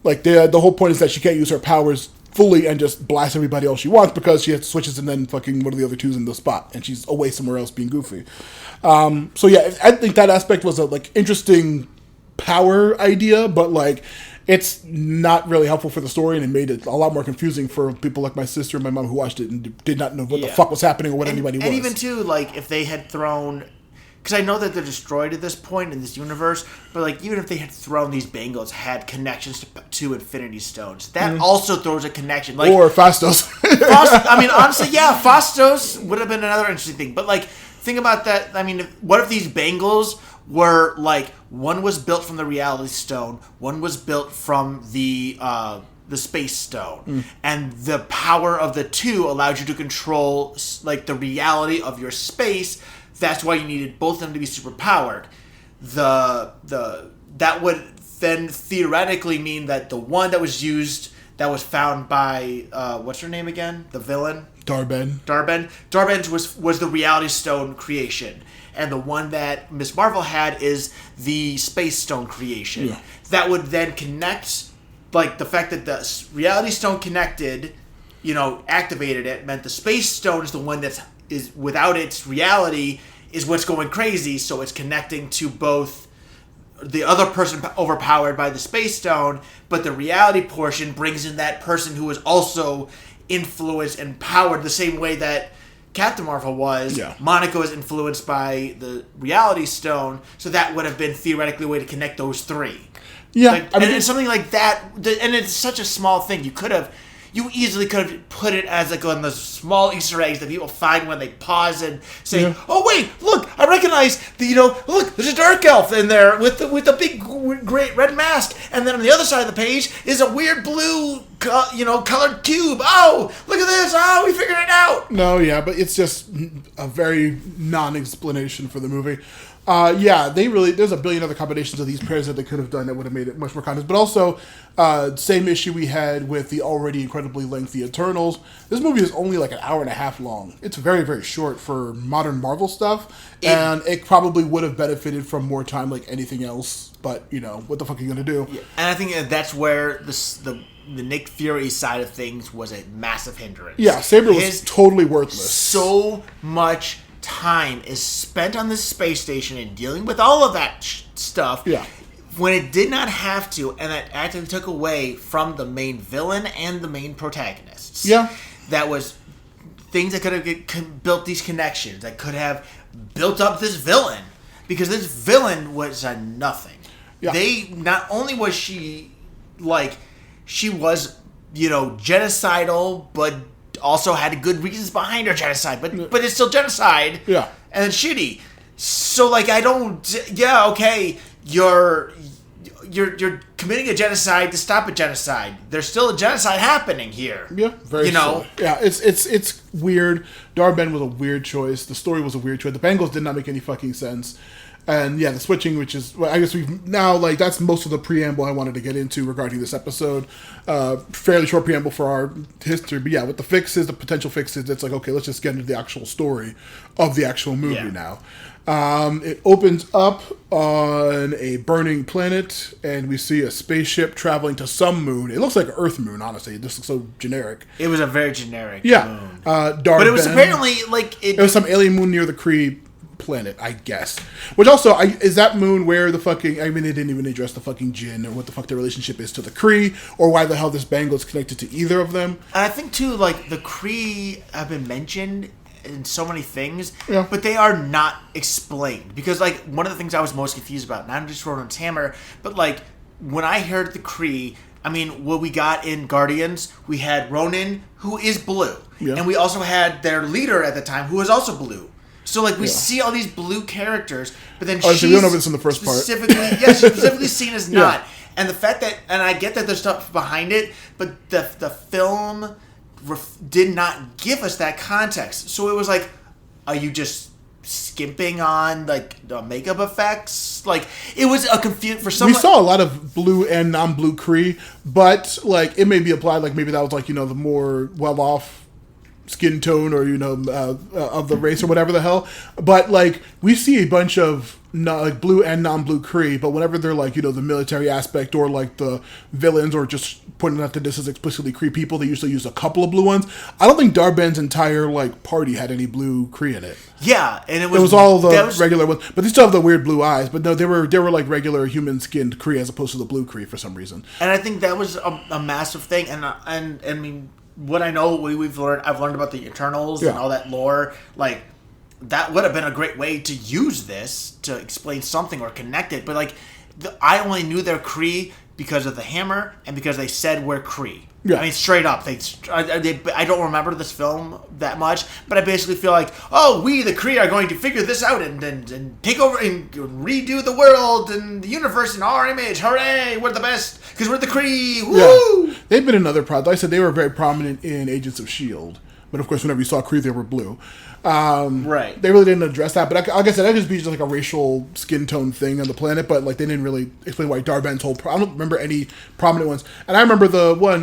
Speaker 2: The whole point is that she can't use her powers fully and just blast everybody else she wants because she switches and then fucking one of the other two's in the spot. And she's away somewhere else being goofy. I think that aspect was a, interesting power idea, but, it's not really helpful for the story, and it made it a lot more confusing for people like my sister and my mom who watched it and did not know what the fuck was happening or what anybody was.
Speaker 1: And even, too, if they had thrown... Because I know that they're destroyed at this point in this universe, but, even if they had thrown these Bengals had connections to Infinity Stones, that also throws a connection.
Speaker 2: Or Fastos.
Speaker 1: Honestly, yeah, Fastos would have been another interesting thing. But, think about that. What if these Bengals were, one was built from the Reality Stone, one was built from the Space Stone, and the power of the two allowed you to control, the reality of your space. That's why you needed both of them to be super powered. That would then theoretically mean that the one that was used, that was found by, what's her name again? The villain? Darben was the Reality Stone creation. And the one that Ms. Marvel had is the Space Stone creation. Yeah. That would then connect, the fact that the Reality Stone connected, activated it, meant the Space Stone is the one is without its reality is what's going crazy. So it's connecting to both the other person overpowered by the Space Stone, but the reality portion brings in that person who is also influenced and powered the same way that Captain Marvel was. Yeah. Monica was influenced by the Reality Stone, so that would have been theoretically a way to connect those three.
Speaker 2: Yeah,
Speaker 1: and it's something like that, and it's such a small thing. You easily could have put it as one of those small Easter eggs that people find when they pause and say, "Oh wait, look! I recognize look, there's a dark elf in there with the big great red mask, and then on the other side of the page is a weird blue colored cube. Oh, look at this! Oh, we figured it out."
Speaker 2: No, yeah, but it's just a very non-explanation for the movie. There's a billion other combinations of these pairs that they could have done that would have made it much more context. But also, same issue we had with the already incredibly lengthy Eternals. This movie is only an hour and a half long. It's very, very short for modern Marvel stuff. And it probably would have benefited from more time like anything else. But, what the fuck are you going to do?
Speaker 1: Yeah. And I think that's where the Nick Fury side of things was a massive hindrance.
Speaker 2: Yeah, Saber was totally worthless.
Speaker 1: So much time is spent on this space station and dealing with all of that stuff when it did not have to, and that actively took away from the main villain and the main protagonists.
Speaker 2: Yeah.
Speaker 1: That was things that could have built these connections, that could have built up this villain, because this villain was a nothing. Yeah. Not only was she she was genocidal, but also had good reasons behind her genocide, but it's still genocide.
Speaker 2: Yeah.
Speaker 1: And it's shitty. So you're committing a genocide to stop a genocide. There's still a genocide happening here.
Speaker 2: Yeah, very so. Yeah, it's weird. Darben was a weird choice. The story was a weird choice. The Bengals did not make any fucking sense. And yeah, the switching, which is, well, I guess we've now, like, that's most of the preamble I wanted to get into regarding this episode. Fairly short preamble for our history. But yeah, with the fixes, the potential fixes, it's like, okay, let's just get into the actual story of the actual movie now. It opens up on a burning planet, and we see a spaceship traveling to some moon. It looks like an Earth moon, honestly. It just looks so generic.
Speaker 1: It was a very generic moon.
Speaker 2: But
Speaker 1: it was apparently, like...
Speaker 2: It was some alien moon near the Kree planet, I guess. Which also, is that moon where the fucking... I mean, they didn't even address the fucking Jinn or what the fuck their relationship is to the Kree, or why the hell this bangle is connected to either of them.
Speaker 1: And I think, too, like, the Kree have been mentioned in so many things, but they are not explained. Because, like, one of the things I was most confused about, not just Ronan's hammer, but, like, when I heard the Kree... I mean, what we got in Guardians, we had Ronan, who is blue. Yeah. And we also had their leader at the time, who was also blue. So, like, we see all these blue characters, but then she's
Speaker 2: we don't know this in the first
Speaker 1: specifically,
Speaker 2: part.
Speaker 1: she's specifically seen as not. And the fact that, and I get that there's stuff behind it, but the film did not give us that context. So it was like, are you just skimping on, like, the makeup effects? Like, it was a confusion for someone.
Speaker 2: We saw a lot of blue and non-blue Kree, but, like, it may be applied, like, maybe that was, like, you know, the more well-off skin tone or, you know, of the race or whatever the hell. But, like, we see a bunch of like blue and non-blue Kree, but whenever they're, like, you know, the military aspect or, like, the villains or just pointing out that this is explicitly Kree people, they usually use a couple of blue ones. I don't think Darben's entire, like, party had any blue Kree in it.
Speaker 1: Yeah, and it was...
Speaker 2: It was all the regular ones, but they still have the weird blue eyes. But no, they were like regular human-skinned Kree as opposed to the blue Kree for some reason.
Speaker 1: And I think that was a massive thing, and I mean... What I know, I've learned about the Eternals and all that lore. Like, that would have been a great way to use this to explain something or connect it. But, like, I only knew they're Kree because of the hammer and because they said we're Kree. Yeah. I mean, straight up. I don't remember this film that much, but I basically feel like, oh, we, the Kree, are going to figure this out and take over and redo the world and the universe in our image. Hooray! We're the best because we're the Kree. Woo!
Speaker 2: Yeah. They've been another project. I said they were very prominent in Agents of S.H.I.E.L.D., but of course, whenever you saw Kree, they were blue.
Speaker 1: Right.
Speaker 2: They really didn't address that, but like I said, that could just be just like a racial skin tone thing on the planet, but like they didn't really explain why Darben's whole... I don't remember any prominent ones. And I remember the one,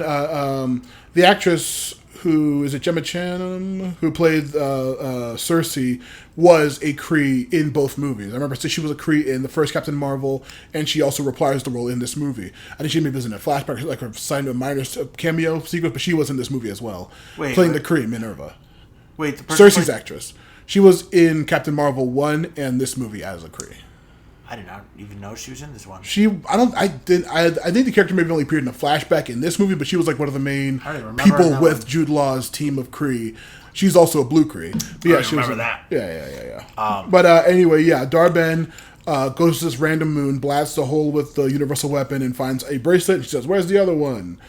Speaker 2: the actress who... Is it Gemma Chan? Who played Cersei was a Kree in both movies. I remember she was a Kree in the first Captain Marvel, and she also reprised the role in this movie. I think she maybe was in a flashback, like her signed a minor cameo sequence, but she was in this movie as well. Playing the Kree, Minerva.
Speaker 1: Wait,
Speaker 2: Cersei's actress. She was in Captain Marvel 1 and this movie as a Kree.
Speaker 1: I did not even know she was in this one.
Speaker 2: I think the character maybe only appeared in a flashback in this movie, but she was like one of the main people with Jude Law's team of Kree. She's also a blue Kree. But yeah, she remember that. Yeah. But anyway, yeah, Darben goes to this random moon, blasts a hole with the universal weapon, and finds a bracelet. And she says, "Where's the other one?"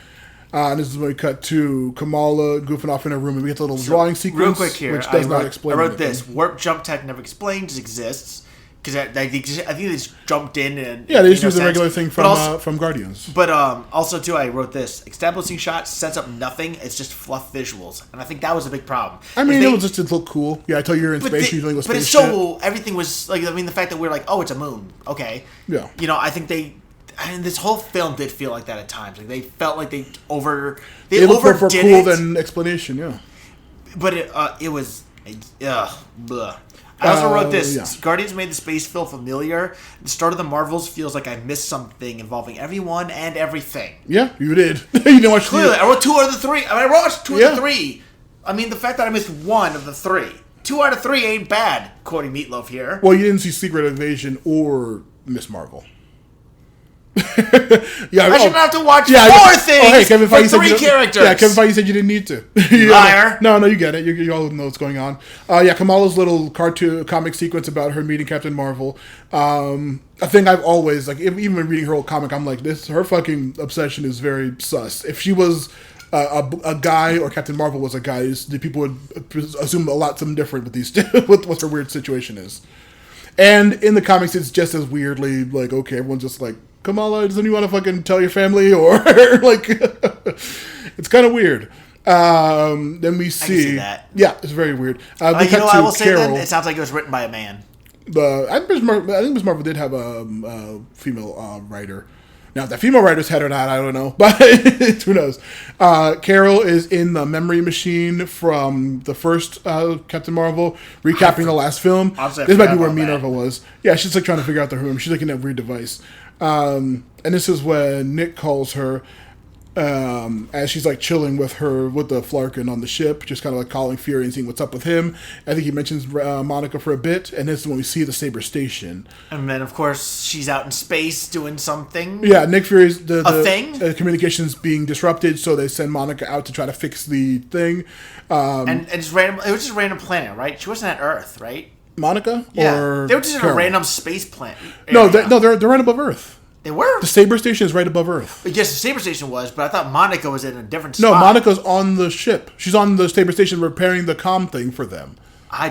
Speaker 2: And this is when we cut to Kamala goofing off in her room, and we get the little drawing sequence,
Speaker 1: real quick here,
Speaker 2: which does not explain
Speaker 1: I wrote
Speaker 2: anything.
Speaker 1: this. Warp jump tech never explained, just exists. Because I think they just jumped in and...
Speaker 2: Yeah, they just use the regular thing from Guardians.
Speaker 1: But also, too, I wrote this. Establishing shot sets up nothing. It's just fluff visuals. And I think that was a big problem.
Speaker 2: I mean, it was just to look cool. Yeah, I tell you you're in space, you're dealing with space
Speaker 1: But it's so... Everything was... like, I mean, the fact that we're like, oh, it's a moon. Okay.
Speaker 2: Yeah.
Speaker 1: You know, I think this whole film did feel like that at times. Like, they felt like they overdid it.
Speaker 2: For cool than explanation, yeah.
Speaker 1: But it was... Blah. I also wrote this. Yeah. Guardians made the space feel familiar. The start of the Marvels feels like I missed something involving everyone and everything.
Speaker 2: Yeah, you did. You didn't watch
Speaker 1: Clearly, I wrote 2 out of the 3. I watched 2 of the 3. I mean, the fact that I missed 1 of the 3. 2 out of 3 ain't bad, quoting Meatloaf here.
Speaker 2: Well, you didn't see Secret Invasion or Miss Marvel.
Speaker 1: Yeah, I shouldn't have to watch 4 things for 3 characters.
Speaker 2: Yeah, Kevin Feige said you didn't need to.
Speaker 1: Liar.
Speaker 2: No, you get it. You all know what's going on. Yeah, Kamala's little comic sequence about her meeting Captain Marvel. A thing I've always, like, even when reading her old comic, I'm like, her fucking obsession is very sus. If she was a guy or Captain Marvel was a guy, the people would assume something different with these with what her weird situation is. And in the comics, it's just as weirdly like, okay, everyone's just like, Kamala, doesn't you want to fucking tell your family? Or like, it's kind of weird. Then we see,
Speaker 1: I can see that.
Speaker 2: Yeah, it's very weird.
Speaker 1: I will say then, it sounds like it was written by a man.
Speaker 2: I think Miss Marvel did have a female writer. Now, if that female writer's head or not, I don't know. But who knows? Carol is in the memory machine from the first Captain Marvel, recapping the last film. This might be where Minerva was. Yeah, she's like trying to figure out the room. She's like in that weird device. And this is when Nick calls her as she's like chilling with the Flarkin on the ship, just kind of like calling Fury and seeing what's up with him. I think he mentions Monica for a bit, and this is when we see the Saber Station.
Speaker 1: And then, of course, she's out in space doing something.
Speaker 2: Yeah, Nick Fury's the
Speaker 1: thing.
Speaker 2: Communications being disrupted, so they send Monica out to try to fix the thing.
Speaker 1: And it's random. It was just a random planet, right? She wasn't at Earth, right?
Speaker 2: Monica?
Speaker 1: Yeah,
Speaker 2: or
Speaker 1: they were just in
Speaker 2: Carol?
Speaker 1: a random space planet.
Speaker 2: No, they're right above Earth.
Speaker 1: They were?
Speaker 2: The Saber Station is right above Earth.
Speaker 1: Yes, the Saber Station was, but I thought Monica was in a different spot.
Speaker 2: No, Monica's on the ship. She's on the Saber Station repairing the comm thing for them.
Speaker 1: I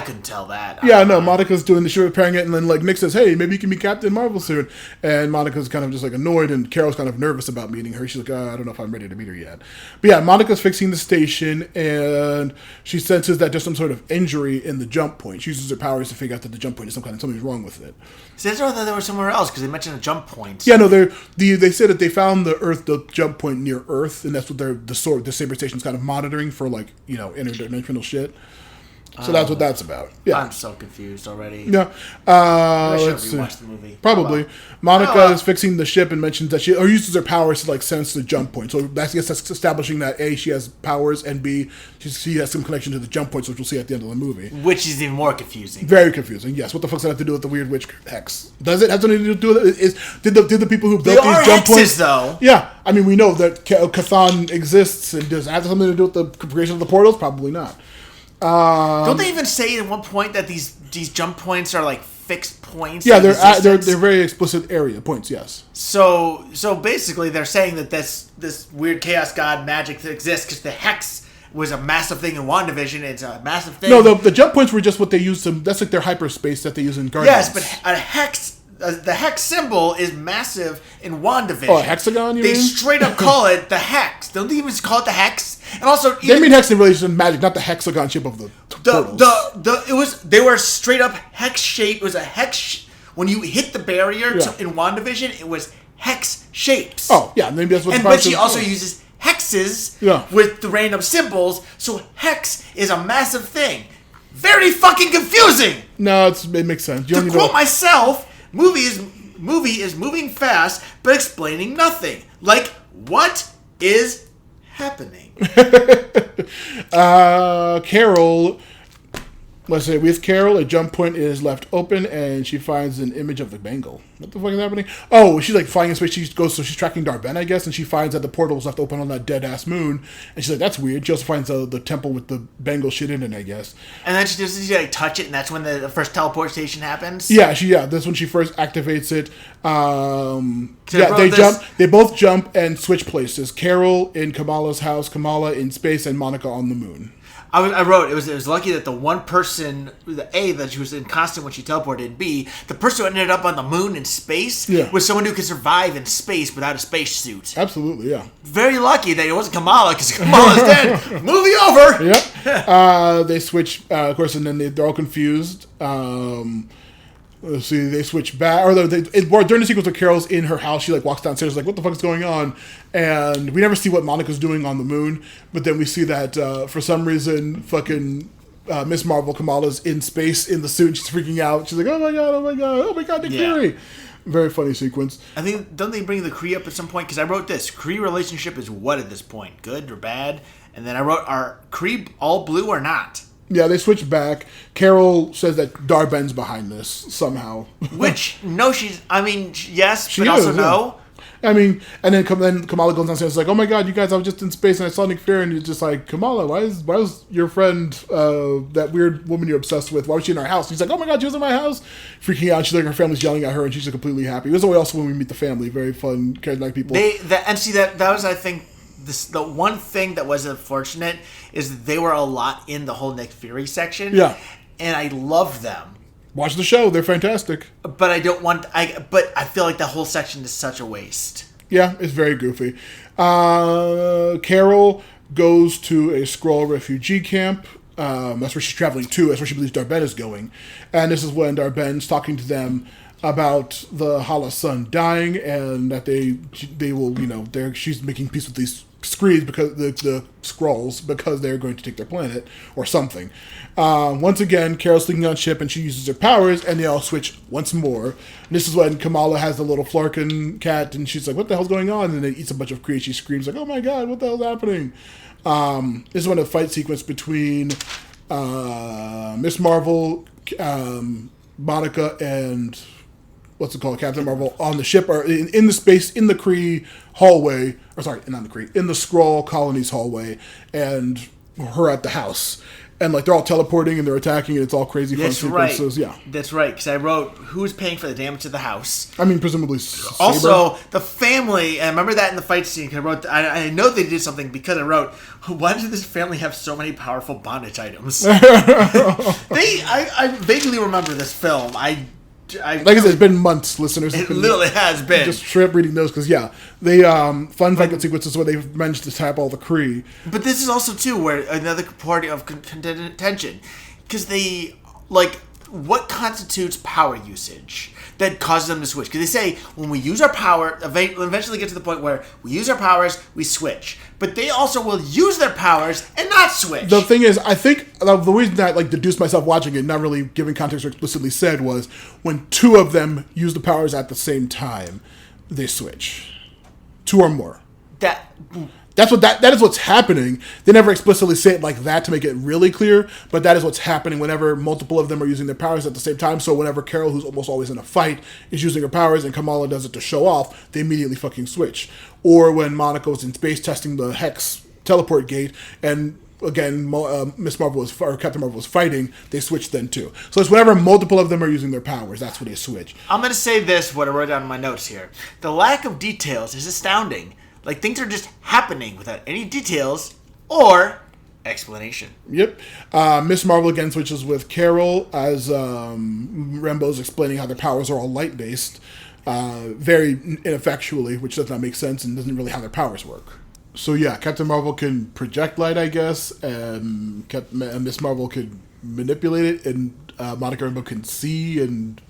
Speaker 1: couldn't tell that.
Speaker 2: Yeah, no, Monica's doing the ship repairing it, and then like Nick says, "Hey, maybe you can be Captain Marvel soon." And Monica's kind of just like annoyed, and Carol's kind of nervous about meeting her. She's like, "I don't know if I'm ready to meet her yet." But yeah, Monica's fixing the station, and she senses that there's some sort of injury in the jump point. She uses her powers to figure out that the jump point is something's wrong with it.
Speaker 1: See, I thought they were somewhere else because they mentioned a jump point.
Speaker 2: Yeah, no, they said that they found the jump point near Earth, and that's what the Saber Station's kind of monitoring for, like, interdimensional shit. So that's what that's about. Yeah.
Speaker 1: I'm so confused already.
Speaker 2: Yeah.
Speaker 1: I should rewatch the movie.
Speaker 2: Probably. Monica is fixing the ship and mentions that she uses her powers to like sense the jump point. So that's establishing that A, she has powers, and B, she has some connection to the jump points, which we'll see at the end of the movie.
Speaker 1: Which is even more confusing.
Speaker 2: Very confusing. Yes. What the fuck's that have to do with the weird witch hex? Does it have something to do with it? Did the people who built these jump points
Speaker 1: though?
Speaker 2: Yeah. I mean, we know that Cathan exists, and does it have something to do with the creation of the portals? Probably not.
Speaker 1: Don't they even say at one point that these jump points are like fixed points?
Speaker 2: Yeah, they're very explicit area points. Yes.
Speaker 1: So basically, they're saying that this weird chaos god magic that exists because the hex was a massive thing in WandaVision. It's a massive thing.
Speaker 2: No, the jump points were just what they used. That's like their hyperspace that they use in Guardians.
Speaker 1: Yes, but a hex. The hex symbol is massive in WandaVision.
Speaker 2: Oh, a hexagon, you mean? They
Speaker 1: straight up call it the hex. Don't they even call it the hex? And also,
Speaker 2: they mean hex in relation to magic, not the hexagon shape of the turtles.
Speaker 1: They were straight up hex shape. It was a hex. When you hit the barrier in WandaVision, it was hex shapes.
Speaker 2: Oh, yeah, maybe that's what.
Speaker 1: But she also uses hexes with the random symbols. So hex is a massive thing. Very fucking confusing.
Speaker 2: No, it makes sense.
Speaker 1: To quote myself. Movie is moving fast, but explaining nothing. Like, what is happening?
Speaker 2: Carol, let's say with Carol, a jump point is left open, and she finds an image of the bangle. What the fuck is happening? Oh, she's like flying in space. She's tracking Darben, I guess, and she finds that the portal was left open on that dead ass moon. And she's like, that's weird. She also finds the temple with the bangle shit in it, I guess.
Speaker 1: And then she like touch it, and that's when the first teleportation happens.
Speaker 2: Yeah, that's when she first activates it. They both jump and switch places. Carol in Kamala's house, Kamala in space, and Monica on the moon.
Speaker 1: I wrote it was lucky that the one person, that she was in constant when she teleported, and B, the person who ended up on the moon in space was someone who could survive in space without a spacesuit.
Speaker 2: Absolutely, yeah.
Speaker 1: Very lucky that it wasn't Kamala, because Kamala's dead. Movie over.
Speaker 2: Yep. They switch, of course, and then they're all confused. Let's see, they switch back, or during the sequence where Carol's in her house, she like walks downstairs like, what the fuck is going on? And we never see what Monica's doing on the moon, but then we see that for some reason fucking Miss Marvel, Kamala's in space in the suit, she's freaking out. She's like, oh my god, Nick Fury. Very funny sequence.
Speaker 1: I think, don't they bring the Kree up at some point? Because I wrote this, Kree relationship is what at this point? Good or bad? And then I wrote, are Kree all blue or not?
Speaker 2: Yeah, they switch back. Carol says that Darben's behind this somehow.
Speaker 1: Which, no, yes, but also no.
Speaker 2: I mean, and then Kamala goes downstairs and is like, oh my god, you guys, I was just in space and I saw Nick Fury, and you're just like, Kamala, why was your friend, that weird woman you're obsessed with, why was she in our house? And he's like, oh my god, she was in my house? Freaking out. She's like, her family's yelling at her, and she's like completely happy. It was also when we meet the family. Very fun, charismatic people.
Speaker 1: That was, I think, the one thing that was unfortunate is that they were a lot in the whole Nick Fury section.
Speaker 2: Yeah.
Speaker 1: And I love them.
Speaker 2: Watch the show. They're fantastic.
Speaker 1: But I feel like the whole section is such a waste.
Speaker 2: Yeah, it's very goofy. Carol goes to a Skrull refugee camp. That's where she's traveling to. That's where she believes Darben is going. And this is when Darben's talking to them about the Hala son dying, and that they will, she's making peace with these Screeds because the Skrulls, because they're going to take their planet or something. Once again, Carol's sleeping on ship and she uses her powers, and they all switch once more. And this is when Kamala has the little Flarkin cat, and she's like, "What the hell's going on?" And then it eats a bunch of Kree. She screams like, "Oh my god, what the hell's happening?" This is when a fight sequence between Miss Marvel, Monica, and what's it called, Captain Marvel on the ship, or in the space, in the Kree hallway, or sorry, not the Kree, in the Skrull colony's hallway, and her at the house. And like they're all teleporting and they're attacking, and it's all crazy fun sequences. Yeah,
Speaker 1: that's right. Because I wrote, "Who's paying for the damage to the house?"
Speaker 2: I mean, presumably. Saber.
Speaker 1: Also, the family. And I remember that in the fight scene. Cause I wrote, I know they did something because I wrote, "Why did this family have so many powerful bondage items?" I vaguely remember this film. Like I said,
Speaker 2: it's been months, listeners.
Speaker 1: It literally has been.
Speaker 2: Just trip reading those because they fun fight sequences where they've managed to tap all the Kree.
Speaker 1: But this is also too where another party of contention, because they what constitutes power usage that causes them to switch? Because they say when we use our power, eventually get to the point where we use our powers, we switch. But they also will use their powers and not switch.
Speaker 2: The thing is, I think the reason that I deduced myself watching it, not really giving context or explicitly said, was when two of them use the powers at the same time, they switch. Two or more. That is what's happening. They never explicitly say it like that to make it really clear, but that is what's happening whenever multiple of them are using their powers at the same time. So whenever Carol, who's almost always in a fight, is using her powers and Kamala does it to show off, they immediately fucking switch. Or when Monica was in space testing the Hex teleport gate, and again, Miss Marvel or Captain Marvel was fighting, they switch then too. So it's whenever multiple of them are using their powers, that's when they switch.
Speaker 1: I'm going to say this, what I wrote down in my notes here. The lack of details is astounding. Like, things are just happening without any details or explanation.
Speaker 2: Yep. Miss Marvel again switches with Carol as Rambo's explaining how their powers are all light-based, very ineffectually, which does not make sense and doesn't really how their powers work. So yeah, Captain Marvel can project light, I guess, and Miss Marvel can manipulate it, and Monica Rambeau can see and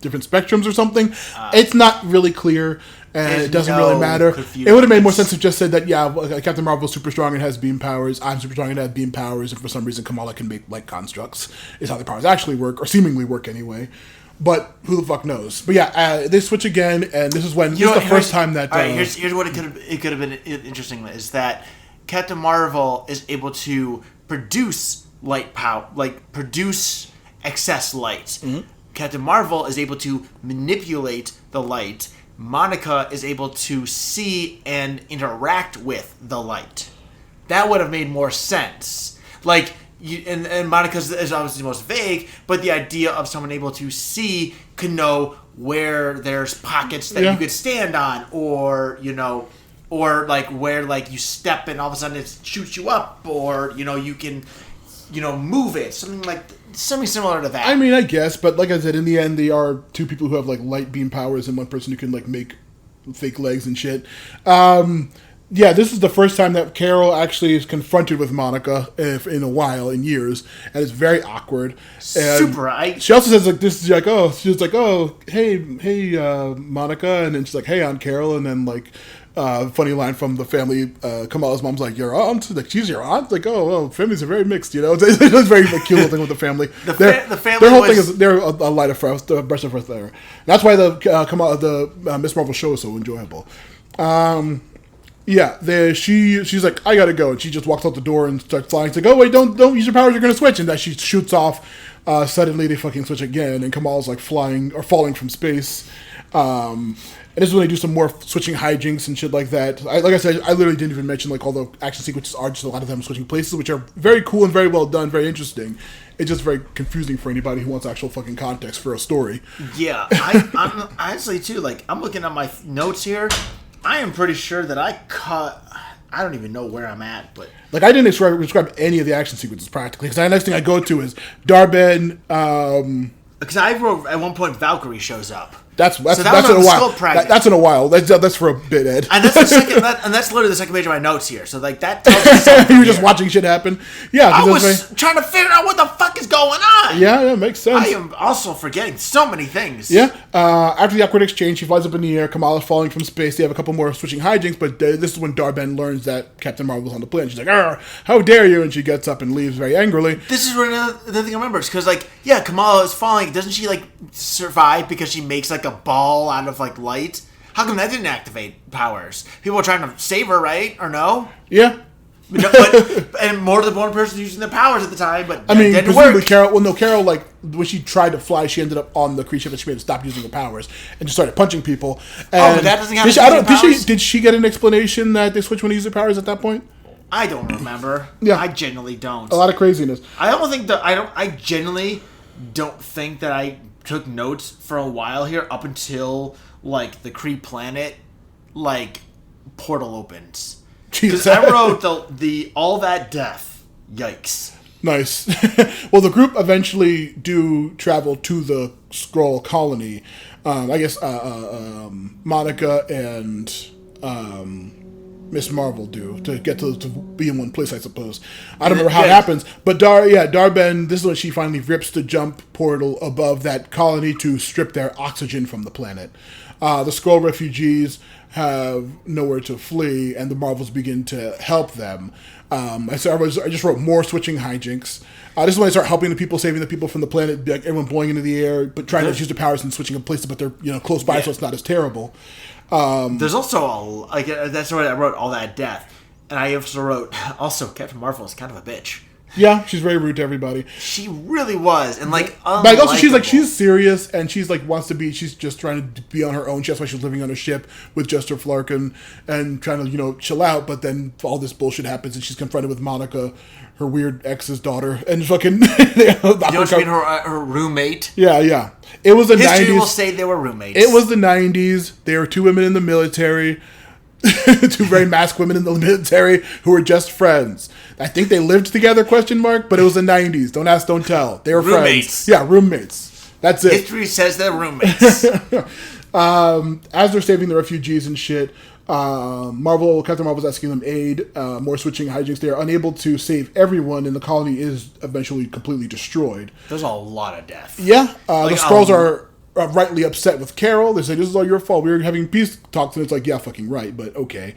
Speaker 2: different spectrums or something. It's not really clear, and it doesn't really matter. It would have made more sense if just said that, Captain Marvel's super strong and has beam powers, I'm super strong and have beam powers, and for some reason Kamala can make light constructs, is how their powers actually work, or seemingly work anyway. But who the fuck knows? But yeah, they switch again, and this is when this is the first time that.
Speaker 1: All right, here's what it could have been interesting is that Captain Marvel is able to produce light power, produce excess light. Mm-hmm. Captain Marvel is able to manipulate the light. Monica is able to see and interact with the light. That would have made more sense. And Monica is obviously the most vague, but the idea of someone able to see can know where there's pockets that you could stand on, or where you step and all of a sudden it shoots you up, or you can move it, something similar to that.
Speaker 2: I mean, I guess, but like I said, in the end, they are two people who have light beam powers and one person who can make fake legs and shit. Yeah, this is the first time that Carol actually is confronted with Monica in a while, in years, and it's very awkward. And
Speaker 1: super.
Speaker 2: She also says hey, Monica, and then she's like, hey, Aunt Carol, and then funny line from the family, Kamala's mom's like, your aunt? She's your aunt? Families are very mixed, It's a very cute little thing with the family.
Speaker 1: The family,
Speaker 2: their whole thing is, they're a light of breath of fresh air. That's why the Miss Marvel show is so enjoyable. Yeah, she's like, I gotta go, and she just walks out the door and starts flying. It's like, oh wait, don't use your powers, you're gonna switch, and that she shoots off. Suddenly they fucking switch again, and Kamal's flying or falling from space. And this is when they do some more switching hijinks and shit like that. Like I said, I literally didn't even mention all the action sequences are just a lot of them switching places, which are very cool and very well done, very interesting. It's just very confusing for anybody who wants actual fucking context for a story.
Speaker 1: Yeah, I'm honestly too. I'm looking at my notes here. I am pretty sure that I don't even know where I'm at, but
Speaker 2: I didn't describe any of the action sequences practically, because the next thing I go to is Darben.
Speaker 1: Because I wrote at one point Valkyrie shows up.
Speaker 2: That's
Speaker 1: that
Speaker 2: in
Speaker 1: was
Speaker 2: a
Speaker 1: on the
Speaker 2: while.
Speaker 1: skull pregnant.
Speaker 2: That's in a while. That's for a bit, Ed.
Speaker 1: And that's the second. And that's literally the second page of my notes here. So like that tells you something.
Speaker 2: You were just watching shit happen. Yeah,
Speaker 1: I was trying to figure out what the fuck is going on.
Speaker 2: Yeah, makes sense.
Speaker 1: I am also forgetting so many things.
Speaker 2: Yeah. After the awkward exchange, she flies up in the air. Kamala's falling from space. They have a couple more switching hijinks, but this is when Dar-Ben learns that Captain Marvel's on the planet. She's like, how dare you? And she gets up and leaves very angrily.
Speaker 1: This is another thing I remember. Because, like, yeah, Kamala is falling. Doesn't she, like, survive because she makes, like, a ball out of, like, light? How come that didn't activate powers? People were trying to save her, right? Or no?
Speaker 2: Yeah.
Speaker 1: And more than one person using the powers at the time, but
Speaker 2: I mean,
Speaker 1: didn't
Speaker 2: presumably
Speaker 1: work.
Speaker 2: Carol, like, when she tried to fly, she ended up on the creature, but she made her stop using her powers and just started punching people. And
Speaker 1: but that doesn't have
Speaker 2: did she get an explanation that they switched when they use their powers at that point?
Speaker 1: I don't remember.
Speaker 2: Yeah.
Speaker 1: I genuinely don't.
Speaker 2: A lot of craziness.
Speaker 1: I genuinely don't think that I took notes for a while here up until, like, the Kree planet, like, portal opens. Because I wrote the all that death. Yikes.
Speaker 2: Nice. Well, the group eventually do travel to the Skrull colony. I guess Monica and Miss Marvel do to get to be in one place, I suppose. I don't remember how it happens, but Dar-Ben. This is when she finally rips the jump portal above that colony to strip their oxygen from the planet. The Skrull refugees have nowhere to flee, and the Marvels begin to help them. I just wrote more switching hijinks. This is when I start helping the people, saving the people from the planet, like everyone blowing into the air, but trying to use their powers and switching in places, but they're close by, so it's not as terrible.
Speaker 1: There's also that's why I wrote all that death, and I also wrote Captain Marvel is kind of a bitch.
Speaker 2: Yeah, she's very rude to everybody.
Speaker 1: She really was, and like,
Speaker 2: but also she's serious, and she's like she's just trying to be on her own. That's why she's living on a ship with Jester Flarkin and trying to chill out. But then all this bullshit happens, and she's confronted with Monica, her weird ex's daughter, and fucking
Speaker 1: her roommate.
Speaker 2: Yeah. It was the 90s.
Speaker 1: History will say they were roommates.
Speaker 2: It was the 90s. There were two women in the military. Two very masked women in the military who were just friends. I think they lived together, but it was the 90s. Don't ask, don't tell. They were
Speaker 1: roommates.
Speaker 2: Friends. Yeah, roommates. That's it.
Speaker 1: History says they're roommates.
Speaker 2: As they're saving the refugees and shit, Captain Marvel's asking them aid, more switching hijinks. They are unable to save everyone, and the colony is eventually completely destroyed.
Speaker 1: There's a lot of death.
Speaker 2: Yeah, the Skrulls are rightly upset with Carol. They say, this is all your fault. We were having peace talks, and it's like, yeah, fucking right, but okay.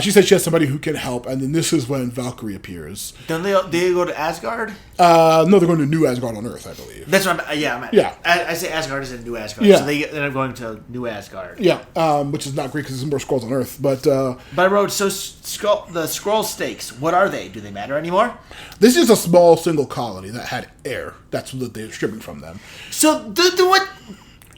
Speaker 2: She said she has somebody who can help, and then this is when Valkyrie appears.
Speaker 1: Don't they go to Asgard?
Speaker 2: No, they're going to New Asgard on Earth, I believe.
Speaker 1: That's what I'm... Yeah,
Speaker 2: Yeah.
Speaker 1: I say Asgard is in New Asgard,
Speaker 2: yeah.
Speaker 1: So they end up going to New Asgard.
Speaker 2: Yeah, which is not great because there's more Skrulls on Earth, but...
Speaker 1: But I wrote, the Skrull stakes, what are they? Do they matter anymore?
Speaker 2: This is a small single colony that had air. That's what they're stripping from them.
Speaker 1: So, what...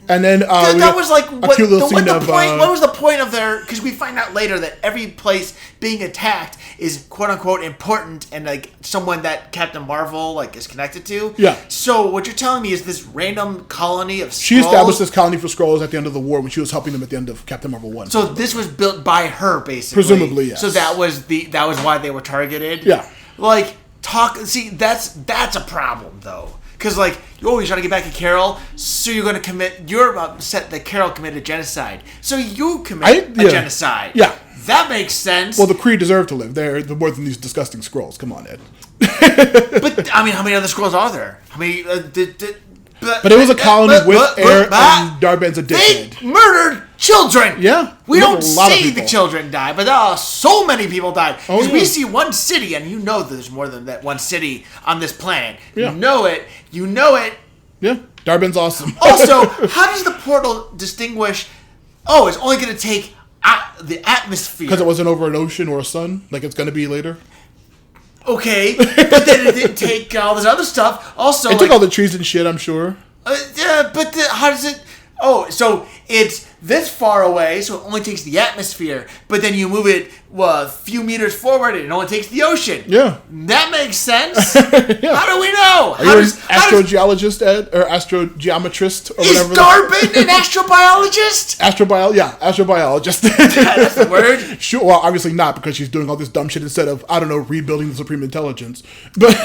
Speaker 2: And then
Speaker 1: that was like
Speaker 2: what
Speaker 1: was the point of their? Because we find out later that every place being attacked is quote unquote important and like someone that Captain Marvel like is connected to.
Speaker 2: Yeah.
Speaker 1: So what you're telling me is this random colony of Skrulls?
Speaker 2: She established this colony for Skrulls at the end of the war when she was helping them at the end of Captain Marvel 1.
Speaker 1: So this was built by her basically.
Speaker 2: Presumably, yes.
Speaker 1: So that was why they were targeted.
Speaker 2: Yeah.
Speaker 1: That's a problem though. Because, like, you're trying to get back at Carol, so you're upset that Carol committed genocide. So you commit a genocide.
Speaker 2: Yeah.
Speaker 1: That makes sense.
Speaker 2: Well, the Kree deserve to live. They're more than these disgusting Skrulls. Come on, Ed.
Speaker 1: But, I mean, how many other Skrulls are there? I mean,
Speaker 2: but it was a colony with air, and Dar-Ben's a dickhead.
Speaker 1: They murdered children.
Speaker 2: Yeah.
Speaker 1: We don't see the children die, but so many people died. Because we see one city, and there's more than that one city on this planet.
Speaker 2: Yeah.
Speaker 1: You know it.
Speaker 2: Yeah. Dar-Ben's awesome.
Speaker 1: Also, how does the portal distinguish, it's only going to take the atmosphere?
Speaker 2: Because it wasn't over an ocean or a sun, like it's going to be later.
Speaker 1: Okay, but then it didn't take all this other stuff. Also,
Speaker 2: it took all the trees and shit, I'm sure.
Speaker 1: How does it... Oh, so it's this far away, so it only takes the atmosphere. But then you move it a few meters forward, and it only takes the ocean.
Speaker 2: Yeah.
Speaker 1: That makes sense.
Speaker 2: Yeah.
Speaker 1: How do we know?
Speaker 2: Are you an astrogeologist, Ed? Or astrogeometrist? Or whatever.
Speaker 1: Is Dar-Ben an astrobiologist?
Speaker 2: Astrobiologist.
Speaker 1: That's the word?
Speaker 2: Sure. Well, obviously not, because she's doing all this dumb shit instead of, I don't know, rebuilding the Supreme Intelligence. But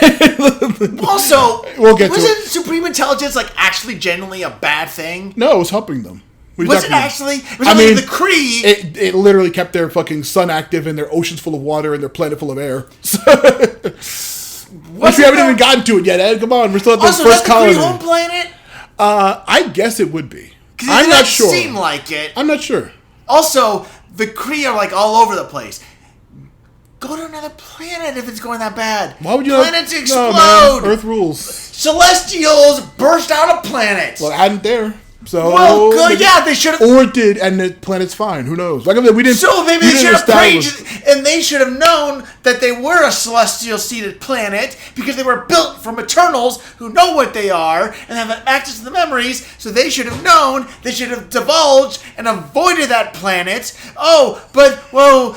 Speaker 1: also,
Speaker 2: we'll get to it.
Speaker 1: Wasn't Supreme Intelligence, like, actually genuinely a bad thing?
Speaker 2: No, it was helping them.
Speaker 1: Was it actually? It was only the Kree.
Speaker 2: It literally kept their fucking sun active and their oceans full of water and their planet full of air. Which we haven't even gotten to it yet, Ed. Come on, we're still at the first colony.
Speaker 1: Also, is that the Kree home planet?
Speaker 2: I guess it would be.
Speaker 1: I'm not sure. Seem like it.
Speaker 2: I'm not sure.
Speaker 1: Also, the Kree are like all over the place. Go to another planet if it's going that bad.
Speaker 2: Why would you?
Speaker 1: Planets explode.
Speaker 2: No, man. Earth rules. Celestials
Speaker 1: burst out of planets.
Speaker 2: Well, it hadn't there. So
Speaker 1: well, good. Yeah, they should have.
Speaker 2: Or it did, and the planet's fine. Who knows? Like I mean, we didn't.
Speaker 1: So maybe they should have prayed, and they should have known that they were a celestial-seeded planet because they were built from Eternals who know what they are and have access to the memories. So they should have known. They should have divulged and avoided that planet. Oh, but whoa.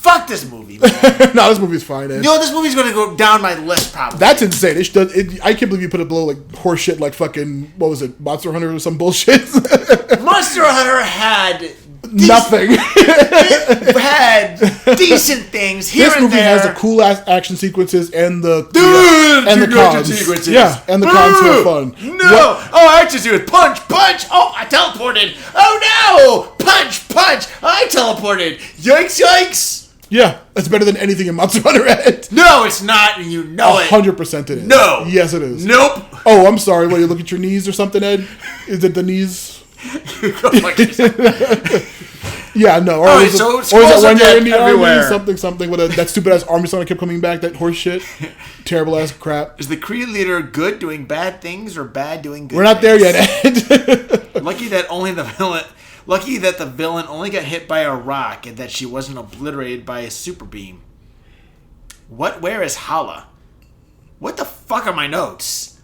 Speaker 1: Fuck this movie, man.
Speaker 2: No, this movie's fine, Ed.
Speaker 1: No, this movie's going to go down my list, probably.
Speaker 2: That's insane. I can't believe you put it below, like, horse shit, like fucking, what was it, Monster Hunter or some bullshit?
Speaker 1: Monster Hunter had...
Speaker 2: nothing.
Speaker 1: had decent things here and there. This movie
Speaker 2: has the cool-ass action sequences and the cons.
Speaker 1: Sequences.
Speaker 2: Yeah, and the cons were fun.
Speaker 1: No! I just do it. Punch! Oh, I teleported. Oh, no! Punch! I teleported. Yikes!
Speaker 2: Yeah, that's better than anything in Monster Hunter Ed.
Speaker 1: No, it's not, and you know it.
Speaker 2: 100% it is.
Speaker 1: No.
Speaker 2: Yes, it is.
Speaker 1: Nope.
Speaker 2: Oh, I'm sorry. What, you look at your knees or something, Ed? Is it the knees? Yeah, no. Or is it when you're in the army, something with that stupid-ass army song that kept coming back, that horse shit? Terrible-ass crap.
Speaker 1: Is the Kree leader good doing bad things or bad doing good
Speaker 2: We're not
Speaker 1: things?
Speaker 2: there yet, Ed.
Speaker 1: Lucky that the villain only got hit by a rock and that she wasn't obliterated by a super beam. Where is Hala? What the fuck are my notes?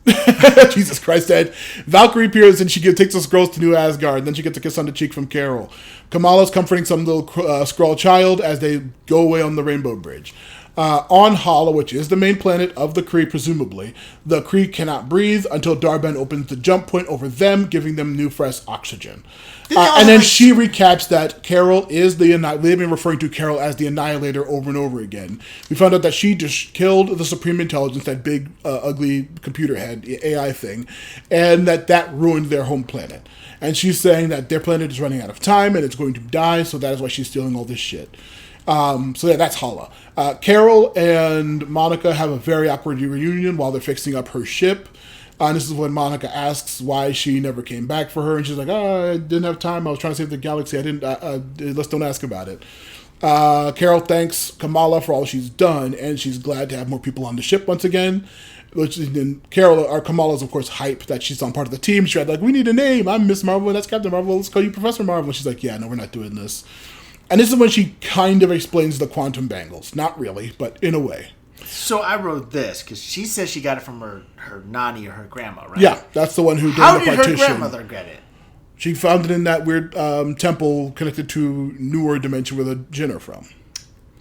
Speaker 2: Jesus Christ, Ed. Valkyrie appears and she takes the scrolls to New Asgard. Then she gets a kiss on the cheek from Carol. Kamala's comforting some little Skrull child as they go away on the Rainbow Bridge. On Hala, which is the main planet of the Kree, presumably, the Kree cannot breathe until Dar-Ben opens the jump point over them, giving them new, fresh oxygen. And then she recaps that Carol is they've been referring to Carol as the Annihilator over and over again. We found out that she just killed the Supreme Intelligence, that big, ugly computer head, AI thing, and that ruined their home planet. And she's saying that their planet is running out of time and it's going to die, so that is why she's stealing all this shit. So yeah, that's Hala. Carol and Monica have a very awkward reunion while they're fixing up her ship. And this is when Monica asks why she never came back for her. And she's like, I didn't have time. I was trying to save the galaxy. Let's don't ask about it. Carol thanks Kamala for all she's done. And she's glad to have more people on the ship once again. Which then Kamala's, of course, hyped that she's on part of the team. She's like, we need a name. I'm Miss Marvel. And that's Captain Marvel. Let's call you Professor Marvel. And she's like, yeah, no, we're not doing this. And this is when she kind of explains the quantum bangles. Not really, but in a way.
Speaker 1: So I wrote this because she says she got it from her nanny or her grandma, right?
Speaker 2: Yeah, that's the one who did the partition.
Speaker 1: How did her grandmother get it?
Speaker 2: She found it in that weird temple connected to newer dimension where the Jinn are from.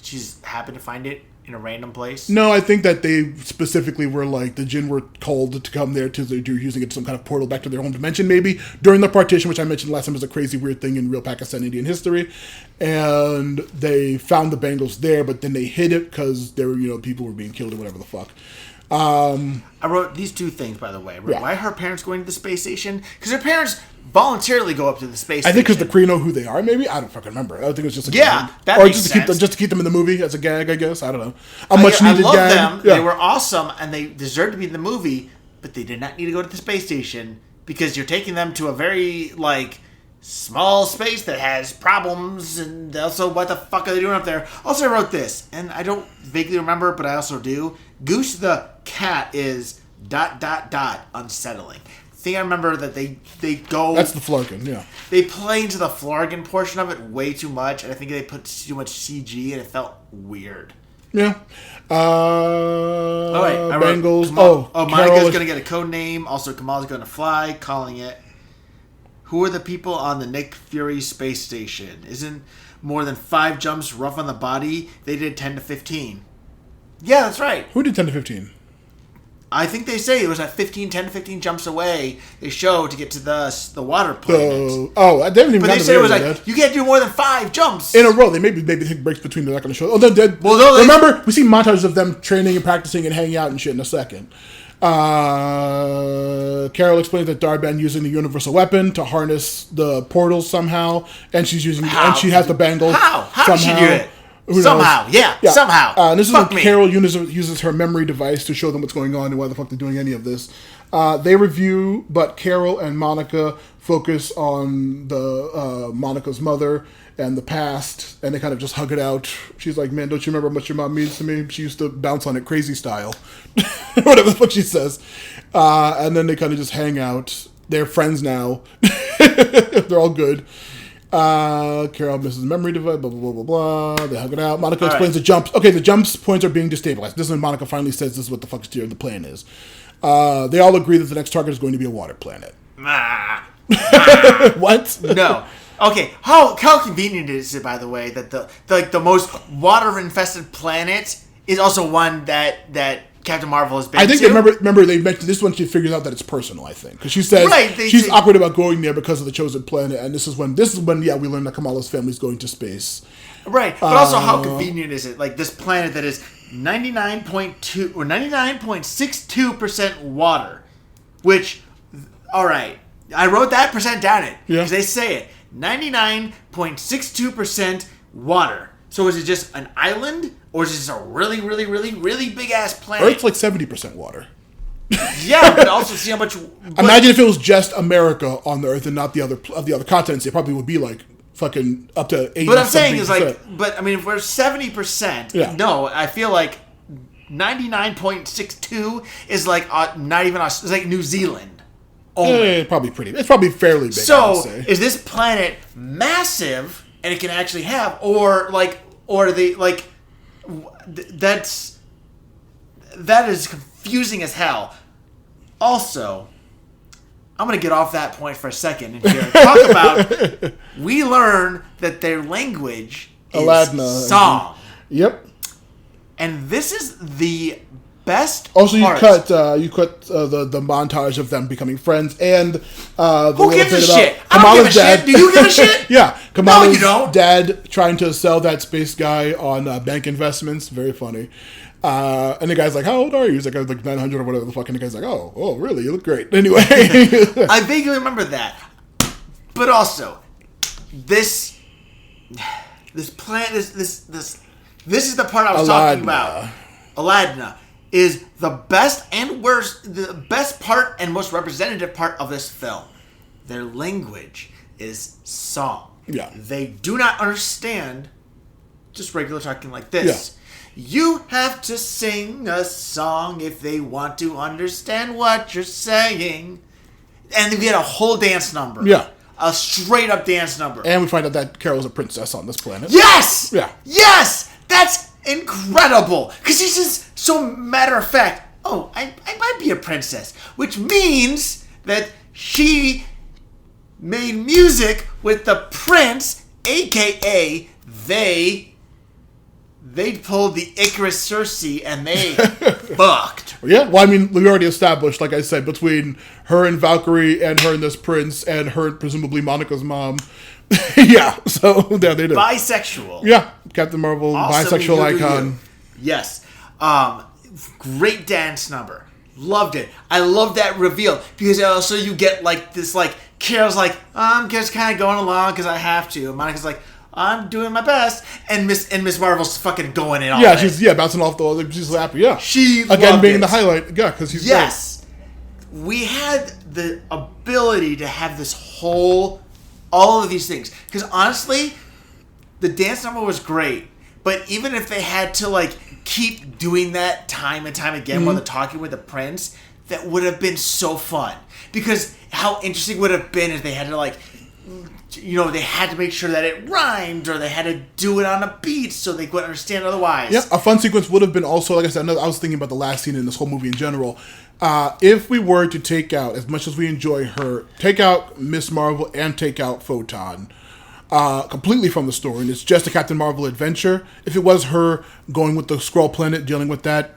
Speaker 1: She's happened to find it in a random place?
Speaker 2: No, I think that they specifically were like, the Jinn were called to come there to do using it as some kind of portal back to their home dimension, maybe, during the partition, which I mentioned last time was a crazy weird thing in real Pakistan Indian history. And they found the bangles there, but then they hid it because there were, people were being killed or whatever the fuck.
Speaker 1: I wrote these two things, by the way.
Speaker 2: Yeah.
Speaker 1: Why are her parents going to the space station? Because her parents voluntarily go up to the space station.
Speaker 2: I think because the Kree know who they are, maybe? I don't fucking remember. I don't think it was just a
Speaker 1: gag. That
Speaker 2: or
Speaker 1: makes
Speaker 2: just to keep them in the movie as a gag, I guess. I don't know. A much
Speaker 1: I
Speaker 2: needed
Speaker 1: love
Speaker 2: gag.
Speaker 1: them.
Speaker 2: Yeah.
Speaker 1: They were awesome, and they deserved to be in the movie, but they did not need to go to the space station because you're taking them to a very, small space that has problems, and also what the fuck are they doing up there? Also, I wrote this, and I don't vaguely remember, but I also do. Goose the cat is ... unsettling. I think I remember that they go...
Speaker 2: That's the Flarkin, yeah.
Speaker 1: They play into the Flarkin portion of it way too much, and I think they put too much CG, and it felt weird.
Speaker 2: Yeah. Bengals.
Speaker 1: Monica's going to get a code name. Also, Kamala's going to fly, calling it... Who are the people on the Nick Fury space station? Isn't more than 5 jumps rough on the body? They did 10 to 15. Yeah, that's right.
Speaker 2: Who did 10 to 15?
Speaker 1: I think they say it was at 10 to 15 jumps away. They show to get to the water planet.
Speaker 2: I didn't even.
Speaker 1: But they say it was you can't do more than 5 jumps
Speaker 2: in a row. They maybe take breaks between. They're not going to show. Remember, we see montages of them training and practicing and hanging out and shit in a second. Carol explains that Darben using the universal weapon to harness the portals somehow, and she's using and she has the bangle.
Speaker 1: How did she do it?
Speaker 2: Who
Speaker 1: Somehow,
Speaker 2: knows?
Speaker 1: somehow.
Speaker 2: And this
Speaker 1: Fuck
Speaker 2: is when
Speaker 1: me.
Speaker 2: Carol uses her memory device to show them what's going on and why the fuck they're doing any of this. They review, but Carol and Monica focus on the Monica's mother and the past, and they kind of just hug it out. She's like, man, don't you remember how much your mom means to me? She used to bounce on it crazy style. Whatever the fuck she says. And then they kind of just hang out. They're friends now. They're all good. Carol misses the memory device, blah, blah, blah, blah, blah. They hug it out. Monica explains the jumps. Okay, the jumps points are being destabilized. This is when Monica finally says this is what the fuck the plan is. They all agree that the next target is going to be a water planet. What?
Speaker 1: No. Okay, how convenient is it, by the way, that the most water-infested planet is also one that Captain Marvel has been
Speaker 2: I think
Speaker 1: to?
Speaker 2: they remember they mentioned this one. She figures out that it's personal. I think because she says she's awkward about going there because of the chosen planet, and this is when we learn that Kamala's family's going to space.
Speaker 1: Right, but also how convenient is it? Like this planet that is 99.2 or 99.62% water, which, all right, I wrote that percent down it because they say it 99.62% water. So is it just an island? Or is it just a really, really, really, really big-ass planet?
Speaker 2: Earth's like 70% water.
Speaker 1: Yeah, but also see how much...
Speaker 2: Imagine if it was just America on the Earth and not the other continents. It probably would be like fucking up to 80%.
Speaker 1: But I'm saying is like... But, I mean, if we're 70%, no, I feel like 99.62 is like not even... It's like New Zealand.
Speaker 2: It's probably fairly big,
Speaker 1: so,
Speaker 2: I would say.
Speaker 1: Is this planet massive and it can actually have... Or the... Like... That is confusing as hell. Also, I'm going to get off that point for a second and here talk about. We learn that their language is song.
Speaker 2: Yep.
Speaker 1: And this is the best.
Speaker 2: Also,
Speaker 1: part.
Speaker 2: you cut the montage of them becoming friends and
Speaker 1: who gives a shit? I don't give a shit. Do you give a shit?
Speaker 2: Yeah, Kamala's
Speaker 1: no, you don't.
Speaker 2: Dad trying to sell that space guy on bank investments. Very funny. And the guy's like, "How old are you?" He's like, "I was like 900 or whatever the fuck." And the guy's like, "Oh, really? You look great." Anyway,
Speaker 1: I vaguely remember that. But also, this plan, this is the part I was talking about. Aladna is the best and worst, the best part and most representative part of this film. Their language is song.
Speaker 2: Yeah.
Speaker 1: They do not understand just regular talking like this. Yeah. You have to sing a song if they want to understand what you're saying. And we had a whole dance number.
Speaker 2: Yeah.
Speaker 1: A straight up dance number.
Speaker 2: And we find out that Carol's a princess on this planet.
Speaker 1: Yes!
Speaker 2: Yeah.
Speaker 1: Yes! That's incredible! Because she's just so matter of fact, oh, I might be a princess. Which means that she made music with the prince, a.k.a. they pulled the Icarus Circe and they fucked.
Speaker 2: Yeah, well, I mean, we already established, like I said, between her and Valkyrie and her and this prince and her and presumably Monica's mom. Yeah, so yeah, they do.
Speaker 1: Bisexual.
Speaker 2: Yeah, Captain Marvel, awesome, bisexual icon.
Speaker 1: Yes. Great dance number. Loved it. I love that reveal because also you get like this, like Carol's like, I'm just kind of going along because I have to. And Monica's like, I'm doing my best, and Miss Marvel's fucking going in all
Speaker 2: yeah,
Speaker 1: day.
Speaker 2: She's bouncing off the wall. She's happy. Yeah,
Speaker 1: she
Speaker 2: again being the highlight. Yeah, because he's
Speaker 1: yes. Great. We had the ability to have all of these things because honestly, the dance number was great. But even if they had to like keep doing that time and time again while they're talking with the prince, that would have been so fun. Because how interesting would it have been if they had to like, they had to make sure that it rhymed or they had to do it on a beat so they could understand otherwise.
Speaker 2: Yeah, a fun sequence would have been also, like I said, I was thinking about the last scene in this whole movie in general. If we were to take out, as much as we enjoy her, take out Miss Marvel and take out Photon completely from the story, and it's just a Captain Marvel adventure. If it was her going with the Skrull planet, dealing with that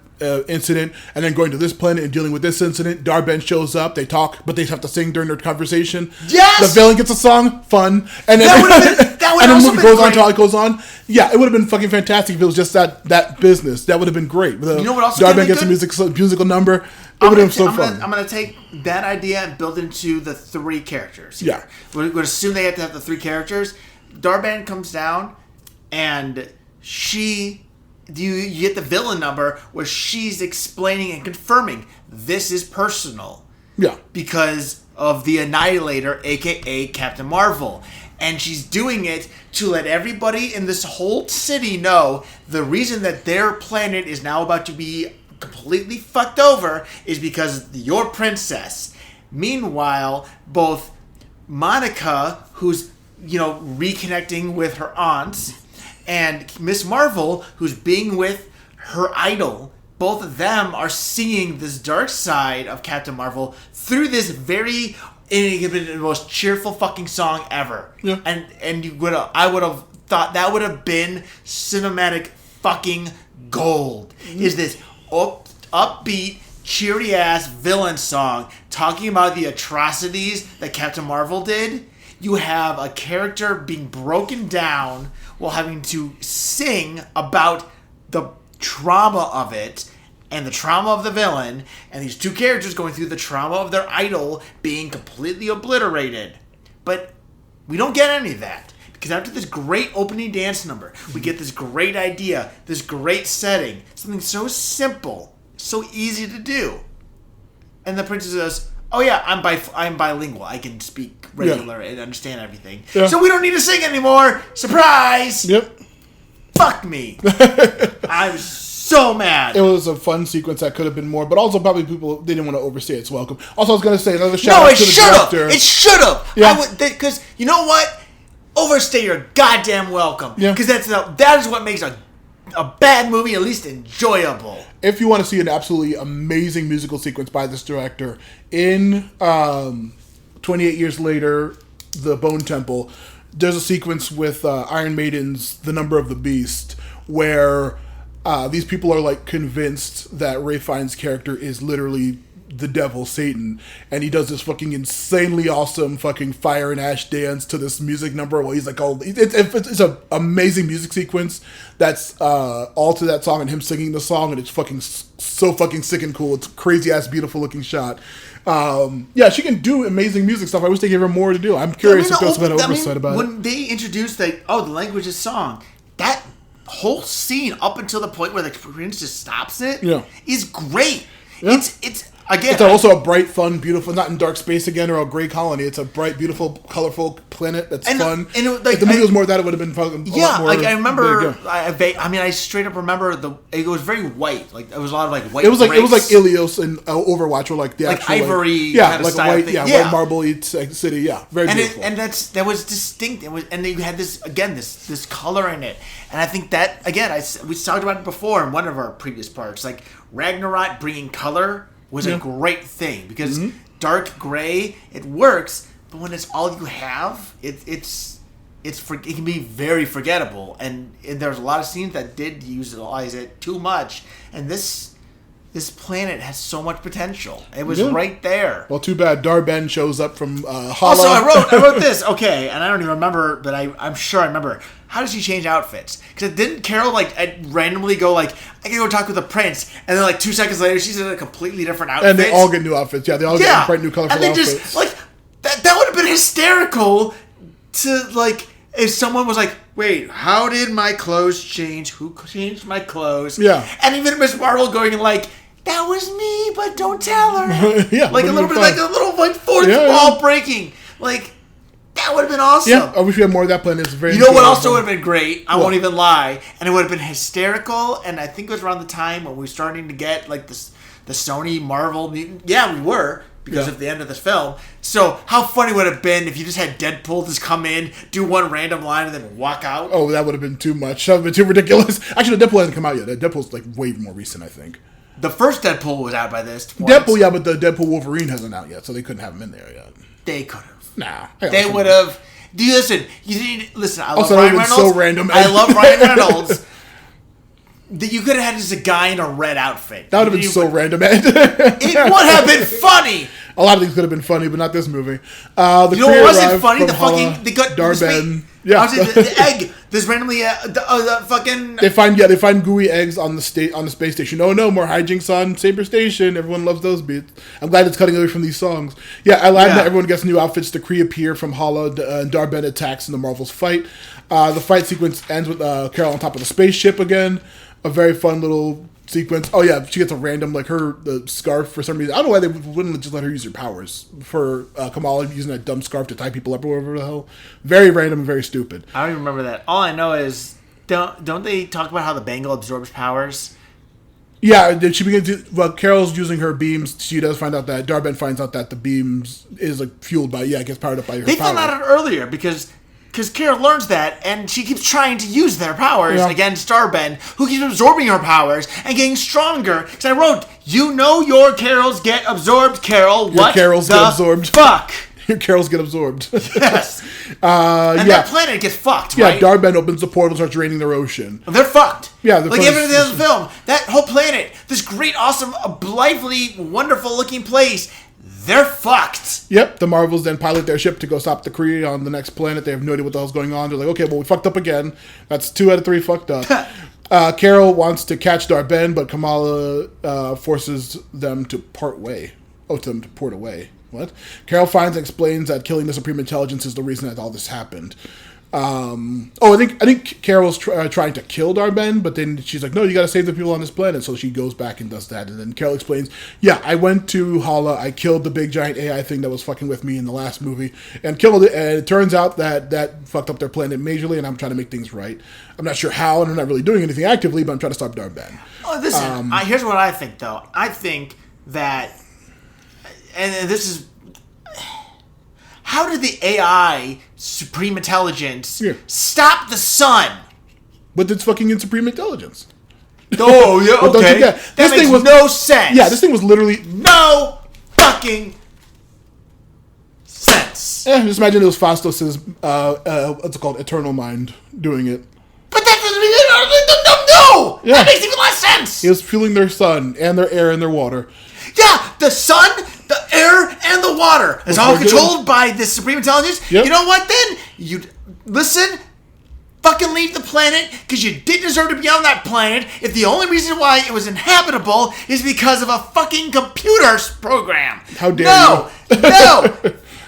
Speaker 2: incident, and then going to this planet and dealing with this incident, Darben shows up, they talk, but they have to sing during their conversation.
Speaker 1: Yes!
Speaker 2: The villain gets a song, fun, and then the movie goes on till it goes on. Yeah, it would have been fucking fantastic if it was just that business. That would have been great. You
Speaker 1: know what else?
Speaker 2: Darben gets a musical number. It would have been so fun.
Speaker 1: I'm gonna take that idea and build it into the 3 characters.
Speaker 2: Yeah.
Speaker 1: We're gonna assume they have to have the 3 characters. Darban comes down, and you get the villain number where she's explaining and confirming this is personal.
Speaker 2: Yeah.
Speaker 1: Because of the Annihilator, a.k.a. Captain Marvel. And she's doing it to let everybody in this whole city know the reason that their planet is now about to be completely fucked over is because your princess. Meanwhile, both Monica, who's, reconnecting with her aunt, and Miss Marvel, who's being with her idol, both of them are seeing this dark side of Captain Marvel through this very the most cheerful fucking song ever.
Speaker 2: Yeah.
Speaker 1: And I would have thought that would have been cinematic fucking gold. Is this upbeat, cheery ass villain song talking about the atrocities that Captain Marvel did? You have a character being broken down while having to sing about the trauma of it and the trauma of the villain, and these 2 characters going through the trauma of their idol being completely obliterated. But we don't get any of that, because after this great opening dance number, we get this great idea, this great setting, something so simple, so easy to do. And the princess says, oh yeah, I'm bilingual, I can speak regular and understand everything. Yeah. So we don't need to sing anymore! Surprise!
Speaker 2: Yep.
Speaker 1: Fuck me. I was so mad.
Speaker 2: It was a fun sequence that could have been more, but also probably people they didn't want to overstay its welcome. Also, I was going to say another shout out to the director.
Speaker 1: It should have.
Speaker 2: Yeah.
Speaker 1: Because you know what? Overstay your goddamn welcome. Yeah. Because that is what makes a bad movie at least enjoyable.
Speaker 2: If you want to see an absolutely amazing musical sequence by this director in 28 Years Later, The Bone Temple, there's a sequence with Iron Maiden's The Number of the Beast where these people are like convinced that Ralph Fiennes' character is literally the devil, Satan, and he does this fucking insanely awesome fucking fire and ash dance to this music number while he's like, it's an amazing music sequence that's all to that song and him singing the song, and it's fucking so fucking sick and cool. It's a crazy ass beautiful looking shot. Yeah, she can do amazing music stuff. I wish they gave her more to do. I'm curious if there's been an oversight about it.
Speaker 1: When they introduced the language is song, that whole scene up until the point where the prince just stops it is great. Yeah. It's again,
Speaker 2: it's also a bright, fun, beautiful, not in dark space again or a gray colony. It's a bright, beautiful, colorful planet that's fun. And if the movie was more of that, it would have been fucking a lot more.
Speaker 1: Like I remember, I straight up remember it was very white. Like it was a lot of like white.
Speaker 2: It was like Ilios and Overwatch, were like the actual
Speaker 1: ivory,
Speaker 2: like a white, white marble city. Yeah, very beautiful.
Speaker 1: And that was distinct. And then you had this color in it. And I think that again, we talked about it before in one of our previous parts. Like Ragnarok bringing color was a great thing because dark gray, it works, but when it's all you have, it can be very forgettable. And there's a lot of scenes that did utilize it too much. And this planet has so much potential. It was right there.
Speaker 2: Well, too bad Darben shows up from Hala.
Speaker 1: Also, I wrote this, okay, and I don't even remember, but I'm sure I remember. How does she change outfits? Because didn't Carol randomly go I gotta go talk with the prince, and then 2 seconds later she's in a completely different outfit.
Speaker 2: And they all get new outfits. Yeah, they all get bright new colorful outfits. And they
Speaker 1: just that would have been hysterical to if someone was like, wait, how did my clothes change? Who changed my clothes?
Speaker 2: Yeah.
Speaker 1: And even Miss Marvel going that was me, but don't tell her.
Speaker 2: Yeah.
Speaker 1: A little bit fourth wall breaking. That would have been awesome.
Speaker 2: Yeah, I wish we had more of that plan. It's very.
Speaker 1: You know what also would have been great? I won't even lie, and it would have been hysterical. And I think it was around the time when we were starting to get the Sony Marvel. Yeah, we were because of the end of this film. So how funny would it have been if you just had Deadpool just come in, do one random line, and then walk out?
Speaker 2: Oh, that would have been too much. That would have been too ridiculous. Actually, the Deadpool hasn't come out yet. Deadpool's way more recent, I think.
Speaker 1: The first Deadpool was out by this point.
Speaker 2: Deadpool, yeah, but the Deadpool Wolverine hasn't out yet, so they couldn't have him in there yet.
Speaker 1: They could have.
Speaker 2: Nah.
Speaker 1: They would have. Do you listen? You didn't listen. I love
Speaker 2: also,
Speaker 1: Ryan Reynolds.
Speaker 2: So random.
Speaker 1: I love Ryan Reynolds. That you could have had just a guy in a red outfit.
Speaker 2: That would have been so random. It
Speaker 1: would have been funny.
Speaker 2: A lot of things could have been funny, but not this movie. The
Speaker 1: You know what wasn't funny? The fucking they got
Speaker 2: Darben.
Speaker 1: Yeah, the egg. There's randomly the fucking.
Speaker 2: They find gooey eggs on the space station. Oh no, more hijinks on Saber Station. Everyone loves those beats. I'm glad it's cutting away from these songs. Yeah, I like that everyone gets new outfits. The Kree appear from Hala, and Darben attacks in the Marvels fight. The fight sequence ends with Carol on top of the spaceship again. A very fun little sequence. Oh yeah, she gets a random the scarf for some reason. I don't know why they wouldn't just let her use her powers for Kamala using that dumb scarf to tie people up or whatever the hell. Very random and very stupid.
Speaker 1: I don't even remember that. All I know is don't they talk about how the bangle absorbs powers?
Speaker 2: Yeah, she begins to, Carol's using her beams. She does find out that Darben finds out that the beams is fueled by gets powered up by her
Speaker 1: They found that out earlier because Carol learns that, and she keeps trying to use their powers against Darben, who keeps absorbing her powers and getting stronger. Because I wrote, your Carols get absorbed, Carol. What
Speaker 2: Carol's get absorbed.
Speaker 1: Fuck?
Speaker 2: Your Carols get absorbed.
Speaker 1: Yes. And that planet gets fucked, right?
Speaker 2: Yeah, Darben opens the portal and starts raining their ocean.
Speaker 1: They're fucked.
Speaker 2: Yeah.
Speaker 1: Like everything in the film. That whole planet, this great, awesome, lively, wonderful-looking place, they're fucked.
Speaker 2: Yep, the Marvels then pilot their ship to go stop the Kree on the next planet. They have no idea what the hell's going on. They're like, okay, well, we fucked up again. That's 2 out of 3 fucked up. Carol wants to catch Darben, but Kamala forces them to part away. To port away. What? Carol finds and explains that killing the Supreme Intelligence is the reason that all this happened. I think Carol's trying to kill Darben, but then she's like, no, you gotta save the people on this planet. So she goes back and does that. And then Carol explains, yeah, I went to Hala, I killed the big giant AI thing that was fucking with me in the last movie, and killed it, and it turns out that fucked up their planet majorly, and I'm trying to make things right. I'm not sure how, and I'm not really doing anything actively, but I'm trying to stop Darben.
Speaker 1: Oh, listen, here's what I think, though. I think that, and this is, how did the AI Supreme Intelligence stop the sun?
Speaker 2: But it's fucking in Supreme Intelligence.
Speaker 1: Oh, yeah, okay. That
Speaker 2: this
Speaker 1: makes
Speaker 2: thing was
Speaker 1: no sense.
Speaker 2: Yeah, this thing was literally
Speaker 1: no fucking sense.
Speaker 2: Just imagine it was Fastos' what's it called, Eternal Mind doing it.
Speaker 1: But that doesn't mean no. Yeah. That makes even less sense.
Speaker 2: He was fueling their sun and their air and their water.
Speaker 1: Yeah, the sun, the air, and the water is all controlled by this Supreme Intelligence. Yep. You know what, then? You listen, fucking leave the planet, because you didn't deserve to be on that planet if the only reason why it was inhabitable is because of a fucking computer program.
Speaker 2: How dare you?
Speaker 1: No!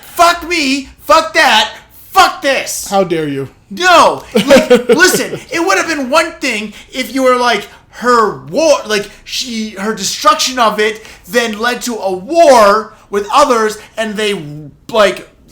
Speaker 1: Fuck me, fuck that, fuck this.
Speaker 2: How dare you?
Speaker 1: No! Listen, it would have been one thing if you were like, her war, her destruction of it then led to a war with others, and they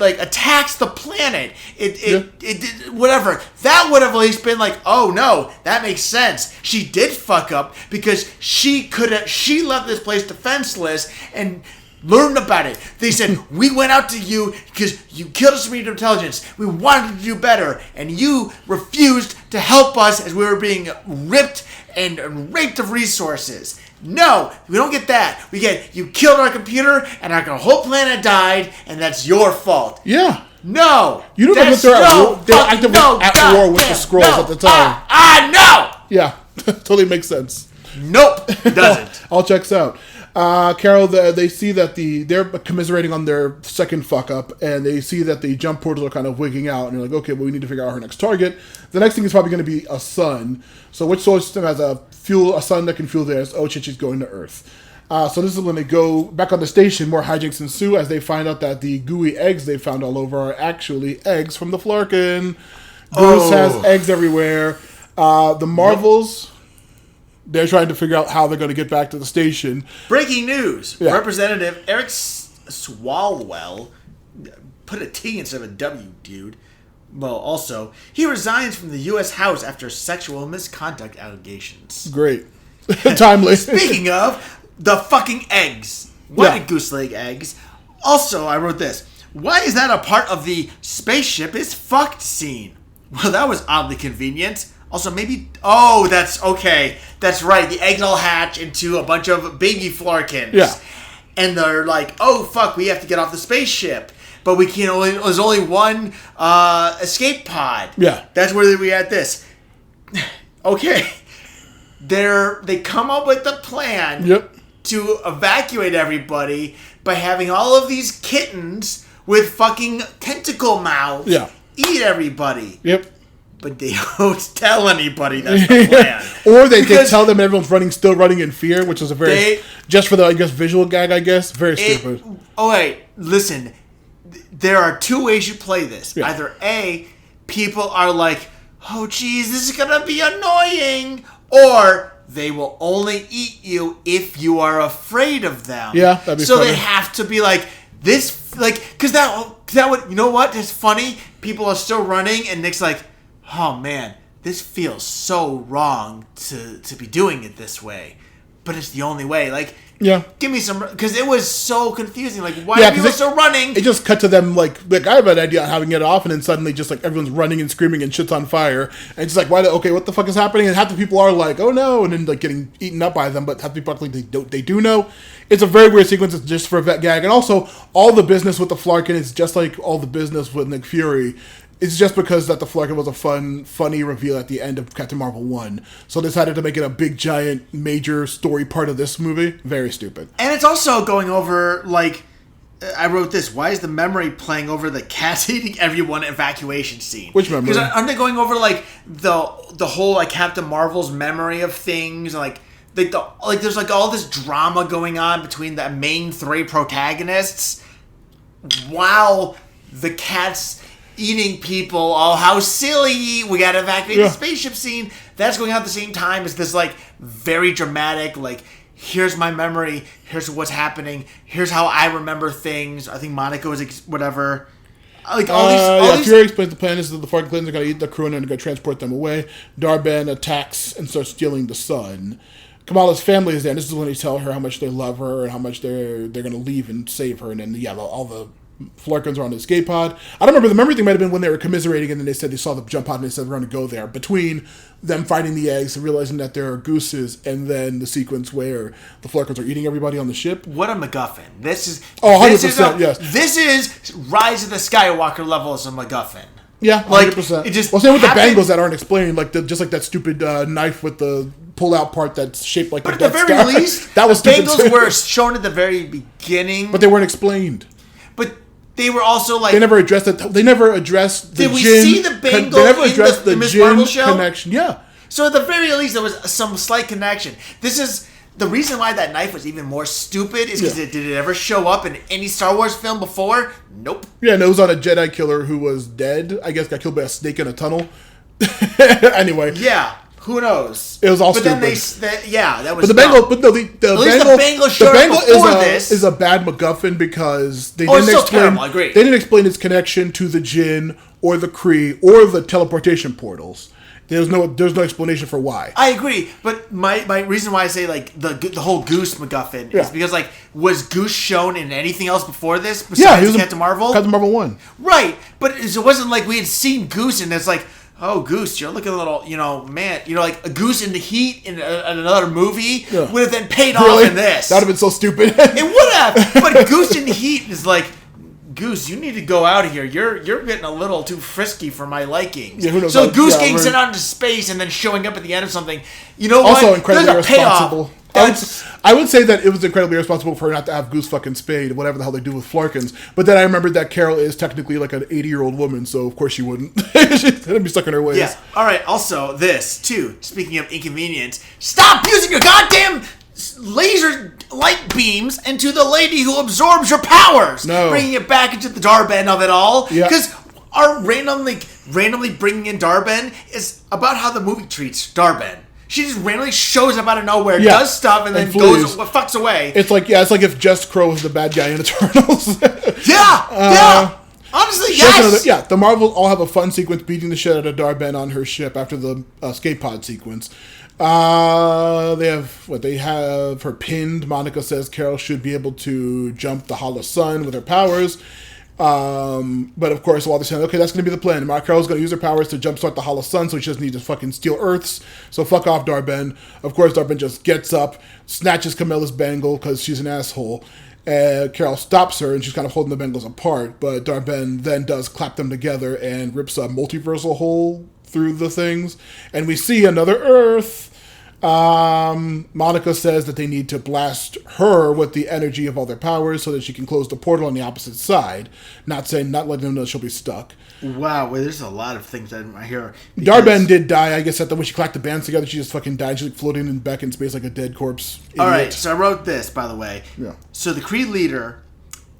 Speaker 1: attacked the planet. It whatever. That would have at least been like, oh no, that makes sense. She did fuck up because she left this place defenseless and learned about it. They said, we went out to you because you killed us Supreme Intelligence. We wanted to do better, and you refused to help us as we were being ripped and raped of resources. No, we don't get that. We get, you killed our computer, and our whole planet died, and that's your fault.
Speaker 2: Yeah.
Speaker 1: No.
Speaker 2: You don't know that they're actively at war with the Skrulls at the time.
Speaker 1: No.
Speaker 2: Yeah, totally makes sense.
Speaker 1: Nope, it doesn't.
Speaker 2: All checks out. Carol, they see that they're commiserating on their second fuck up, and they see that the jump portals are kind of wigging out, and they're like, okay, well, we need to figure out her next target. The next thing is probably going to be a sun. So which solar system has a sun that can fuel theirs? Oh shit, she's going to Earth. So this is when they go back on the station. More hijinks ensue as they find out that the gooey eggs they found all over are actually eggs from the Flarkin. Goose has eggs everywhere. The Marvels... They're trying to figure out how they're going to get back to the station.
Speaker 1: Breaking news. Yeah. Representative Eric Swalwell, put a T instead of a W, dude. Well, also, he resigns from the U.S. House after sexual misconduct allegations.
Speaker 2: Great. Timely.
Speaker 1: Speaking of, the fucking eggs. Why goose leg eggs? Also, I wrote this. Why is that a part of the spaceship is fucked scene? Well, that was oddly convenient. Also, maybe... Oh, that's... Okay. That's right. The eggs all hatch into a bunch of baby Flarkins.
Speaker 2: Yeah.
Speaker 1: And they're like, oh, fuck, we have to get off the spaceship. But we can't... There's only one escape pod.
Speaker 2: Yeah.
Speaker 1: That's where we at this. Okay. They come up with the plan to evacuate everybody, by having all of these kittens with fucking tentacle mouths eat everybody.
Speaker 2: Yep.
Speaker 1: But they don't tell anybody that's the plan.
Speaker 2: Or they tell them everyone's still running in fear, which is a very, just for the, I guess, visual gag, I guess. Very stupid.
Speaker 1: Oh, wait. Listen. There are two ways you play this.
Speaker 2: Yeah.
Speaker 1: Either A, people are like, oh, geez, this is going to be annoying. Or they will only eat you if you are afraid of them.
Speaker 2: Yeah, that'd be
Speaker 1: so
Speaker 2: funny.
Speaker 1: They have to be like, this, like, because that would, you know what? It's funny. People are still running, and Nick's like, oh man, this feels so wrong to be doing it this way, but it's the only way. Like, give me some, because it was so confusing. Like, why are people still running?
Speaker 2: It just cut to them like I have an idea on how to get it off, and then suddenly just like everyone's running and screaming and shit's on fire, and it's like, okay, what the fuck is happening? And half the people are like, oh no, and then like getting eaten up by them, but half the people like they do know. It's a very weird sequence. It's just for a vet gag, and also all the business with the Flarkin is just like all the business with Nick Fury. It's just because that the Flarkin was a funny reveal at the end of Captain Marvel 1. So they decided to make it a big, giant, major story part of this movie. Very stupid.
Speaker 1: And it's also going over, like, I wrote this, why is the memory playing over the cats eating everyone evacuation scene?
Speaker 2: Which memory?
Speaker 1: Because aren't they going over, like, the whole, like, Captain Marvel's memory of things? Like there's, like, all this drama going on between the main three protagonists while the cats eating people, oh, how silly, we gotta evacuate the spaceship scene. That's going on at the same time as this, like, very dramatic, like, here's my memory, here's what's happening, here's how I remember things. I think Monica was, whatever. Like, all these...
Speaker 2: Fury explains the plan is that the Flarkin are gonna eat the crew and they're gonna transport them away. Dar-Ben attacks and starts stealing the sun. Kamala's family is there, and this is when they tell her how much they love her and how much they're gonna leave and save her, and then, all the Flarkins are on the escape pod. I don't remember. The memory thing might have been when they were commiserating and then they said they saw the jump pod and they said we're going to go there. Between them fighting the eggs and realizing that there are gooses and then the sequence where the Flarkins are eating everybody on the ship.
Speaker 1: What a MacGuffin. This is...
Speaker 2: 100%, yes.
Speaker 1: This is Rise of the Skywalker level as a MacGuffin.
Speaker 2: Yeah, 100%.
Speaker 1: Like, it just
Speaker 2: same with the bangles that aren't explained, like just like that stupid knife with the pull-out part that's shaped like
Speaker 1: but at the very least,
Speaker 2: that was
Speaker 1: the bangles were shown at the very beginning.
Speaker 2: But they weren't explained.
Speaker 1: But they were also like...
Speaker 2: They never addressed it. They never addressed the
Speaker 1: Did we see the bangle
Speaker 2: they never addressed
Speaker 1: in the Ms. Marvel show?
Speaker 2: Connection. Yeah.
Speaker 1: So at the very least, there was some slight connection. This is... The reason why that knife was even more stupid is because did it ever show up in any Star Wars film before? Nope.
Speaker 2: Yeah, and it was on a Jedi killer who was dead. I guess got killed by a snake in a tunnel. Anyway.
Speaker 1: Yeah. Who knows?
Speaker 2: It was all stupid.
Speaker 1: Then that was.
Speaker 2: But the bangle, but no, the bangle is a bad MacGuffin because they didn't explain.
Speaker 1: Terrible, I agree.
Speaker 2: They didn't explain its connection to the Jinn or the Kree or the teleportation portals. There's no explanation for why.
Speaker 1: I agree, but my reason why I say like the whole Goose MacGuffin is because like was Goose shown in anything else before this besides Captain Marvel?
Speaker 2: Captain Marvel 1.
Speaker 1: Right, but it wasn't like we had seen Goose and it's like, oh, Goose, you're looking a little, man, like a Goose in the Heat in another movie would have then paid off in this.
Speaker 2: That would have been so stupid.
Speaker 1: It would have, but Goose in the Heat is like, Goose, you need to go out of here. You're getting a little too frisky for my likings. Yeah, who knows? So Goose getting sent out into space and then showing up at the end of something. You know what?
Speaker 2: Also incredibly irresponsible. I would say that it was incredibly irresponsible for her not to have Goose fucking spayed, whatever the hell they do with Flarkins. But then I remembered that Carol is technically like an 80-year-old woman, so of course she wouldn't. She'd be stuck in her ways.
Speaker 1: Yeah. All right. Also, this too. Speaking of inconvenience, stop using your goddamn laser light beams into the lady who absorbs your powers.
Speaker 2: No.
Speaker 1: Bringing it back into the Dar-Ben of it all.
Speaker 2: Because
Speaker 1: our randomly bringing in Dar-Ben is about how the movie treats Dar-Ben. She just randomly shows up out of nowhere, does stuff, and then fucks away.
Speaker 2: It's like if Just Crow was the bad guy in Eternals.
Speaker 1: Yeah. Honestly, yes.
Speaker 2: The Marvels all have a fun sequence beating the shit out of Dar-Ben on her ship after the escape pod sequence. They have her pinned. Monica says Carol should be able to jump the hollow sun with her powers. But of course, while they're saying, okay, that's going to be the plan. Carol's going to use her powers to jumpstart the hollow sun, so she doesn't need to fucking steal Earths. So fuck off, Dar-Ben. Of course, Dar-Ben just gets up, snatches Camilla's bangle because she's an asshole. Carol stops her, and she's kind of holding the bangles apart. But Dar-Ben then does clap them together and rips a multiversal hole through the things. And we see another Earth. Monica says that they need to blast her with the energy of all their powers so that she can close the portal on the opposite side. Not letting them know she'll be stuck.
Speaker 1: Wow, well, there's a lot of things that I hear.
Speaker 2: Darben did die, I guess, when she clacked the bands together, she just fucking died. She's like floating back in space like a dead corpse. Idiot.
Speaker 1: All right, so I wrote this, by the way.
Speaker 2: Yeah.
Speaker 1: So the Kree leader,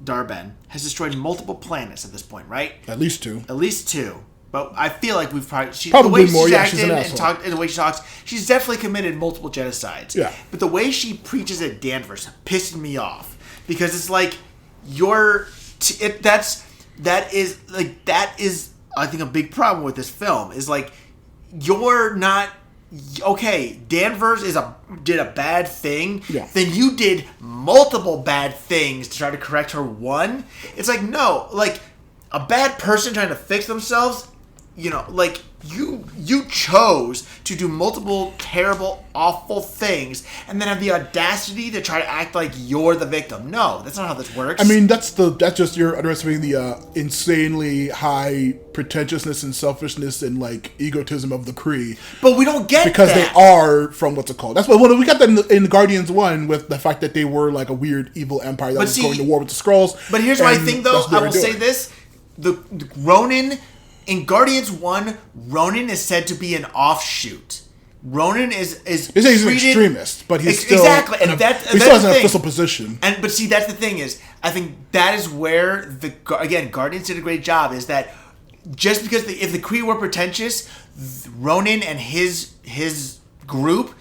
Speaker 1: Darben, has destroyed multiple planets at this point, right?
Speaker 2: At least two.
Speaker 1: But I feel like we've probably
Speaker 2: Probably
Speaker 1: the way
Speaker 2: more,
Speaker 1: she's
Speaker 2: yeah,
Speaker 1: acted
Speaker 2: she's an
Speaker 1: and
Speaker 2: asshole.
Speaker 1: talked and the way she talks, she's definitely committed multiple genocides.
Speaker 2: Yeah.
Speaker 1: But the way she preaches at Danvers pissed me off because it's like that is I think a big problem with this film is like you're not okay. Danvers did a bad thing.
Speaker 2: Yeah.
Speaker 1: Then you did multiple bad things to try to correct her one. It's like no, like a bad person trying to fix themselves. You know, like you chose to do multiple terrible, awful things, and then have the audacity to try to act like you're the victim. No, that's not how this works.
Speaker 2: I mean, that's just you're underestimating the insanely high pretentiousness and selfishness and like egotism of the Kree.
Speaker 1: But we don't get
Speaker 2: because
Speaker 1: that.
Speaker 2: they are from what's it called. That's what we got that in Guardians 1 with the fact that they were like a weird evil empire that was going to war with the Skrulls.
Speaker 1: But here's what I think, though. I will say this: the Ronin. In Guardians 1, Ronin is said to be an offshoot. Ronin is
Speaker 2: he's an extremist, but he's still
Speaker 1: exactly, and
Speaker 2: he still has an official position.
Speaker 1: But see, that's the thing is, I think that is where Guardians did a great job. Is that just because if the Kree were pretentious, Ronin and his group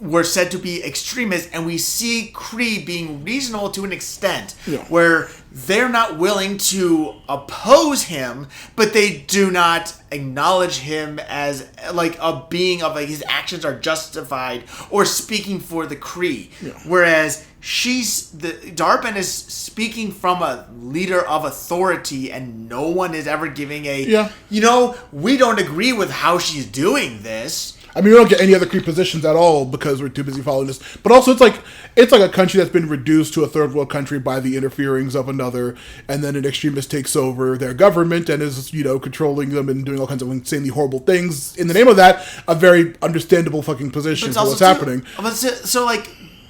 Speaker 1: were said to be extremists, and we see Kree being reasonable to an extent, where they're not willing to oppose him, but they do not acknowledge him as like a being of like his actions are justified or speaking for the Kree. Whereas Darben is speaking from a leader of authority, and no one is ever giving we don't agree with how she's doing this.
Speaker 2: I mean, we don't get any other Kree positions at all because we're too busy following this. But also, it's like a country that's been reduced to a third world country by the interference of another, and then an extremist takes over their government and is, controlling them and doing all kinds of insanely horrible things. In the name of that, a very understandable fucking position for what's happening.
Speaker 1: So, like,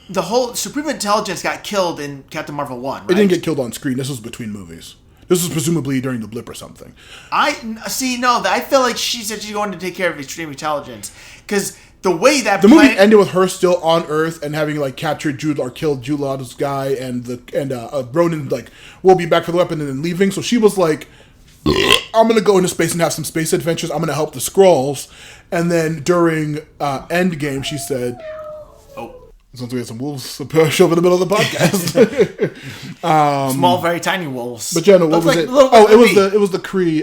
Speaker 1: the whole Supreme Intelligence got killed in Captain Marvel 1, right?
Speaker 2: It didn't get killed on screen. This was between movies. This was presumably during the blip or something.
Speaker 1: I feel like she said she's going to take care of extreme intelligence. Because the way that
Speaker 2: the movie ended with her still on Earth and having like captured Jude or killed Jude Law's guy and Ronan like we'll be back for the weapon and then leaving. So she was like, I'm gonna go into space and have some space adventures. I'm gonna help the Skrulls. And then during Endgame, she said, sounds like we had some wolves show up in the middle of the podcast.
Speaker 1: Small, very tiny wolves.
Speaker 2: But Jenna, what was it? It was the Kree.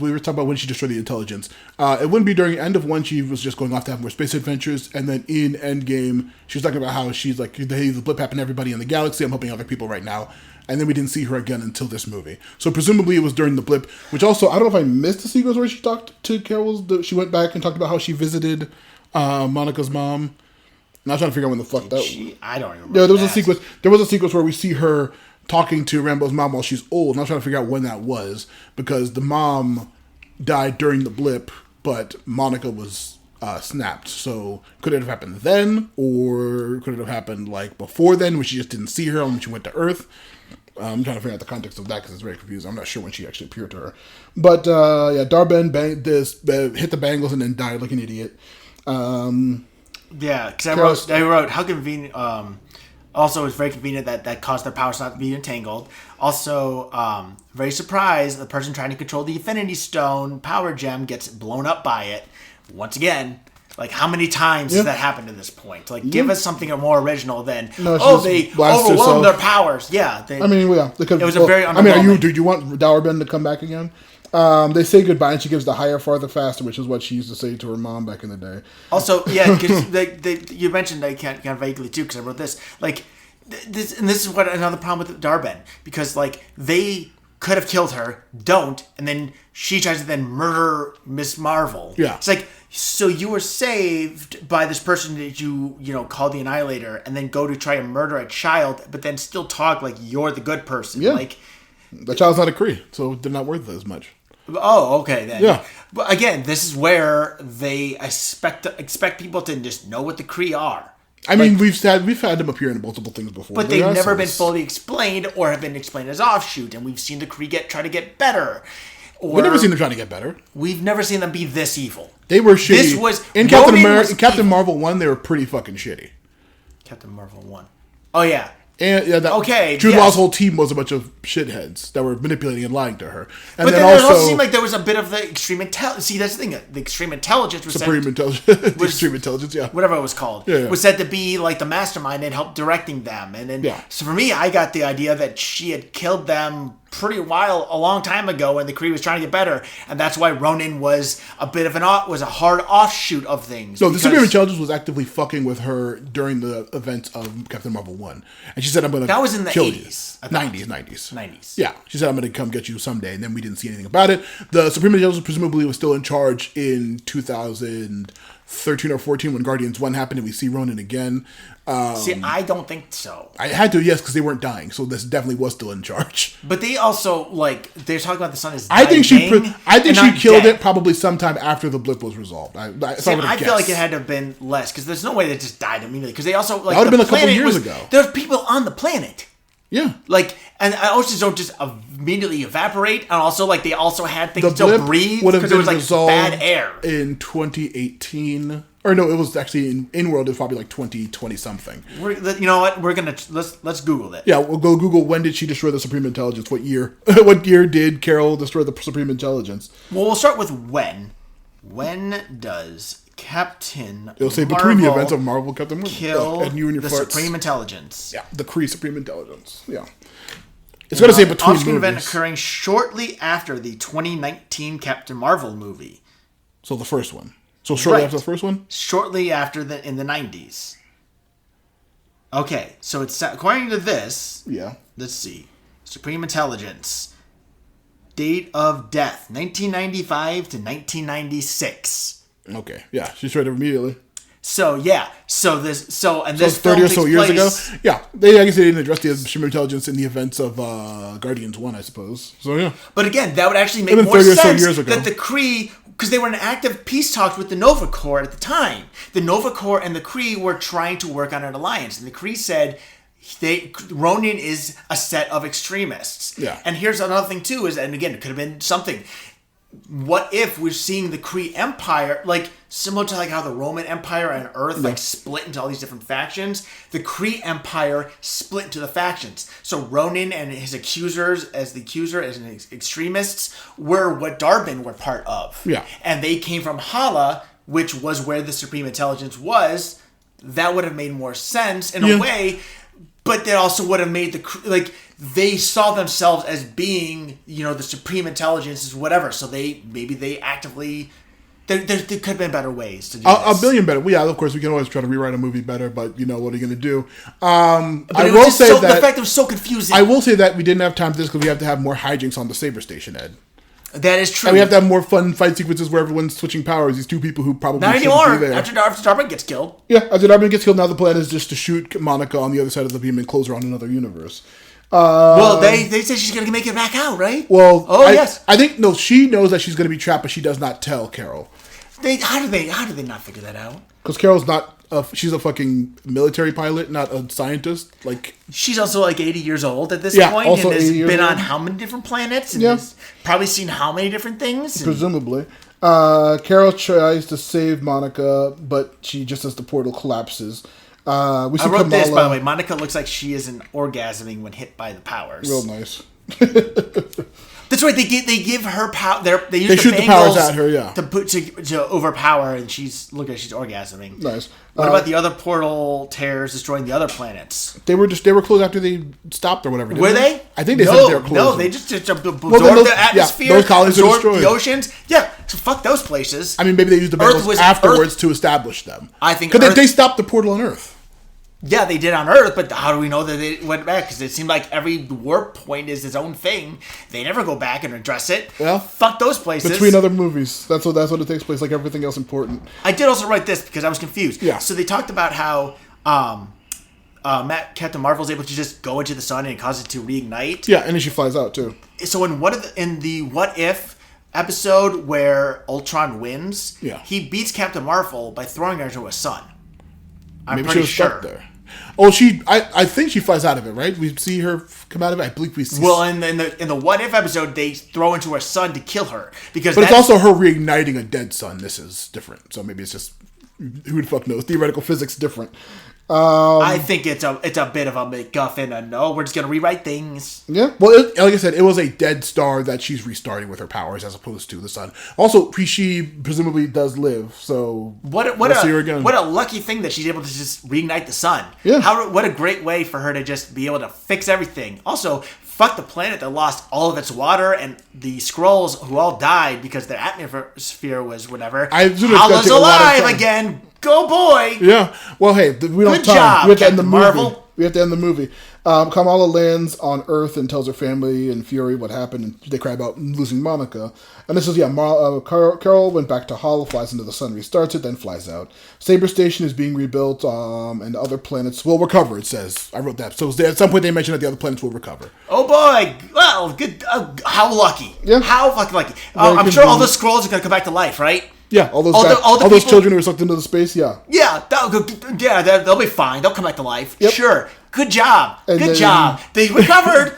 Speaker 2: We were talking about when she destroyed the intelligence. It wouldn't be during the end of one. She was just going off to have more space adventures, and then in Endgame, she was talking about how she's like, "Hey, the blip happened to everybody in the galaxy. I'm helping other people right now." And then we didn't see her again until this movie. So presumably it was during the blip. Which also, I don't know if I missed the sequence where she talked to Carol's. She went back and talked about how she visited Monica's mom. And I was trying to figure out when the fuck that.
Speaker 1: I don't even remember.
Speaker 2: Yeah, there was a sequence. There was a sequence where we see her talking to Rambo's mom while she's old. And I was trying to figure out when that was because the mom died during the blip, but Monica was snapped. So could it have happened then, or could it have happened like before then, when she just didn't see her when she went to Earth? I'm trying to figure out the context of that because it's very confusing. I'm not sure when she actually appeared to her. But Darben hit the bangles and then died like an idiot.
Speaker 1: Yeah, because I wrote how convenient. Also, it's very convenient that caused their powers not to be entangled. Also, very surprised the person trying to control the Infinity Stone power gem gets blown up by it. Once again, like how many times has that happened to this point? Like, give us something more original than they overwhelmed their powers. Yeah, they could. It was a very.
Speaker 2: Do you want Darben to come back again? They say goodbye, and she gives the higher, farther, faster, which is what she used to say to her mom back in the day.
Speaker 1: Also, yeah, because you mentioned they kind of vaguely too, because I wrote this. Like, this is what another problem with Darben, because like they could have killed her, don't, and then she tries to then murder Miss Marvel.
Speaker 2: Yeah,
Speaker 1: it's like, so you were saved by this person that you called the Annihilator, and then go to try and murder a child, but then still talk like you're the good person.
Speaker 2: Yeah,
Speaker 1: like
Speaker 2: the child's not a Kree, so they're not worth as much.
Speaker 1: Oh, okay then.
Speaker 2: Yeah.
Speaker 1: But again, this is where they expect people to just know what the Kree are.
Speaker 2: I mean, we've had them appear in multiple things before,
Speaker 1: but they've never been fully explained or have been explained as offshoot. And we've seen the Kree try to get better.
Speaker 2: We've never seen them trying to get better.
Speaker 1: We've never seen them be this evil.
Speaker 2: They were shitty.
Speaker 1: This was
Speaker 2: in Captain Marvel 1. They were pretty fucking shitty.
Speaker 1: Captain Marvel 1. Oh yeah.
Speaker 2: And Jude Law's whole team was a bunch of shitheads that were manipulating and lying to her. And
Speaker 1: but then it also seemed like there was a bit of the extreme intelligence. See, that's the thing. The extreme intelligence was
Speaker 2: extreme intelligence, yeah,
Speaker 1: whatever it was called, was said to be like the mastermind and help directing them. And then, so for me, I got the idea that she had killed them a long time ago, when the Kree was trying to get better, and that's why Ronin was a bit of a hard offshoot of things.
Speaker 2: No, the Supreme Intelligence was actively fucking with her during the events of Captain Marvel 1, and she said, "I'm going to
Speaker 1: that was in the
Speaker 2: kill
Speaker 1: 80s,
Speaker 2: you." 90s. Yeah, she said, "I'm going to come get you someday," and then we didn't see anything about it. The Supreme Intelligence presumably was still in charge in 2013 or 14 when Guardians 1 happened, and we see Ronin again.
Speaker 1: See, I don't think so.
Speaker 2: I had to, yes, because they weren't dying, so this definitely was still in charge.
Speaker 1: But they also, they're talking about the sun is
Speaker 2: dying. I think she killed it probably sometime after the blip was resolved. I feel
Speaker 1: like it had to have been less, because there's no way they just died immediately. Because they also,
Speaker 2: that would have been a couple years ago.
Speaker 1: There's people on the planet.
Speaker 2: Yeah.
Speaker 1: And oceans don't just immediately evaporate, and also, they also had things to breathe, because there was, bad air.
Speaker 2: In 2018... Or no, it was actually in world. It was probably 2020 something.
Speaker 1: You know what? Let's Google it.
Speaker 2: Yeah, we'll go Google when did she destroy the Supreme Intelligence? What year? What year did Carol destroy the Supreme Intelligence?
Speaker 1: Well, we'll start with when. When does Captain
Speaker 2: It'll say between the events of Marvel Captain Marvel
Speaker 1: kill
Speaker 2: and you and your
Speaker 1: the
Speaker 2: farts.
Speaker 1: Supreme Intelligence?
Speaker 2: Yeah, the Kree Supreme Intelligence. Yeah. It's going to say between
Speaker 1: off-screen event occurring shortly after the 2019 Captain Marvel movie.
Speaker 2: So the first one. So shortly after the first one?
Speaker 1: Shortly after in the 90s. Okay, so it's according to this.
Speaker 2: Yeah.
Speaker 1: Let's see. Supreme Intelligence. Date of death, 1995 to 1996.
Speaker 2: Okay, yeah, she destroyed it immediately.
Speaker 1: So yeah, this
Speaker 2: 30 or so years ago. Yeah, I guess they didn't address the Supreme Intelligence in the events of Guardians 1, I suppose. So yeah.
Speaker 1: But again, that would actually make more sense that the Kree, because they were in active peace talks with the Nova Corps at the time. The Nova Corps and the Kree were trying to work on an alliance, and the Kree said Ronin is a set of extremists.
Speaker 2: Yeah.
Speaker 1: And here's another thing too, and again, it could have been something. What if we're seeing the Kree Empire, similar to how the Roman Empire and Earth split into all these different factions? The Kree Empire split into the factions. So Ronin and his accusers, as extremists, were what Darwin were part of.
Speaker 2: Yeah.
Speaker 1: And they came from Hala, which was where the Supreme Intelligence was. That would have made more sense in a way. But that also would have made they saw themselves as being, the Supreme Intelligence is whatever. So there could have been better ways to do this.
Speaker 2: A billion better. Yeah, of course, we can always try to rewrite a movie better, but what are you going to do? I will say that
Speaker 1: the fact it was so confusing.
Speaker 2: I will say that we didn't have time for this because we have to have more hijinks on the Saber Station, Ed.
Speaker 1: That is true.
Speaker 2: And we have to have more fun fight sequences where everyone's switching powers. These two people who probably
Speaker 1: not anymore. Be there. After Darwin gets killed.
Speaker 2: Yeah, after Darwin gets killed, now the plan is just to shoot Monica on the other side of the beam and close her on another universe.
Speaker 1: Well, they say she's going to make it back out, right?
Speaker 2: Well,
Speaker 1: yes.
Speaker 2: I think she knows that she's going to be trapped, but she does not tell Carol.
Speaker 1: How do they not figure that out?
Speaker 2: Because Carol's not. She's a fucking military pilot, not a scientist.
Speaker 1: She's also 80 years old at this point,
Speaker 2: also
Speaker 1: and has been on how many different planets, and has probably seen how many different things.
Speaker 2: Presumably, Carol tries to save Monica, but she just as the portal collapses. We see
Speaker 1: I wrote
Speaker 2: Kamala.
Speaker 1: This, by the way. Monica looks like she isn't orgasming when hit by the powers.
Speaker 2: Real nice.
Speaker 1: That's right. They give her power. They
Speaker 2: shoot the powers at her. Yeah.
Speaker 1: To overpower, and she's orgasming.
Speaker 2: Nice.
Speaker 1: What about the other portal tears destroying the other planets?
Speaker 2: They were closed after they stopped or whatever.
Speaker 1: Were they?
Speaker 2: I think they said they were closed.
Speaker 1: No, they just absorbed the atmosphere.
Speaker 2: Those colonies are destroyed.
Speaker 1: The oceans. Yeah. So fuck those places.
Speaker 2: I mean, maybe they used the battles afterwards to establish them.
Speaker 1: I think
Speaker 2: because they stopped the portal on Earth.
Speaker 1: Yeah, they did on Earth, but how do we know that they went back? Because it seemed like every warp point is its own thing. They never go back and address it. Well, fuck those places.
Speaker 2: Between other movies, that's what it takes place. Like everything else important.
Speaker 1: I did also write this because I was confused.
Speaker 2: Yeah.
Speaker 1: So they talked about how Captain Marvel's able to just go into the sun and cause it to reignite.
Speaker 2: Yeah, and then she flies out too.
Speaker 1: So in the what if episode where Ultron wins,
Speaker 2: Yeah.
Speaker 1: he beats Captain Marvel by throwing her into a sun. I'm
Speaker 2: Maybe she
Speaker 1: pretty
Speaker 2: was
Speaker 1: sure.
Speaker 2: stuck there. Oh, I think she flies out of it, right? We see her come out of it. I believe we see.
Speaker 1: Well, in the What If episode, they throw into a sun to kill her because.
Speaker 2: But it's also her reigniting a dead sun. This is different, so maybe it's just who the fuck knows? Theoretical physics different.
Speaker 1: I think it's a bit of a MacGuffin. And no, we're just gonna rewrite things.
Speaker 2: Yeah. Well, like I said, it was a dead star that she's restarting with her powers as opposed to the sun. Also, she presumably does live, so we'll see her again.
Speaker 1: What a lucky thing that she's able to just reignite the sun.
Speaker 2: Yeah.
Speaker 1: What a great way for her to just be able to fix everything. Also, fuck the planet that lost all of its water and the Skrulls who all died because their atmosphere was whatever. Hala's alive again. Go boy!
Speaker 2: Yeah. Well, hey, we don't have time.
Speaker 1: Job,
Speaker 2: we have to end the movie.
Speaker 1: Marvel.
Speaker 2: We have to end the movie. Kamala lands on Earth and tells her family and Fury what happened, and they cry about losing Monica. And this is, Carol went back to Hala, flies into the sun, restarts it, then flies out. Saber Station is being rebuilt, and the other planets will recover, it says. I wrote that. So at some point they mentioned that the other planets will recover.
Speaker 1: Oh boy! Well, good. How lucky.
Speaker 2: Yeah.
Speaker 1: How fucking lucky. I'm sure all the Skrulls are going to come back to life, right?
Speaker 2: Yeah, all those children who were sucked into the space, yeah.
Speaker 1: Yeah, they'll be fine. They'll come back to life.
Speaker 2: Yep.
Speaker 1: Sure. Good job.
Speaker 2: Good
Speaker 1: job. They recovered.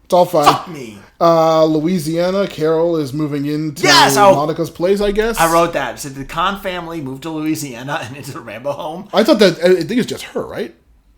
Speaker 2: It's all fine.
Speaker 1: Fuck me.
Speaker 2: Louisiana, Carol is moving into Monica's place, I guess.
Speaker 1: I wrote that. It said the Khan family moved to Louisiana and into the Rambo home.
Speaker 2: I thought that, I think it's just her, right?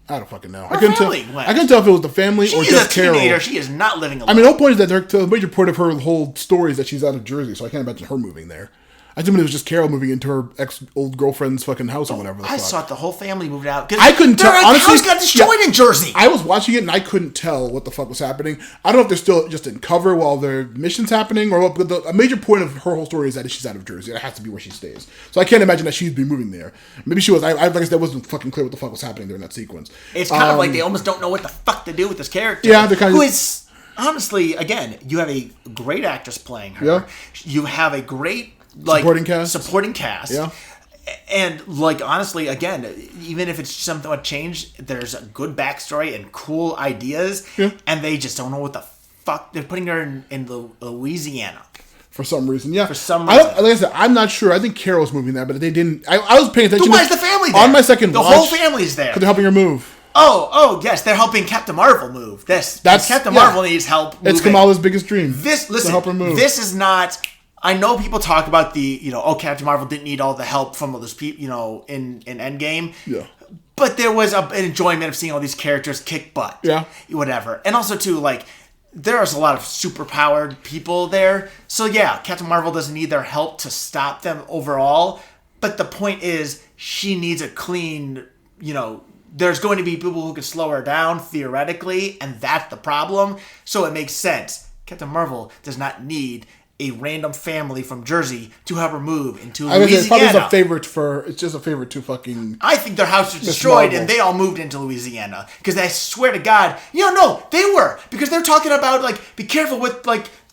Speaker 2: I don't fucking know. I couldn't tell if it was the family or just Carol.
Speaker 1: She's a teenager. She is not living alone.
Speaker 2: I mean, the whole point is that the major point of her whole story is that she's out of Jersey, so I can't imagine her moving there. I think it was just Carol moving into her ex-old girlfriend's fucking house or whatever.
Speaker 1: I thought the whole family moved out.
Speaker 2: I couldn't tell. Honestly,
Speaker 1: house got destroyed in Jersey.
Speaker 2: I was watching it and I couldn't tell what the fuck was happening. I don't know if they're still just in cover while their mission's happening or what. But a major point of her whole story is that she's out of Jersey. That has to be where she stays. So I can't imagine that she'd be moving there. Maybe she was. Like I said, it wasn't fucking clear what the fuck was happening during that sequence.
Speaker 1: It's kind of like they almost don't know what the fuck to do with this character.
Speaker 2: Yeah, they're kind of.
Speaker 1: Who is honestly, again, you have a great actress playing her.
Speaker 2: Yeah.
Speaker 1: You have a great. Supporting cast.
Speaker 2: Yeah.
Speaker 1: And, honestly, again, even if it's somewhat changed, there's a good backstory and cool ideas.
Speaker 2: Yeah.
Speaker 1: And they just don't know what the fuck. They're putting her in Louisiana.
Speaker 2: For some reason, yeah.
Speaker 1: For some reason.
Speaker 2: Like I said, I'm not sure. I think Carol's moving there, but they didn't. I was paying attention.
Speaker 1: Why is the family there?
Speaker 2: On my second watch.
Speaker 1: The whole family's there.
Speaker 2: Because they're helping her move.
Speaker 1: Oh, yes, they're helping Captain Marvel move. Captain Marvel needs help moving.
Speaker 2: It's Kamala's biggest dream.
Speaker 1: Listen,
Speaker 2: to help her move.
Speaker 1: This is not... I know people talk about Captain Marvel didn't need all the help from all those people, in Endgame.
Speaker 2: Yeah.
Speaker 1: But there was an enjoyment of seeing all these characters kick butt.
Speaker 2: Yeah.
Speaker 1: Whatever. And also, too, there's a lot of superpowered people there. So, yeah, Captain Marvel doesn't need their help to stop them overall. But the point is, she needs a clean, there's going to be people who can slow her down, theoretically, and that's the problem. So it makes sense. Captain Marvel does not need a random family from Jersey to help her move into Louisiana.
Speaker 2: It's probably it's just a favorite to fucking...
Speaker 1: I think their house was destroyed and they all moved into Louisiana. Because I swear to God, no, they were. Because they're talking about, be careful with,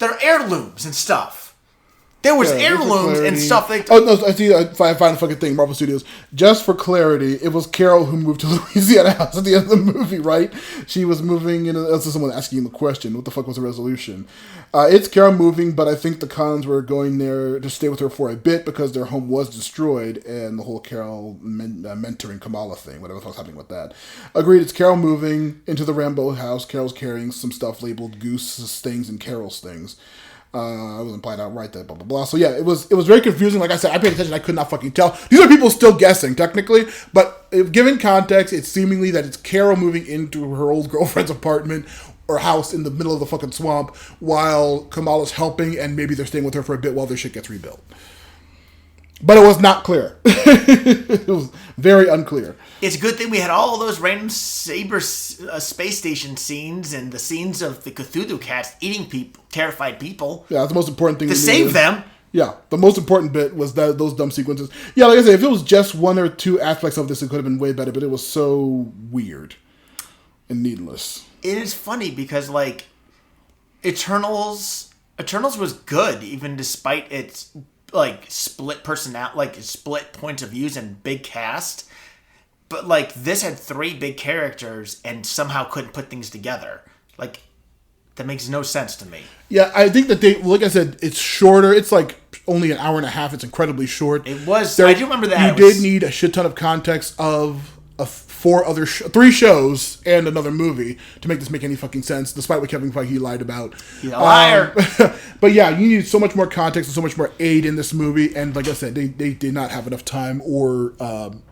Speaker 1: their heirlooms and stuff. There was heirlooms and stuff.
Speaker 2: I see. I find a fucking thing. Marvel Studios. Just for clarity, it was Carol who moved to Louisiana house at the end of the movie, right? She was moving. That's someone asking the question. What the fuck was the resolution? It's Carol moving, but I think the Khans were going there to stay with her for a bit because their home was destroyed, and the whole Carol mentoring Kamala thing, whatever the fuck's happening with that. Agreed. It's Carol moving into the Rambo house. Carol's carrying some stuff labeled Goose's things and Carol's things. I was implied outright that blah blah blah. So yeah, it was very confusing. Like I said, I paid attention. I could not fucking tell. These are people still guessing technically, but given context, it's seemingly that it's Carol moving into her old girlfriend's apartment or house in the middle of the fucking swamp while Kamala's helping, and maybe they're staying with her for a bit while their shit gets rebuilt. But it was not clear. It was very unclear.
Speaker 1: It's a good thing we had all those random Saber space station scenes and the scenes of the Cthulhu cats eating people, terrified people.
Speaker 2: Yeah, that's the most important thing.
Speaker 1: To save them.
Speaker 2: Yeah, the most important bit was those dumb sequences. Yeah, like I said, if it was just one or two aspects of this, it could have been way better, but it was so weird and needless. It
Speaker 1: is funny because, Eternals was good, even despite its... split personality, split points of views and big cast. But, this had three big characters and somehow couldn't put things together. That makes no sense to me.
Speaker 2: Yeah, I think that they, like I said, it's shorter. It's like only an hour and a half. It's incredibly short.
Speaker 1: It was. I do remember that.
Speaker 2: You did need a shit ton of context of three shows and another movie to make this make any fucking sense, despite what Kevin Feige lied about.
Speaker 1: He's a liar.
Speaker 2: But yeah, you need so much more context and so much more aid in this movie. And like I said, they did not have enough time or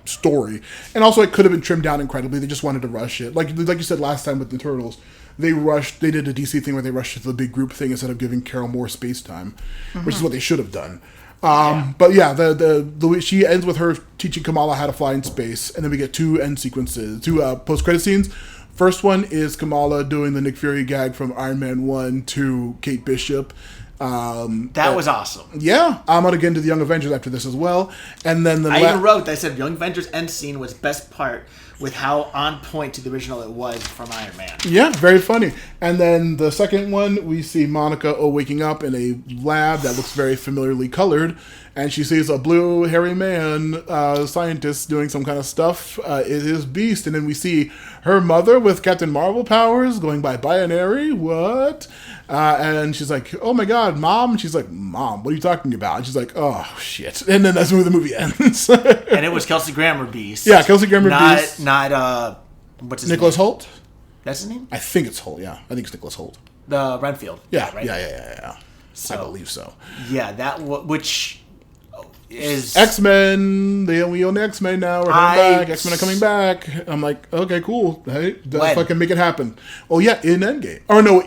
Speaker 2: story. And also, it could have been trimmed down incredibly. They just wanted to rush it. Like you said last time with the Turtles. They did a DC thing where they rushed to the big group thing instead of giving Carol more space time, which is what they should have done. But yeah, the she ends with her teaching Kamala how to fly in space, and then we get two end sequences, two post-credit scenes. First one is Kamala doing the Nick Fury gag from Iron Man 1 to Kate Bishop.
Speaker 1: That was awesome.
Speaker 2: Yeah, I'm going to get into the Young Avengers after this as well. And then
Speaker 1: I even wrote, I said Young Avengers end scene was best part with how on point to the original it was from Iron Man.
Speaker 2: Yeah, very funny. And then the second one, we see Monica waking up in a lab that looks very familiarly colored, and she sees a blue hairy man, scientist, doing some kind of stuff. It is Beast, and then we see her mother with Captain Marvel powers going by binary. What? And she's like, "Oh my God, Mom!" And she's like, "Mom, what are you talking about?" And she's like, "Oh shit!" And then that's where the movie ends.
Speaker 1: And it was Kelsey Grammer Beast.
Speaker 2: Yeah, Kelsey Grammer Beast.
Speaker 1: Not what's his
Speaker 2: Nicholas
Speaker 1: name?
Speaker 2: Holt.
Speaker 1: That's his name.
Speaker 2: I think it's Holt. Yeah, I think it's Nicholas Holt.
Speaker 1: The Renfield.
Speaker 2: Yeah,
Speaker 1: right?
Speaker 2: Yeah.
Speaker 1: So,
Speaker 2: I believe so.
Speaker 1: Yeah, which is
Speaker 2: X-Men. We own the X-Men now. We're coming back. X-Men are coming back. I'm like, okay, cool. Hey, fucking make it happen. Oh yeah, in Endgame. Or no,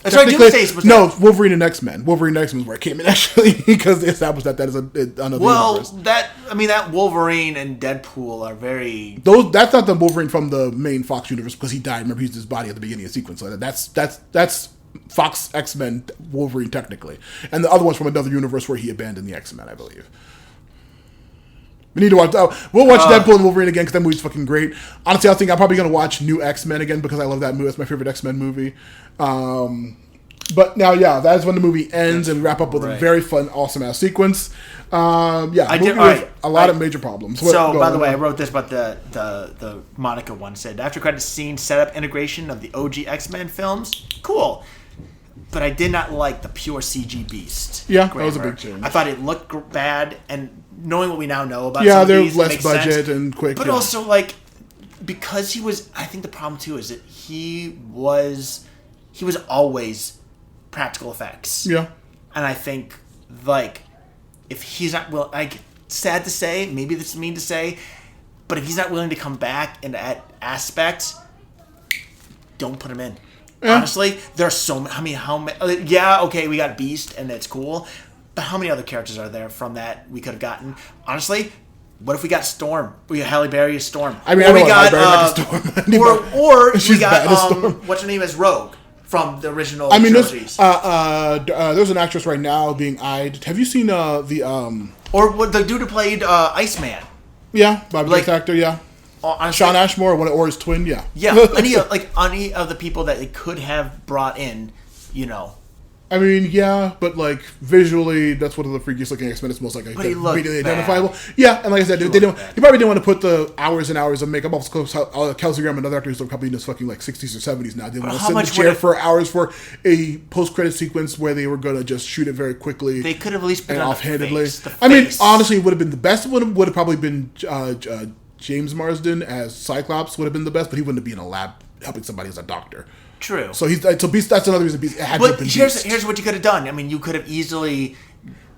Speaker 1: that's right. Doomsday was
Speaker 2: no, Wolverine and X-Men. Wolverine and X-Men is where it came in actually because they established that is another universe.
Speaker 1: That Wolverine and Deadpool are very.
Speaker 2: That's not the Wolverine from the main Fox universe because he died. Remember, he used his body at the beginning of the sequence. So that's Fox X-Men Wolverine technically, and the other one's from another universe where he abandoned the X-Men, I believe. We need to watch. We'll watch Deadpool and Wolverine again because that movie's fucking great. Honestly, I think I'm probably gonna watch New X-Men again because I love that movie. That's my favorite X-Men movie. But now, yeah, that's when the movie ends and we wrap up with a very fun, awesome ass sequence. A lot of major problems.
Speaker 1: So, by the way, I wrote this about the Monica one. Said after credits scene set up integration of the OG X-Men films. Cool. But I did not like the pure CG Beast.
Speaker 2: Yeah, that was a big change.
Speaker 1: I thought it looked bad, and knowing what we now know about
Speaker 2: they're less budget and quick.
Speaker 1: But also, like, because he was, I think the problem too is that he was always practical effects.
Speaker 2: Yeah.
Speaker 1: And I think, like, if he's not sad to say, maybe this is mean to say, but if he's not willing to come back in that aspect, don't put him in. Yeah. Honestly, there's so many. I mean, how many? Yeah, okay, we got Beast, and it's cool. But how many other characters are there from that we could have gotten? Honestly, what if we got Storm? We got Halle Berry as Storm.
Speaker 2: I mean, or we got Storm.
Speaker 1: or we got what's her name as Rogue from the original.
Speaker 2: I mean,
Speaker 1: trilogies.
Speaker 2: there's an actress right now being eyed. Have you seen the
Speaker 1: or what the dude who played Iceman?
Speaker 2: Yeah, Bobby Blake's actor. Yeah.
Speaker 1: Honestly,
Speaker 2: Sean Ashmore, or his twin, yeah.
Speaker 1: Yeah, any of the people that they could have brought in, you know.
Speaker 2: I mean, yeah, but like visually, that's one of the freakiest looking X-Men. It's most like immediately identifiable. Yeah, and like I said, they probably didn't want to put the hours and hours of makeup. Also, Kelsey Grammer, another actor who's probably in his fucking like 60s or 70s now, didn't want to sit in the chair for hours for a post-credit sequence where they were going to just shoot it very quickly.
Speaker 1: They could have at least put
Speaker 2: and
Speaker 1: it
Speaker 2: offhandedly.
Speaker 1: The face.
Speaker 2: I mean, honestly, it would have been the best. Would have probably been James Marsden as Cyclops would have been the best, but he wouldn't be in a lab helping somebody as a doctor.
Speaker 1: True.
Speaker 2: So Beast. That's another reason Beast had
Speaker 1: but
Speaker 2: to be
Speaker 1: here's what you could have done. I mean, you could have easily,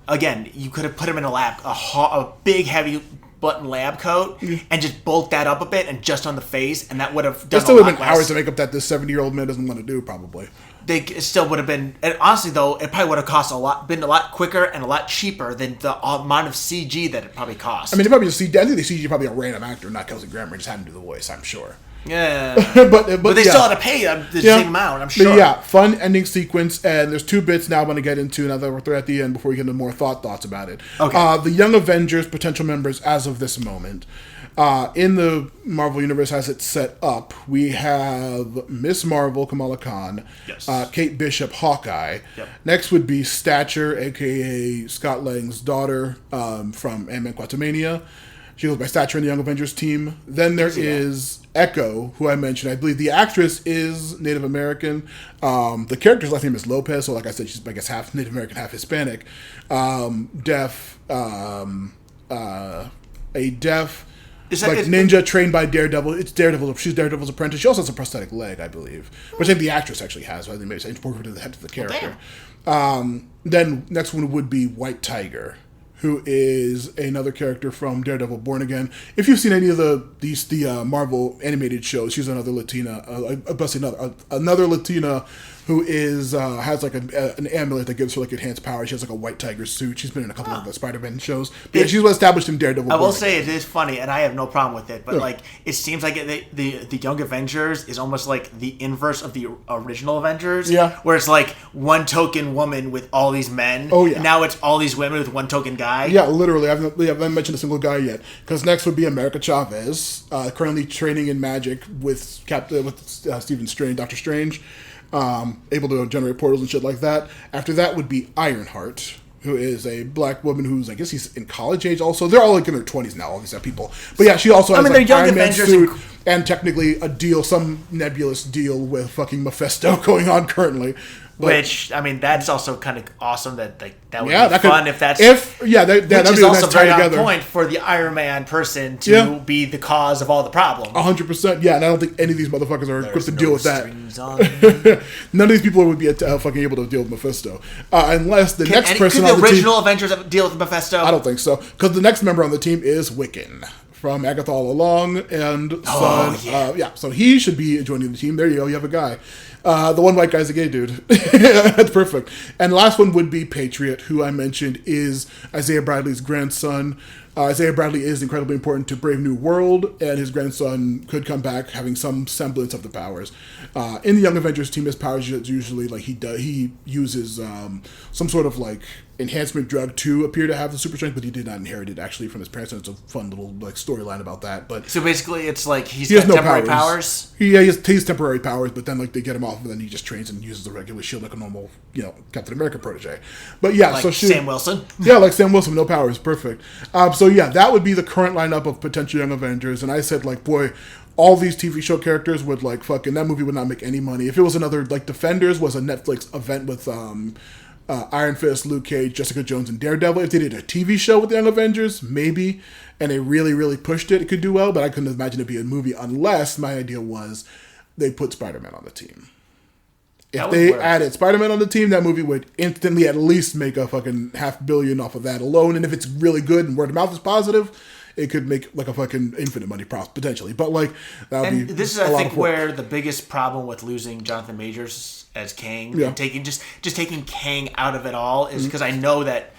Speaker 1: again, you could have put him in a lab, a big heavy button lab coat, and just bulk that up a bit, and just on the face, and that would have done.
Speaker 2: It still would have been hours to make up that this 70-year-old man doesn't want to do. Probably.
Speaker 1: It still would have been, and honestly though, it probably would have been a lot quicker and a lot cheaper than the amount of CG that it probably cost.
Speaker 2: I mean, I think they CG probably a random actor, not Kelsey Grammer, just had to do the voice. I'm sure.
Speaker 1: Yeah,
Speaker 2: but
Speaker 1: they still had to pay the same amount. I'm sure.
Speaker 2: But yeah, fun ending sequence, and there's two bits now I'm going to get into now that we're at the end before we get into more thoughts about it.
Speaker 1: Okay.
Speaker 2: The Young Avengers potential members as of this moment. In the Marvel Universe as it's set up, we have Miss Marvel, Kamala Khan,
Speaker 1: yes.
Speaker 2: Kate Bishop, Hawkeye.
Speaker 1: Yep.
Speaker 2: Next would be Stature, a.k.a. Scott Lang's daughter from Ant-Man Quantumania. She goes by Stature in the Young Avengers team. Then there is Echo, who I mentioned. I believe the actress is Native American. The character's last name is Lopez, so like I said, she's, I guess, half Native American, half Hispanic. Deaf, a deaf... ninja trained by Daredevil. It's Daredevil. She's Daredevil's apprentice. She also has a prosthetic leg, I believe, which I think the actress actually has. So I think maybe it's incorporated to the character. Then next one would be White Tiger, who is another character from Daredevil Born Again. If you've seen any of the Marvel animated shows, she's another Latina. Another Latina who is has like an amulet that gives her like enhanced power. She has like a white tiger suit. She's been in a couple of the Spider-Man shows. But yeah, she's established in Daredevil.
Speaker 1: I will say it is funny, and I have no problem with it. But like, it seems like the Young Avengers is almost like the inverse of the original Avengers.
Speaker 2: Yeah,
Speaker 1: where it's like one token woman with all these men.
Speaker 2: Oh yeah.
Speaker 1: And now it's all these women with one token guy.
Speaker 2: Yeah, literally. I haven't mentioned a single guy yet. Because next would be America Chavez, currently training in magic with Stephen Strange, Doctor Strange. Able to generate portals and shit like that. After that would be Ironheart, who is a black woman who's, I guess he's in college age also. They're all like in their 20s now, all these people. But yeah, she also has like Iron Man suit and technically some nebulous deal with fucking Mephisto going on currently. But,
Speaker 1: which, I mean, that's also kind of awesome that that would be fun if that's...
Speaker 2: that'd be
Speaker 1: also very on point for the Iron Man person to be the cause of all the problems.
Speaker 2: 100%, yeah, and I don't think any of these motherfuckers are equipped to deal with that. None of these people would be fucking able to deal with Mephisto. Unless the next person on the team...
Speaker 1: Could the original Avengers deal with Mephisto?
Speaker 2: I don't think so, because the next member on the team is Wiccan. From Agatha All Along and Son. So he should be joining the team. There you go, you have a guy. The one white guy's a gay dude. That's perfect. And the last one would be Patriot, who I mentioned is Isaiah Bradley's grandson. Isaiah Bradley is incredibly important to Brave New World, and his grandson could come back having some semblance of the powers. In the Young Avengers team, his powers usually like he uses some sort of like enhancement drug to appear to have the super strength, but he did not inherit it actually from his parents. And it's a fun little like storyline about that. But
Speaker 1: so basically, it's like he has no temporary powers.
Speaker 2: He has temporary powers, but then like they get him off, and then he just trains and uses the regular shield like a normal Captain America protege. But yeah,
Speaker 1: like Sam Wilson.
Speaker 2: Yeah, like Sam Wilson, no powers, perfect. So yeah, that would be the current lineup of potential Young Avengers. And I said like, boy, all these TV show characters would like fucking that movie would not make any money if it was another like Defenders was a Netflix event with Iron Fist, Luke Cage, Jessica Jones, and Daredevil. If they did a TV show with the Young Avengers, maybe, and they really, really pushed it, it could do well, but I couldn't imagine it be a movie unless my idea was they put Spider-Man on the team. If they added Spider-Man on the team, that movie would instantly at least make a fucking $500 million off of that alone, and if it's really good and word of mouth is positive, it could make like a fucking infinite money potentially. But like, that would be
Speaker 1: this is, I think, where the biggest problem with losing Jonathan Majors as Kang and taking just taking Kang out of it all is because I know that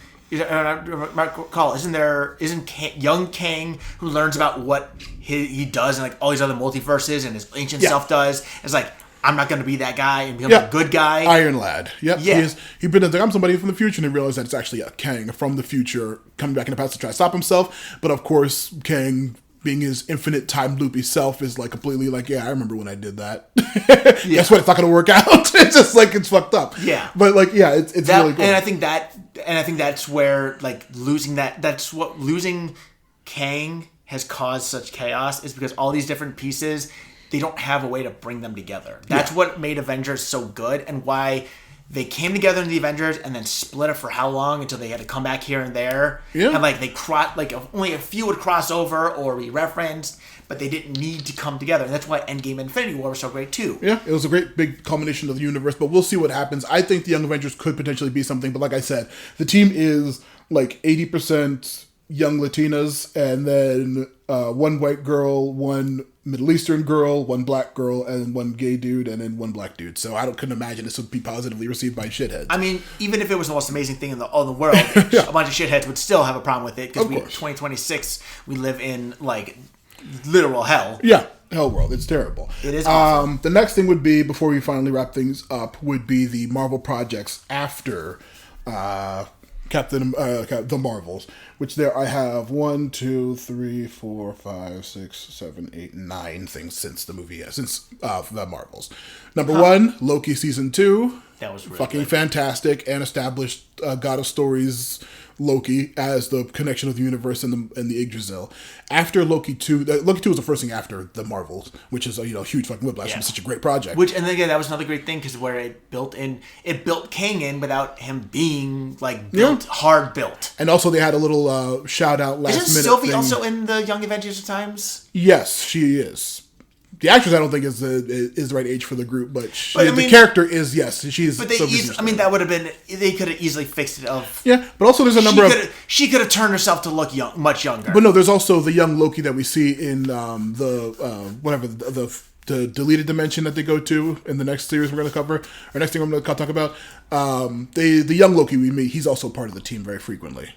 Speaker 1: isn't young Kang who learns about what he does and like all these other multiverses and his ancient self does. It's like, I'm not going to be that guy and become a good guy.
Speaker 2: Iron Lad. Yep. Yeah. He's been like, I'm somebody from the future, and he realized that it's actually a Kang from the future coming back in the past to try to stop himself. But of course, Kang, being his infinite time loopy self, is like completely like, yeah, I remember when I did that. Guess what? It's not going to work out. It's just like, it's fucked up.
Speaker 1: Yeah.
Speaker 2: But like, yeah, it's
Speaker 1: that,
Speaker 2: really good.
Speaker 1: And I think that's where like losing Kang has caused such chaos is because all these different pieces, they don't have a way to bring them together. That's what made Avengers so good and why they came together in the Avengers and then split it for how long until they had to come back here and there. Yeah. And like only a few would cross over or be referenced, but they didn't need to come together. And that's why Endgame and Infinity War were so great too. Yeah,
Speaker 2: it was a great big culmination of the universe, but we'll see what happens. I think the Young Avengers could potentially be something, but like I said, the team is like 80% young Latinas and then one white girl, one Middle Eastern girl, one black girl, and one gay dude, and then one black dude. So I couldn't imagine this would be positively received by shitheads.
Speaker 1: I mean, even if it was the most amazing thing in the world, a bunch of shitheads would still have a problem with it because 2026 we live in like literal hell.
Speaker 2: Yeah, hell world. It's terrible.
Speaker 1: It is awful.
Speaker 2: The next thing would be, before we finally wrap things up, would be the Marvel projects after the Marvels, which there I have 1, 2, 3, 4, 5, 6, 7, 8, 9 things since the movie, since the Marvels. Number 1, Loki season 2.
Speaker 1: That was really
Speaker 2: fucking
Speaker 1: good.
Speaker 2: fantastic, and established God of Stories Loki as the connection of the universe and the Yggdrasil. After Loki 2, Loki 2 was the first thing after the Marvels, which is a huge fucking whiplash from such a great project.
Speaker 1: And again, that was another great thing because where it built Kang in without him being hard built.
Speaker 2: And also they had a little shout out last minute.
Speaker 1: Isn't Sylvie
Speaker 2: thing.
Speaker 1: also in the Young Avengers at times?
Speaker 2: Yes, she is. The actress, I don't think is the right age for the group, but the character is, yes, she's.
Speaker 1: But that would have been. They could have easily fixed it.
Speaker 2: But also there's a number of.
Speaker 1: She could have turned herself to look much younger.
Speaker 2: But no, there's also the young Loki that we see in the deleted dimension that they go to in the next series we're going to cover, or next thing I'm going to talk about. The young Loki we meet, he's also part of the team very frequently.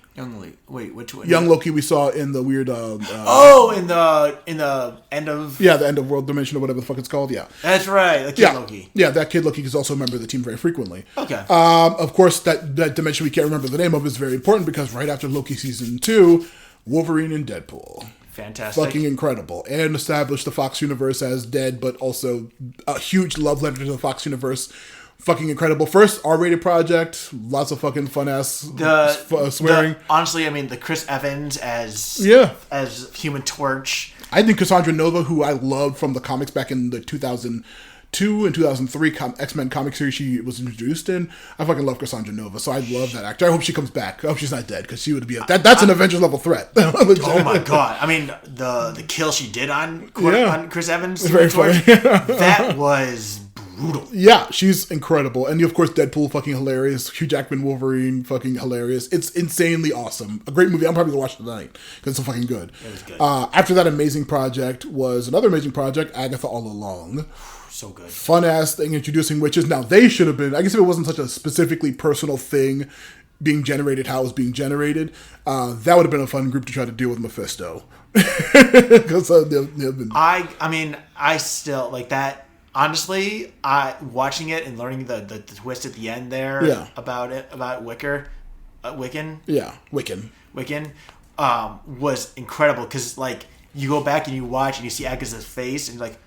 Speaker 1: Wait, which one?
Speaker 2: Young Loki we saw in the weird.
Speaker 1: in the end of.
Speaker 2: Yeah, the end of world dimension or whatever the fuck it's called. Yeah,
Speaker 1: that's right. The kid Loki.
Speaker 2: Yeah, that kid Loki is also a member of the team very frequently.
Speaker 1: Okay.
Speaker 2: Of course, that dimension we can't remember the name of is very important because right after Loki season 2, Wolverine and Deadpool.
Speaker 1: Fantastic.
Speaker 2: Fucking incredible. And established the Fox universe as dead, but also a huge love letter to the Fox universe. Fucking incredible. First R-rated project. Lots of fucking fun-ass swearing.
Speaker 1: Honestly, I mean, the Chris Evans as Human Torch.
Speaker 2: I think Cassandra Nova, who I loved from the comics back in the 2002 and 2003 X-Men comic series she was introduced in. I fucking love Cassandra Nova, so I love that actor. I hope she comes back. I hope she's not dead, because she would be that's an Avengers level threat.
Speaker 1: Oh my god. I mean, the kill she did on Chris Evans.
Speaker 2: It's very funny.
Speaker 1: That was brutal.
Speaker 2: Yeah, she's incredible. And of course, Deadpool, fucking hilarious. Hugh Jackman Wolverine, fucking hilarious. It's insanely awesome. A great movie. I'm probably going to watch it tonight, because it's so fucking good.
Speaker 1: It was good.
Speaker 2: After that amazing project was another amazing project, Agatha All Along.
Speaker 1: So good.
Speaker 2: Fun ass thing introducing witches. Now they should have been. I guess if it wasn't such a specifically personal thing being generated, how it was being generated, that would have been a fun group to try to deal with Mephisto. Because
Speaker 1: I still like that. Honestly, watching it and learning the twist at the end there about Wiccan.
Speaker 2: Yeah, Wiccan.
Speaker 1: Was incredible because you go back and you watch and you see Agatha's face and you're like.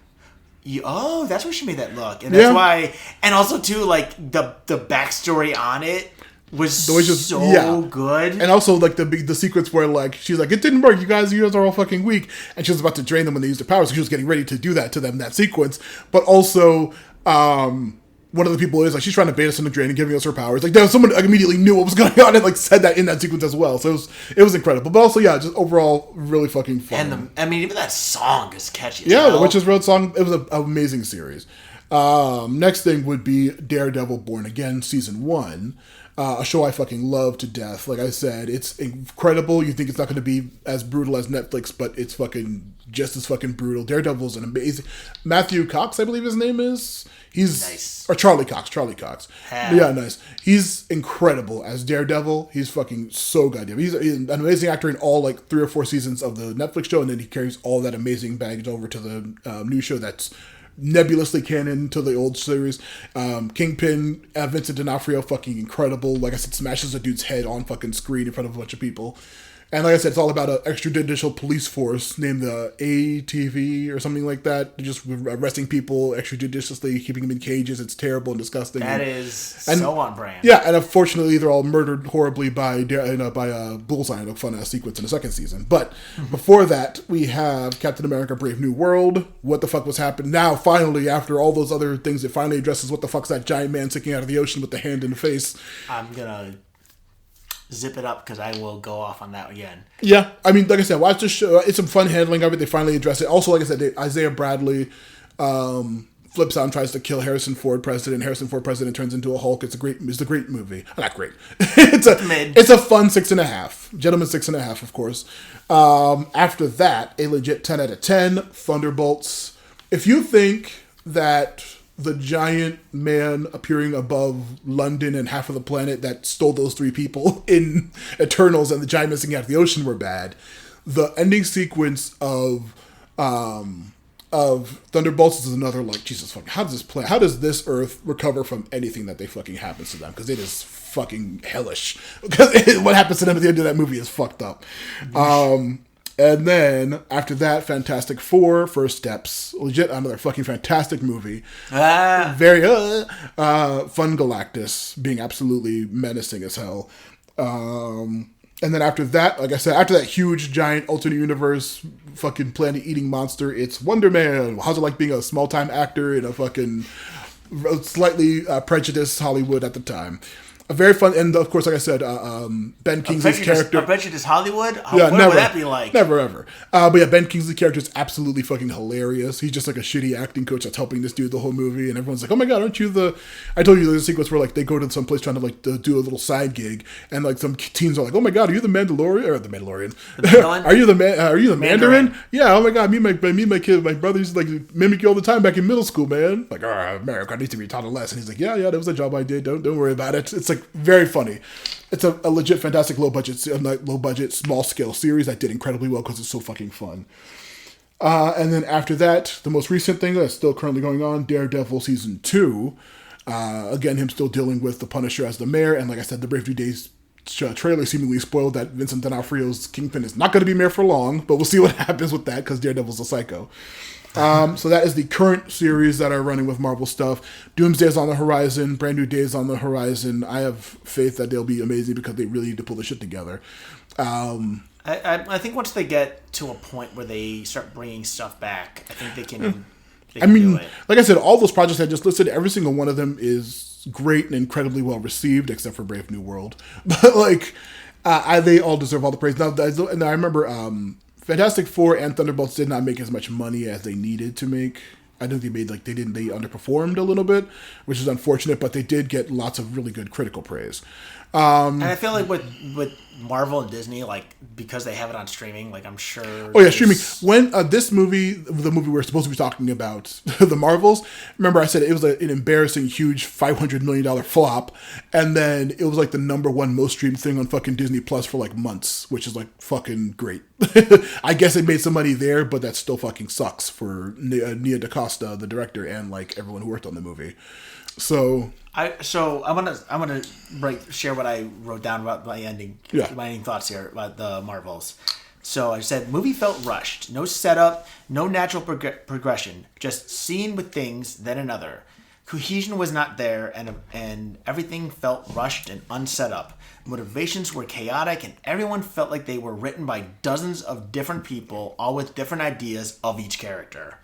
Speaker 1: That's where she made that look, and that's why. And also too, the backstory on it was so good.
Speaker 2: And also the sequence where she's like, it didn't work. You guys are all fucking weak, and she was about to drain them when they used their powers. So she was getting ready to do that to them. That sequence, but also. One of the people is she's trying to bait us into drain and giving us her powers. Someone immediately knew what was going on and said that in that sequence as well. So it was incredible. But also, just overall really fucking fun.
Speaker 1: And even that song is catchy.
Speaker 2: The Witches Road song. It was an amazing series. Next thing would be Daredevil Born Again season 1. A show I fucking love to death. Like I said, it's incredible. You think it's not going to be as brutal as Netflix, but it's fucking just as fucking brutal. Daredevil's an amazing... Matthew Cox, I believe his name is. He's
Speaker 1: nice.
Speaker 2: Or Charlie Cox. Yeah, nice. He's incredible as Daredevil. He's fucking so goddamn. He's an amazing actor in all 3 or 4 seasons of the Netflix show, and then he carries all that amazing baggage over to the new show that's nebulously canon to the old series. Kingpin, Vincent D'Onofrio, fucking incredible. Like I said, smashes a dude's head on fucking screen in front of a bunch of people. And like I said, it's all about an extrajudicial police force named the ATV or something like that. Just arresting people extrajudiciously, keeping them in cages. It's terrible and disgusting.
Speaker 1: That is so on brand.
Speaker 2: Yeah, and unfortunately, they're all murdered horribly by Bullseye in a fun-ass sequence in the second season. But before that, we have Captain America Brave New World. What the fuck was happening? Now, finally, after all those other things, it finally addresses what the fuck's that giant man sticking out of the ocean with the hand in the face.
Speaker 1: I'm gonna... zip it up because I will go off on that again.
Speaker 2: Yeah, I mean, like I said, watch the show. It's some fun handling of it. They finally address it. Also, like I said, Isaiah Bradley flips out and tries to kill Harrison Ford president. Harrison Ford president turns into a Hulk. It's a great movie. Not great. It's a fun 6.5. Gentleman 6.5, of course. After that, a legit 10 out of 10. Thunderbolts. If you think that the giant man appearing above London and half of the planet that stole those 3 people in Eternals and the giant missing out of the ocean were bad, the ending sequence of Thunderbolts is another Jesus fucking, how does this play? How does this Earth recover from anything that they fucking happens to them? Because it is fucking hellish. Because what happens to them at the end of that movie is fucked up. And then after that, Fantastic Four, First Steps, legit another fucking fantastic movie. Very fun Galactus, being absolutely menacing as hell. And then after that, like I said, after that huge, giant alternate universe fucking planet-eating monster, it's Wonder Man. How's it like being a small-time actor in a fucking slightly prejudiced Hollywood at the time? A very fun, and of course, like I said, Ben Kingsley's character.
Speaker 1: A prejudiced Hollywood? What would that be like?
Speaker 2: Never, ever. But yeah, Ben Kingsley's character is absolutely fucking hilarious. He's just like a shitty acting coach that's helping this dude the whole movie, and everyone's like, oh my god, aren't you the... I told you there's a sequence where like they go to some place trying to like do a little side gig, and like some teens are like, oh my god, are you the Mandalorian? Or the Mandalorian. Are you the Mandarin? Yeah, oh my god, me and my kid, my brother used to like mimic you all the time back in middle school, man. Like, America needs to be taught a lesson. He's like, yeah, that was a job I did. Don't worry about it. It's like very funny. It's a legit fantastic low budget, small scale series that did incredibly well because it's so fucking fun. And then after that, the most recent thing that's still currently going on, Daredevil season 2. Again, him still dealing with the Punisher as the mayor, and like I said, the Brave New Days trailer seemingly spoiled that Vincent D'Onofrio's Kingpin is not going to be mayor for long, but we'll see what happens with that because Daredevil's a psycho. So that is the current series that are running with Marvel stuff. Doomsday is on the horizon. Brand New Day is on the horizon. I have faith that they'll be amazing because they really need to pull the shit together.
Speaker 1: I think once they get to a point where they start bringing stuff back, I think they can.
Speaker 2: Do it. Like I said, all those projects I just listed, every single one of them is great and incredibly well received, except for Brave New World. But like, they all deserve all the praise. Now, and I remember. Fantastic Four and Thunderbolts did not make as much money as they needed to make. I think they underperformed a little bit, which is unfortunate, but they did get lots of really good critical praise.
Speaker 1: And I feel like with Marvel and Disney, like, because they have it on streaming, like, I'm sure...
Speaker 2: Oh, yeah, streaming. When the movie we're supposed to be talking about, the Marvels, remember I said it was an embarrassing, huge $500 million flop, and then it was, like, the number one most streamed thing on fucking Disney Plus for, like, months, which is, like, fucking great. I guess it made some money there, but that still fucking sucks for Nia DaCosta, the director, and, like, everyone who worked on the movie. So
Speaker 1: I'm gonna share what I wrote down about my ending thoughts here about the Marvels. So I said, movie felt rushed, no setup, no natural progression, just scene with things, then another. Cohesion was not there, and everything felt rushed and unset up. Motivations were chaotic, and everyone felt like they were written by dozens of different people, all with different ideas of each character.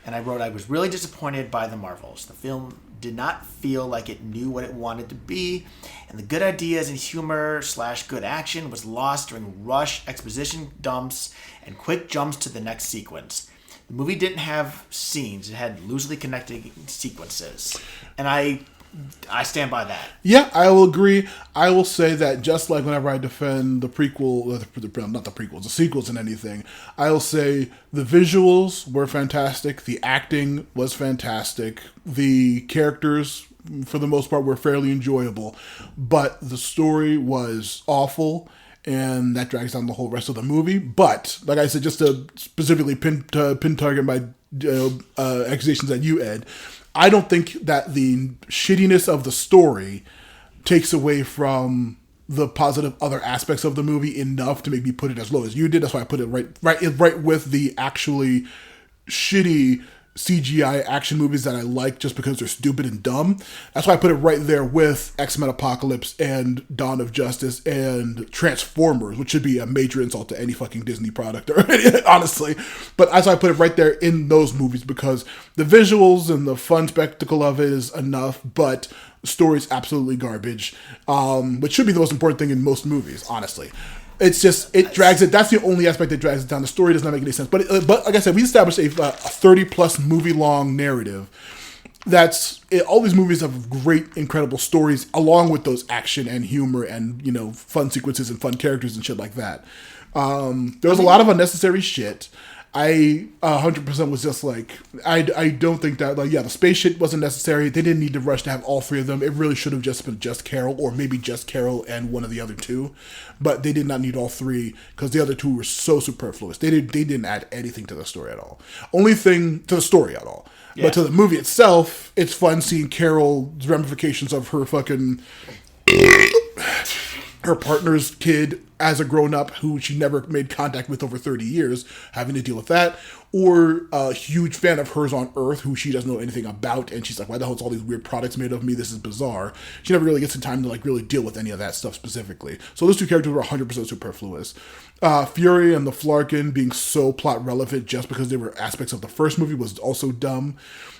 Speaker 1: And I wrote, I was really disappointed by the Marvels. The film did not feel like it knew what it wanted to be, and the good ideas and humor / good action was lost during rush exposition dumps and quick jumps to the next sequence. The movie didn't have scenes; it had loosely connected sequences, and I stand by that.
Speaker 2: Yeah, I will agree. I will say that just like whenever I defend the prequel, not the prequels, the sequels and anything, I will say the visuals were fantastic. The acting was fantastic. The characters, for the most part, were fairly enjoyable. But the story was awful, and that drags down the whole rest of the movie. But, like I said, just to specifically pin target my accusations at you, Ed, I don't think that the shittiness of the story takes away from the positive other aspects of the movie enough to make me put it as low as you did. That's why I put it right with the actually shitty CGI action movies that I like just because they're stupid and dumb. That's why I put it right there with X-Men Apocalypse and Dawn of Justice and Transformers, which should be a major insult to any fucking Disney product, honestly. But that's why I put it right there in those movies because the visuals and the fun spectacle of it is enough, but the story's absolutely garbage, which should be the most important thing in most movies, honestly. It's just, it drags it. That's the only aspect that drags it down. The story does not make any sense. But like I said, we established a 30-plus movie-long narrative. All these movies have great, incredible stories, along with those action and humor and, fun sequences and fun characters and shit like that. There was a lot of unnecessary shit. I 100% was just like, I don't think that, the space shit wasn't necessary. They didn't need to rush to have all three of them. It really should have just been just Carol, or maybe just Carol and one of the other two. But they did not need all three, because the other two were so superfluous. They didn't add anything to the story at all. Only thing to the story at all. Yeah. But to the movie itself, it's fun seeing Carol's ramifications of her fucking... her partner's kid as a grown-up who she never made contact with over 30 years, having to deal with that, or a huge fan of hers on Earth who she doesn't know anything about, and she's like, why the hell is all these weird products made of me? This is bizarre. She never really gets the time to like really deal with any of that stuff specifically. So those two characters were 100% superfluous. Fury and the Flarkin being so plot relevant just because they were aspects of the first movie was also dumb.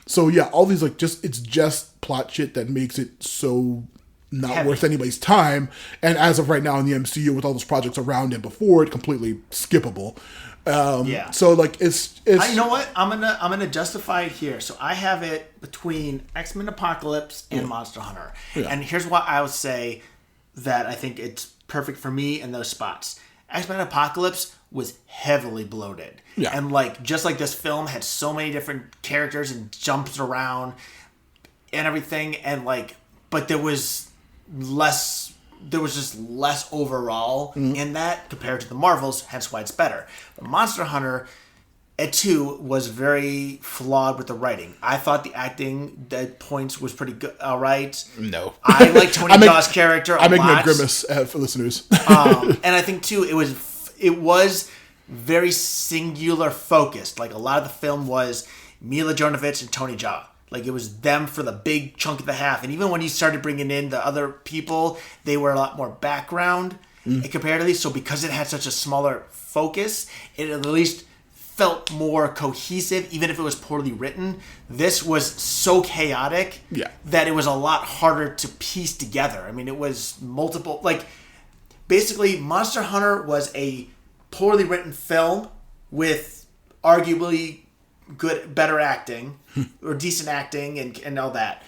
Speaker 2: So yeah, all these like it's just plot shit that makes it so not
Speaker 1: heavy.
Speaker 2: Worth anybody's time. And as of right now in the MCU, with all those projects around it before it, completely skippable.
Speaker 1: Yeah.
Speaker 2: So like it's
Speaker 1: you know what? I'm gonna justify it here. So I have it between X-Men Apocalypse and Monster Hunter.
Speaker 2: Yeah.
Speaker 1: And here's why I would say that I think it's perfect for me in those spots. X-Men Apocalypse was heavily bloated.
Speaker 2: Yeah.
Speaker 1: And like just like this film had so many different characters and jumps around and everything, and like but there was just less overall in that compared to the Marvels, hence why it's better. But Monster Hunter, it too was very flawed with the writing. I thought the acting at points was pretty good. All right.
Speaker 2: no.
Speaker 1: I like Tony Jaa's character a lot.
Speaker 2: I'm making a grimace for listeners.
Speaker 1: And I think too, it was very singular focused. Like a lot of the film was Mila Jovovich and Tony Jaa. Like, it was them for the big chunk of the half. And even when you started bringing in the other people, they were a lot more background comparatively. So because it had such a smaller focus, it at least felt more cohesive, even if it was poorly written. This was so chaotic that it was a lot harder to piece together. I mean, it was multiple... Like, basically, Monster Hunter was a poorly written film with arguably... better acting or decent acting and all that.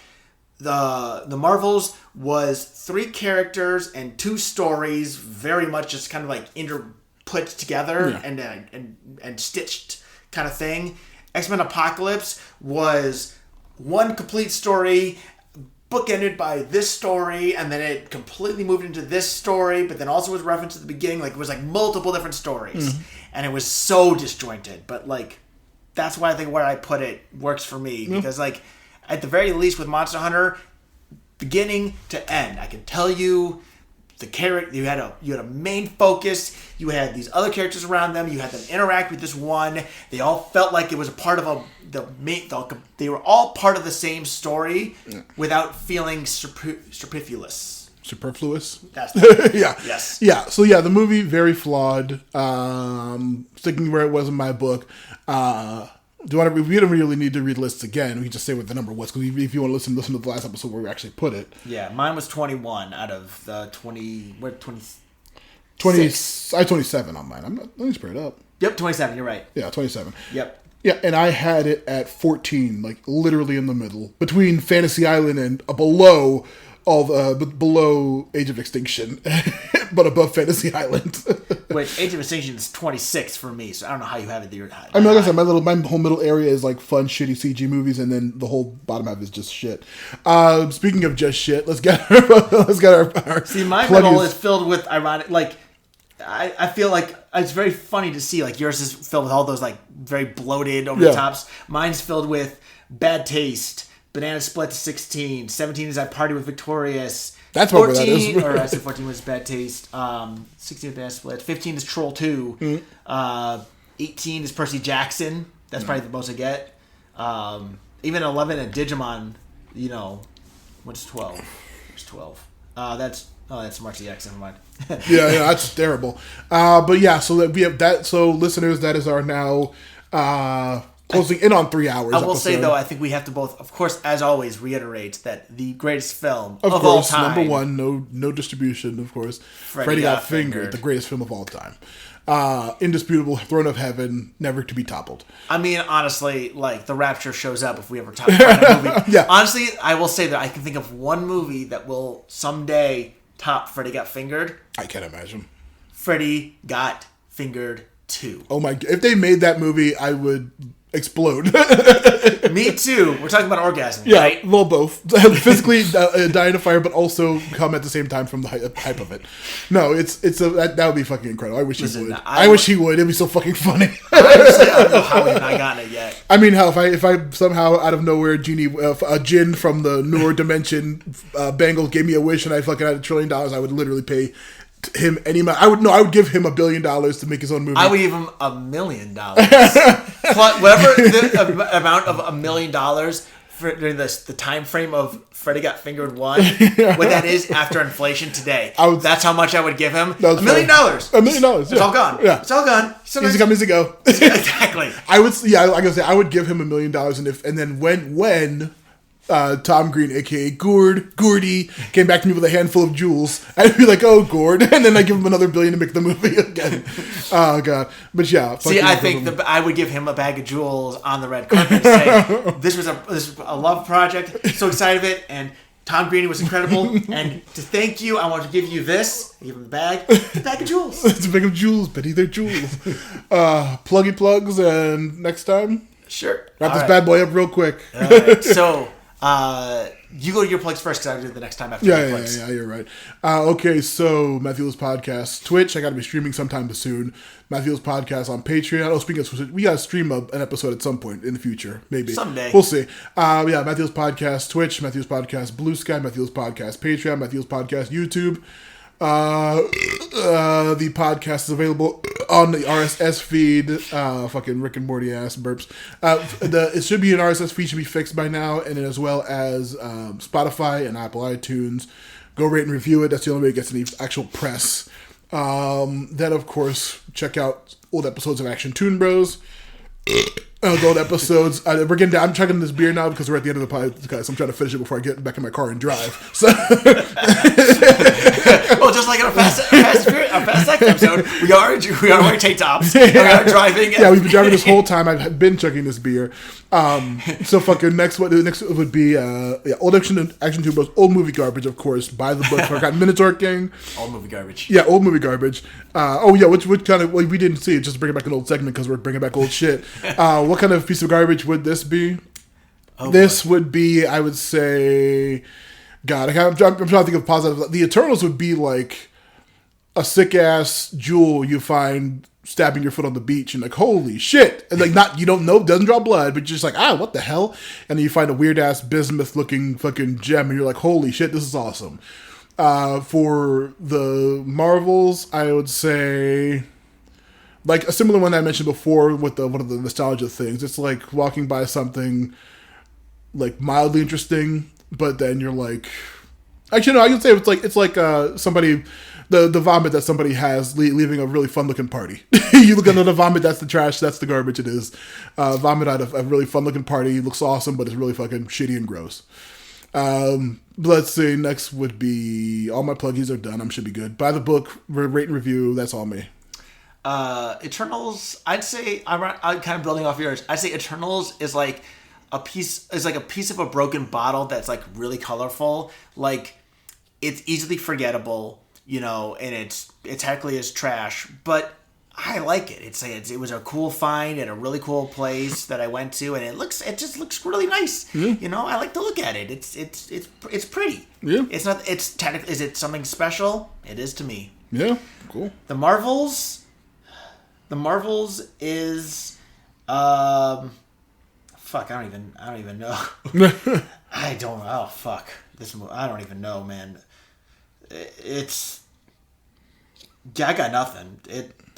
Speaker 1: The Marvels was 3 characters and 2 stories, very much just kind of like put together and stitched kind of thing. X-Men Apocalypse was 1 complete story, bookended by this story, and then it completely moved into this story, but then also was referenced at the beginning. Like, it was like multiple different stories, and it was so disjointed. But like, that's why I think where I put it works for me, because like at the very least with Monster Hunter, beginning to end, I can tell you the character you had a main focus. You had these other characters around them. You had them interact with this one. They all felt like it was a part of they were all part of the same story without feeling superfluous.
Speaker 2: Superfluous.
Speaker 1: That's
Speaker 2: yeah.
Speaker 1: Yes.
Speaker 2: Yeah. So yeah, the movie very flawed. Sticking where it was in my book. We don't really need to read lists again. We can just say what the number was, because if you want to listen to the last episode where we actually put it.
Speaker 1: Yeah, mine was 21 out of the 20. What 20?
Speaker 2: 20. I had 27 on mine. Let me spread it up.
Speaker 1: Yep, 27. You're right.
Speaker 2: Yeah, 27.
Speaker 1: Yep.
Speaker 2: Yeah, and I had it at 14, like literally in the middle between Fantasy Island and below Age of Extinction, but above Fantasy Island.
Speaker 1: Which Age of Extinction is 26 for me, so I don't know how you have it there.
Speaker 2: I mean, like I said, my whole middle area is like fun, shitty CG movies, and then the whole bottom half is just shit. Speaking of just shit, let's get our
Speaker 1: See, my middle is filled with ironic, like, I feel like it's very funny to see, like, yours is filled with all those, like, very bloated over the tops. Mine's filled with bad taste. Banana Split to 16. 17 is I Party with Victorious.
Speaker 2: That's
Speaker 1: 14,
Speaker 2: what that is.
Speaker 1: or I said 14 was Bad Taste. 16 is Banana Split. 15 is Troll 2. 18 is Percy Jackson. That's probably the most I get. Even 11 at Digimon, you know, what's 12? Where's 12? That's Marcy X, never mind.
Speaker 2: yeah, that's terrible. But yeah, so that we have that. So listeners, that is our now closing in on 3 hours.
Speaker 1: I will say, though, I think we have to both, of course, as always, reiterate that the greatest film of
Speaker 2: course,
Speaker 1: all time.
Speaker 2: Number 1, no distribution, of course. Freddy Got Fingered, the greatest film of all time. Indisputable, Throne of Heaven, never to be toppled.
Speaker 1: I mean, honestly, like, The Rapture shows up if we ever find a movie.
Speaker 2: Yeah.
Speaker 1: Honestly, I will say that I can think of one movie that will someday top Freddy Got Fingered.
Speaker 2: I can't imagine.
Speaker 1: Freddy Got Fingered 2.
Speaker 2: Oh my, if they made that movie, I would explode.
Speaker 1: Me too. We're talking about orgasm,
Speaker 2: yeah,
Speaker 1: right?
Speaker 2: Well, both. Physically die in a fire, but also come at the same time from the hype of it. No, that would be fucking incredible. I wish he would. I wish he would. It'd be so fucking funny.
Speaker 1: Honestly, I don't know how we've not gotten it yet.
Speaker 2: I mean, hell, if I somehow out of nowhere a Jinn from the newer dimension Bengals gave me a wish and I fucking had $1 trillion, I would literally pay him any amount. I would give him $1 billion to make his own movie.
Speaker 1: I would give him $1 million. Plus, whatever the amount of $1 million for during the time frame of Freddy Got Fingered 1, what that is after inflation today. That's how much I would give him. $1 million.
Speaker 2: $1 million.
Speaker 1: It's all gone.
Speaker 2: Yeah.
Speaker 1: It's all gone.
Speaker 2: Easy go.
Speaker 1: Exactly.
Speaker 2: I would. Yeah, like I say, I would give him $1 million, and then when Tom Green, aka Gordy, came back to me with a handful of jewels, I'd be like, "Oh, Gord," and then I give him another $1 billion to make the movie again. Oh God, but yeah.
Speaker 1: See, I think I would give him a bag of jewels on the red carpet and say, "This was a love project. So excited of it." And Tom Green was incredible. And to thank you, I want to give you this. I give him the bag of jewels.
Speaker 2: It's a bag of jewels, Betty. They're jewels. Pluggy plugs, and next time,
Speaker 1: sure.
Speaker 2: Wrap this bad boy up real quick.
Speaker 1: All right. So. You go to your plugs first because I do it the next time after your plugs.
Speaker 2: Yeah, you're right. Okay, so Matthew's Podcast, Twitch. I got to be streaming sometime soon. Matthew's Podcast on Patreon. Oh, speaking of, we got to stream an episode at some point in the future, maybe.
Speaker 1: Someday.
Speaker 2: We'll see. Matthew's Podcast, Twitch, Matthew's Podcast, Blue Sky, Matthew's Podcast, Patreon, Matthew's Podcast, YouTube. The podcast is available on the RSS feed. Fucking Rick and Morty ass burps. It should be an RSS feed, should be fixed by now, and then as well as Spotify and Apple iTunes. Go rate and review it. That's the only way it gets any actual press. Then of course check out old episodes of Action Toon Bros. Old episodes. We're getting down. I'm chugging this beer now because we're at the end of the podcast. I'm trying to finish it before I get back in my car and drive. So,
Speaker 1: well, just like in our Fast Sex episode, we are wearing tank tops. We are driving.
Speaker 2: Yeah, we've been driving this whole time. I've been chugging this beer. So fucking next would be old action Toon Bros. Old movie garbage, of course. Buy the book. I got Minotaur King.
Speaker 1: Old movie garbage.
Speaker 2: Yeah, old movie garbage. Which kind of we didn't see it. Just bringing back an old segment because we're bringing back old shit. What kind of piece of garbage would this be? This would be, I would say, God, I'm trying to think of positive. The Eternals would be like a sick ass jewel you find stabbing your foot on the beach and like, holy shit, and like you don't know, doesn't draw blood, but you're just like, what the hell? And then you find a weird ass bismuth looking fucking gem and you're like, holy shit, this is awesome. For the Marvels, I would say, like a similar one I mentioned before with one of the nostalgia things. It's like walking by something like mildly interesting, but then you're like, actually no, I can say it's like somebody, the vomit that somebody has leaving a really fun looking party. You look under the vomit, that's the trash, that's the garbage. It is vomit out of a really fun looking party. Looks awesome, but it's really fucking shitty and gross. Let's see. Next would be all my pluggies are done. I should be good. Buy the book, rate and review. That's all me.
Speaker 1: Eternals, I'd say I'm kind of building off yours. I'd say Eternals is like a piece of a broken bottle that's like really colorful. Like it's easily forgettable, and it's technically is trash, but I like it. It was a cool find at a really cool place that I went to, and it just looks really nice. Yeah. I like to look at it. It's pretty.
Speaker 2: Yeah.
Speaker 1: It's not. It's technically. Is it something special? It is to me.
Speaker 2: Yeah. Cool.
Speaker 1: The Marvels is fuck, I don't even know. I don't know. Oh, fuck. I don't even know, man. I got nothing.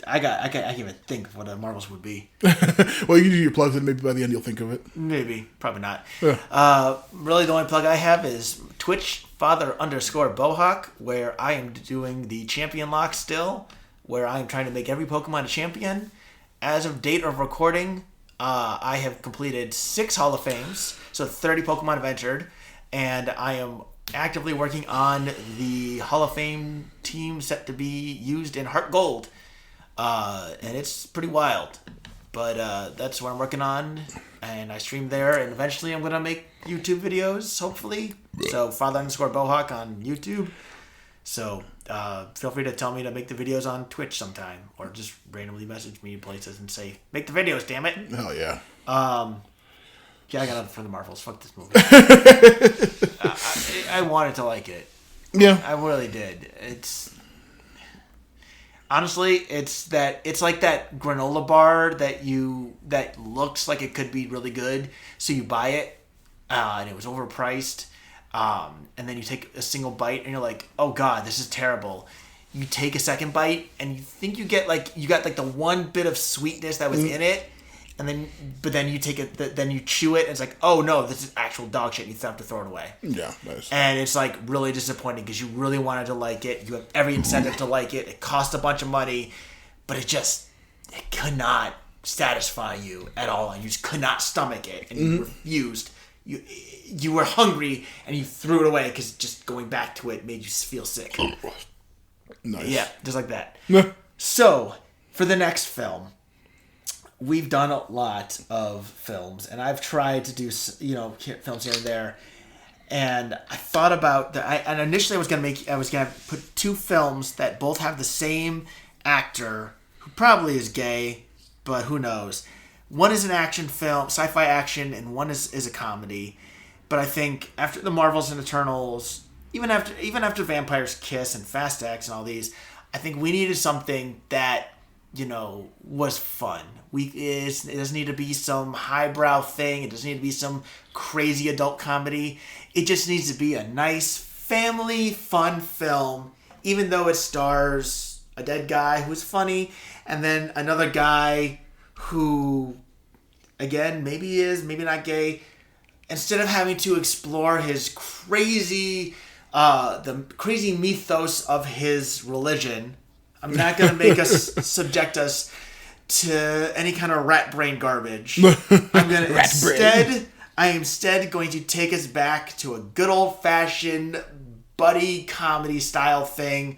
Speaker 1: I can't even think of what the Marvels would be.
Speaker 2: Well, you do your plugs and maybe by the end you'll think of it.
Speaker 1: Maybe. Probably not.
Speaker 2: Yeah.
Speaker 1: Really the only plug I have is Twitch Father_Bohawk, where I am doing the champion lock still, where I am trying to make every Pokemon a champion. As of date of recording, I have completed 6 Hall of Fames, so 30 Pokemon have entered, and I am actively working on the Hall of Fame team set to be used in Heart Gold, and it's pretty wild, but that's what I'm working on, and I stream there, and eventually I'm going to make YouTube videos, hopefully, so Father_Bohawk on YouTube, so feel free to tell me to make the videos on Twitch sometime, or just randomly message me places and say, make the videos, damn it.
Speaker 2: Hell yeah.
Speaker 1: Yeah, I got nothing for the Marvels. Fuck this movie. I wanted to like it.
Speaker 2: Yeah.
Speaker 1: I really did. Honestly, it's like that granola bar that looks like it could be really good, so you buy it, and it was overpriced. And then you take a single bite and you're like, oh god, this is terrible. you take a second bite and you think you got like the one bit of sweetness that was in it, and then you take it, then you chew it, and it's like, oh no, this is actual dog shit. And you have to throw it away.
Speaker 2: Yeah, nice.
Speaker 1: And it's like really disappointing because you really wanted to like it. You have every incentive to like it. It cost a bunch of money, but it could not satisfy you at all, and you just could not stomach it, and you refused. You were hungry, and you threw it away because just going back to it made you feel sick.
Speaker 2: Nice.
Speaker 1: Yeah, just like that. So, for the next film, we've done a lot of films, and I've tried to do, films here and there. And I thought about that. And initially, I was gonna put two films that both have the same actor, who probably is gay, but who knows. One is an action film, sci-fi action, and one is a comedy. But I think after the Marvels and Eternals, even after Vampires Kiss and Fast X and all these, I think we needed something that, was fun. It doesn't need to be some highbrow thing. It doesn't need to be some crazy adult comedy. It just needs to be a nice family fun film, even though it stars a dead guy who's funny, and then another guy who, again, maybe is, maybe not gay. Instead of having to explore his crazy, the crazy mythos of his religion, I'm not going to make us subject us to any kind of rat brain garbage. I am instead going to take us back to a good old fashioned buddy comedy style thing,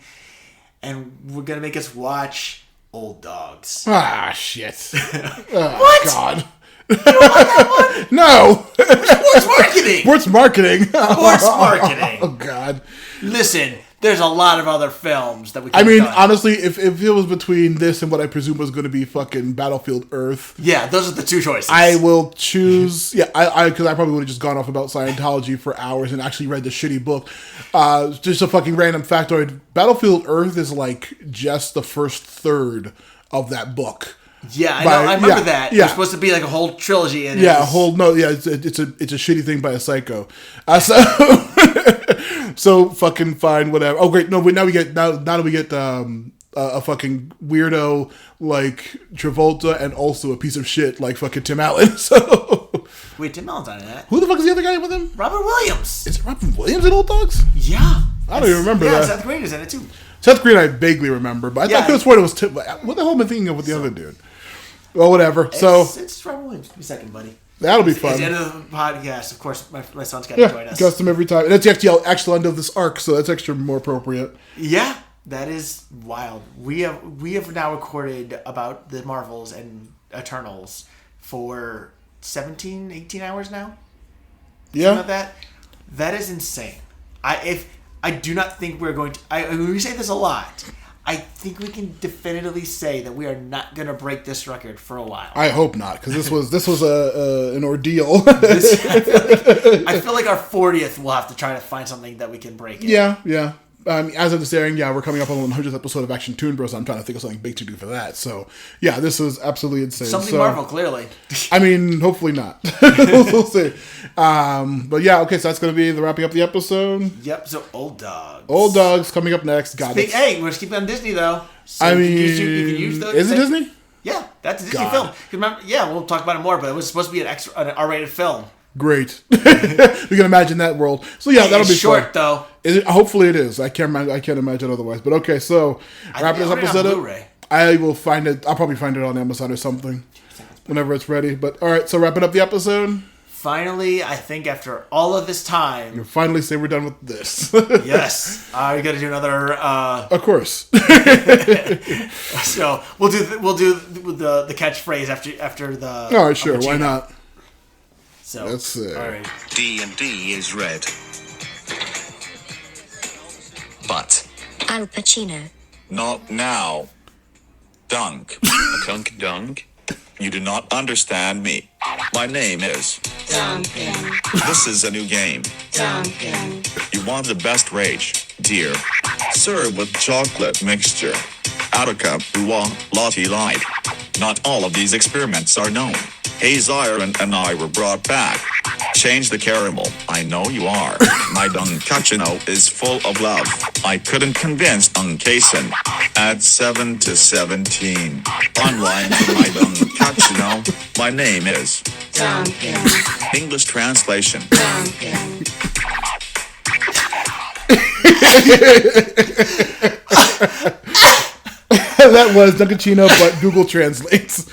Speaker 1: and we're going to make us watch Old Dogs.
Speaker 2: Ah, shit. Oh,
Speaker 1: what?
Speaker 2: God.
Speaker 1: You don't like that one?
Speaker 2: No.
Speaker 1: Sports marketing.
Speaker 2: Sports marketing.
Speaker 1: Sports marketing.
Speaker 2: Oh, God.
Speaker 1: Listen, there's a lot of other films that we could
Speaker 2: I mean,
Speaker 1: have done.
Speaker 2: honestly, if it was between this and what I presume was going to be fucking Battlefield Earth.
Speaker 1: Yeah, those are the two choices.
Speaker 2: I will choose... Yeah, because I probably would have just gone off about Scientology for hours and actually read the shitty book. Just a fucking random factoid. Battlefield Earth is like just the first third of that book.
Speaker 1: Yeah, I know. I remember that.
Speaker 2: Yeah.
Speaker 1: It was supposed to be like a whole trilogy. And
Speaker 2: yeah, it's a shitty thing by a psycho. So fucking fine, whatever. Oh great, no, now we get a fucking weirdo like Travolta and also a piece of shit like fucking Tim Allen. So
Speaker 1: wait, Tim Allen's on that.
Speaker 2: who the fuck is the other guy with him?
Speaker 1: Robert Williams.
Speaker 2: Is it Robert Williams in Old Dogs?
Speaker 1: Yeah,
Speaker 2: I don't even remember that.
Speaker 1: Yeah, Seth Green is in it too.
Speaker 2: Seth Green I vaguely remember, but I thought this one was Tim. What the hell am I thinking of with the other dude? Well, whatever.
Speaker 1: It's Robert Williams. Give me a second, buddy.
Speaker 2: That'll be fun.
Speaker 1: At the end of the podcast, of course, my son's got to join us.
Speaker 2: Custom every time. And that's the actual end of this arc, so that's extra more appropriate.
Speaker 1: Yeah, that is wild. We have now recorded about the Marvels and Eternals for 17, 18 hours now.
Speaker 2: Yeah.
Speaker 1: About that. That is insane. I do not think we're going to... we say this a lot. I think we can definitively say that we are not going to break this record for a while.
Speaker 2: I hope not, because this was an ordeal.
Speaker 1: I feel like our 40th we'll have to try to find something that we can break.
Speaker 2: Yeah. As I'm saying, we're coming up on the 100th episode of Action Toon Bros. I'm trying to think of something big to do for that. So, yeah, this is absolutely insane.
Speaker 1: Something Marvel, clearly.
Speaker 2: I mean, hopefully not. We'll see. But yeah, okay, so that's going to be the wrapping up the episode.
Speaker 1: Yep, so Old Dogs.
Speaker 2: Old Dogs coming up next. God,
Speaker 1: hey, we're just keeping on Disney, though. So
Speaker 2: I mean,
Speaker 1: you can use those.
Speaker 2: Is it Disney?
Speaker 1: Yeah, that's a Disney film. Remember, we'll talk about it more, but it was supposed to be an R-rated film.
Speaker 2: Great. We can imagine that world. So yeah, that'll be
Speaker 1: short
Speaker 2: fun.
Speaker 1: though.
Speaker 2: Hopefully it is. I can't imagine otherwise. But okay, so wrapping this episode up. I will find it. I'll probably find it on Amazon or something whenever it's ready. But all right, so wrapping up the episode.
Speaker 1: Finally, I think after all of this time,
Speaker 2: you finally say we're done with this.
Speaker 1: Yes, we got to do another.
Speaker 2: Of course.
Speaker 1: So we'll do the catchphrase after the.
Speaker 2: All right, sure. Why not?
Speaker 1: So
Speaker 2: let's see.
Speaker 1: All right.
Speaker 4: D&D is red. But
Speaker 5: Al Pacino.
Speaker 4: not now. Dunk. Dunk. You do not understand me. My name is
Speaker 5: Duncan.
Speaker 4: This is a new game.
Speaker 5: Duncan.
Speaker 4: You want the best rage, dear. Serve with chocolate mixture. Attica, Lottie Light. Not all of these experiments are known. Hayes Iron and I were brought back. Change the caramel. I know you are. My Dunkachino is full of love. I couldn't convince Dunkason. Add 7 to 17. Online to my Dunkachino. My name is
Speaker 5: Duncan.
Speaker 4: English translation.
Speaker 5: Duncan.
Speaker 2: That was Dunkachino, but Google translates.